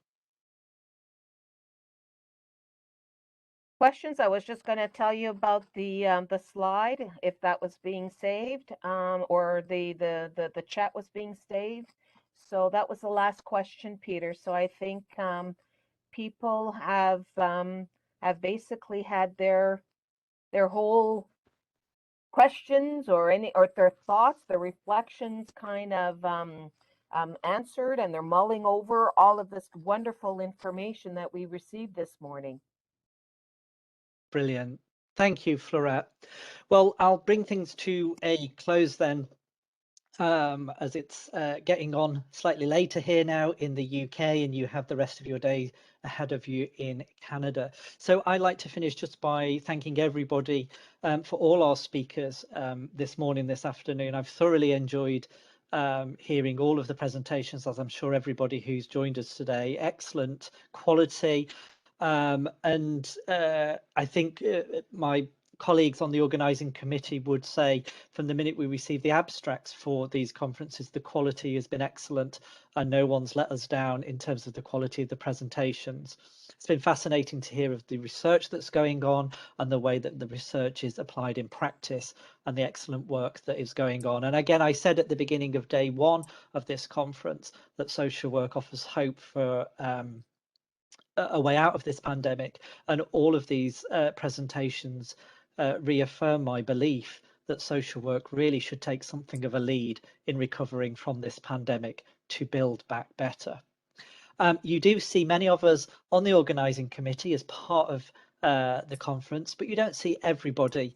Questions? I was just going to tell you about the slide, if that was being saved, or the chat was being saved. So that was the last question, Peter. So I think people have basically had their whole questions or their thoughts, their reflections kind of answered, and they're mulling over all of this wonderful information that we received this morning. Brilliant. Thank you, Florette. Well, I'll bring things to a close then, as it's getting on slightly later here now in the UK, and you have the rest of your day ahead of you in Canada. So I'd like to finish just by thanking everybody for all our speakers this morning, this afternoon. I've thoroughly enjoyed hearing all of the presentations, as I'm sure everybody who's joined us today. Excellent quality. And I think my colleagues on the organising committee would say from the minute we received the abstracts for these conferences, the quality has been excellent and no one's let us down in terms of the quality of the presentations. It's been fascinating to hear of the research that's going on and the way that the research is applied in practice and the excellent work that is going on. And again, I said at the beginning of day one of this conference that social work offers hope for a way out of this pandemic, and all of these presentations reaffirm my belief that social work really should take something of a lead in recovering from this pandemic to build back better. You do see many of us on the organising committee as part of the conference, but you don't see everybody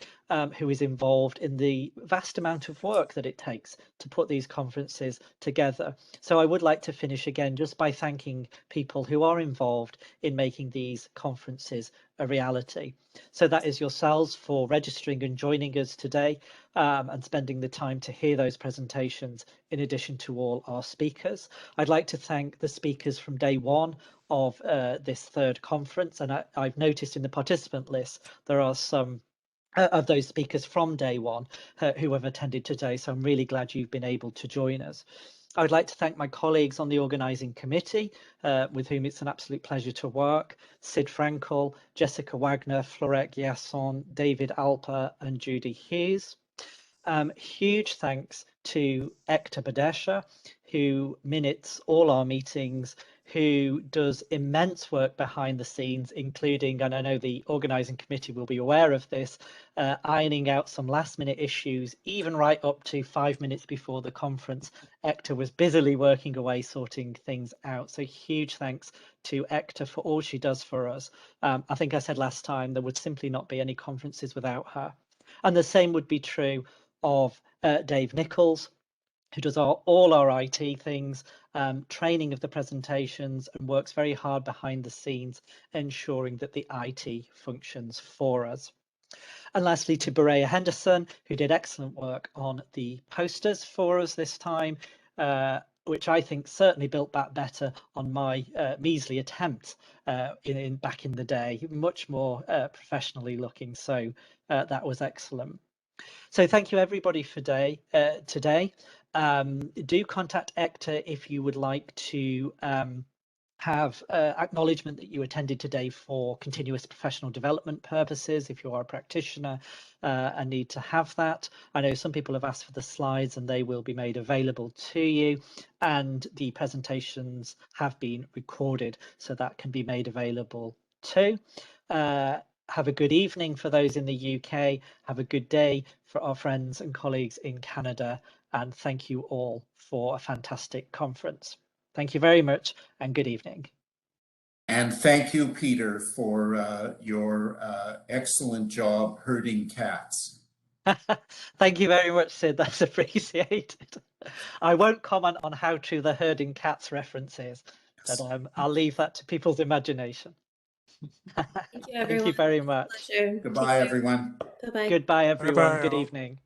who is involved in the vast amount of work that it takes to put these conferences together. So I would like to finish again just by thanking people who are involved in making these conferences a reality. So that is yourselves for registering and joining us today and spending the time to hear those presentations in addition to all our speakers. I'd like to thank the speakers from day one of this third conference, and I've noticed in the participant list there are some of those speakers from day one who have attended today, so I'm really glad you've been able to join us. I would like to thank my colleagues on the organising committee, with whom it's an absolute pleasure to work: Sid Frankel, Jessica Wagner, Florette Giasson, David Alper and Judy Hughes. Huge thanks to Hector Badesha, who minutes all our meetings, who does immense work behind the scenes, including, and I know the organising committee will be aware of this, ironing out some last-minute issues, even right up to 5 minutes before the conference. Ecta was busily working away, sorting things out. So huge thanks to Ecta for all she does for us. I think I said last time there would simply not be any conferences without her. And the same would be true of Dave Nichols, who does all our IT things, training of the presentations, and works very hard behind the scenes, ensuring that the IT functions for us. And lastly, to Berea Henderson, who did excellent work on the posters for us this time, which I think certainly built back better on my measly attempt back in the day, much more professionally looking. So that was excellent. So thank you everybody for today. Do contact Ecta if you would like to have acknowledgement that you attended today for continuous professional development purposes. If you are a practitioner and need to have that, I know some people have asked for the slides and they will be made available to you, and the presentations have been recorded, so that can be made available too. Have a good evening for those in the UK. Have a good day for our friends and colleagues in Canada. And thank you all for a fantastic conference. Thank you very much and good evening. And thank you, Peter, for your excellent job herding cats. Thank you very much, Sid. That's appreciated. I won't comment on how true the herding cats reference is, but I'll leave that to people's imagination. Thank you, everyone. Thank you very much. Pleasure. Goodbye, everyone. Bye-bye. Goodbye, everyone. Bye-bye. Good evening.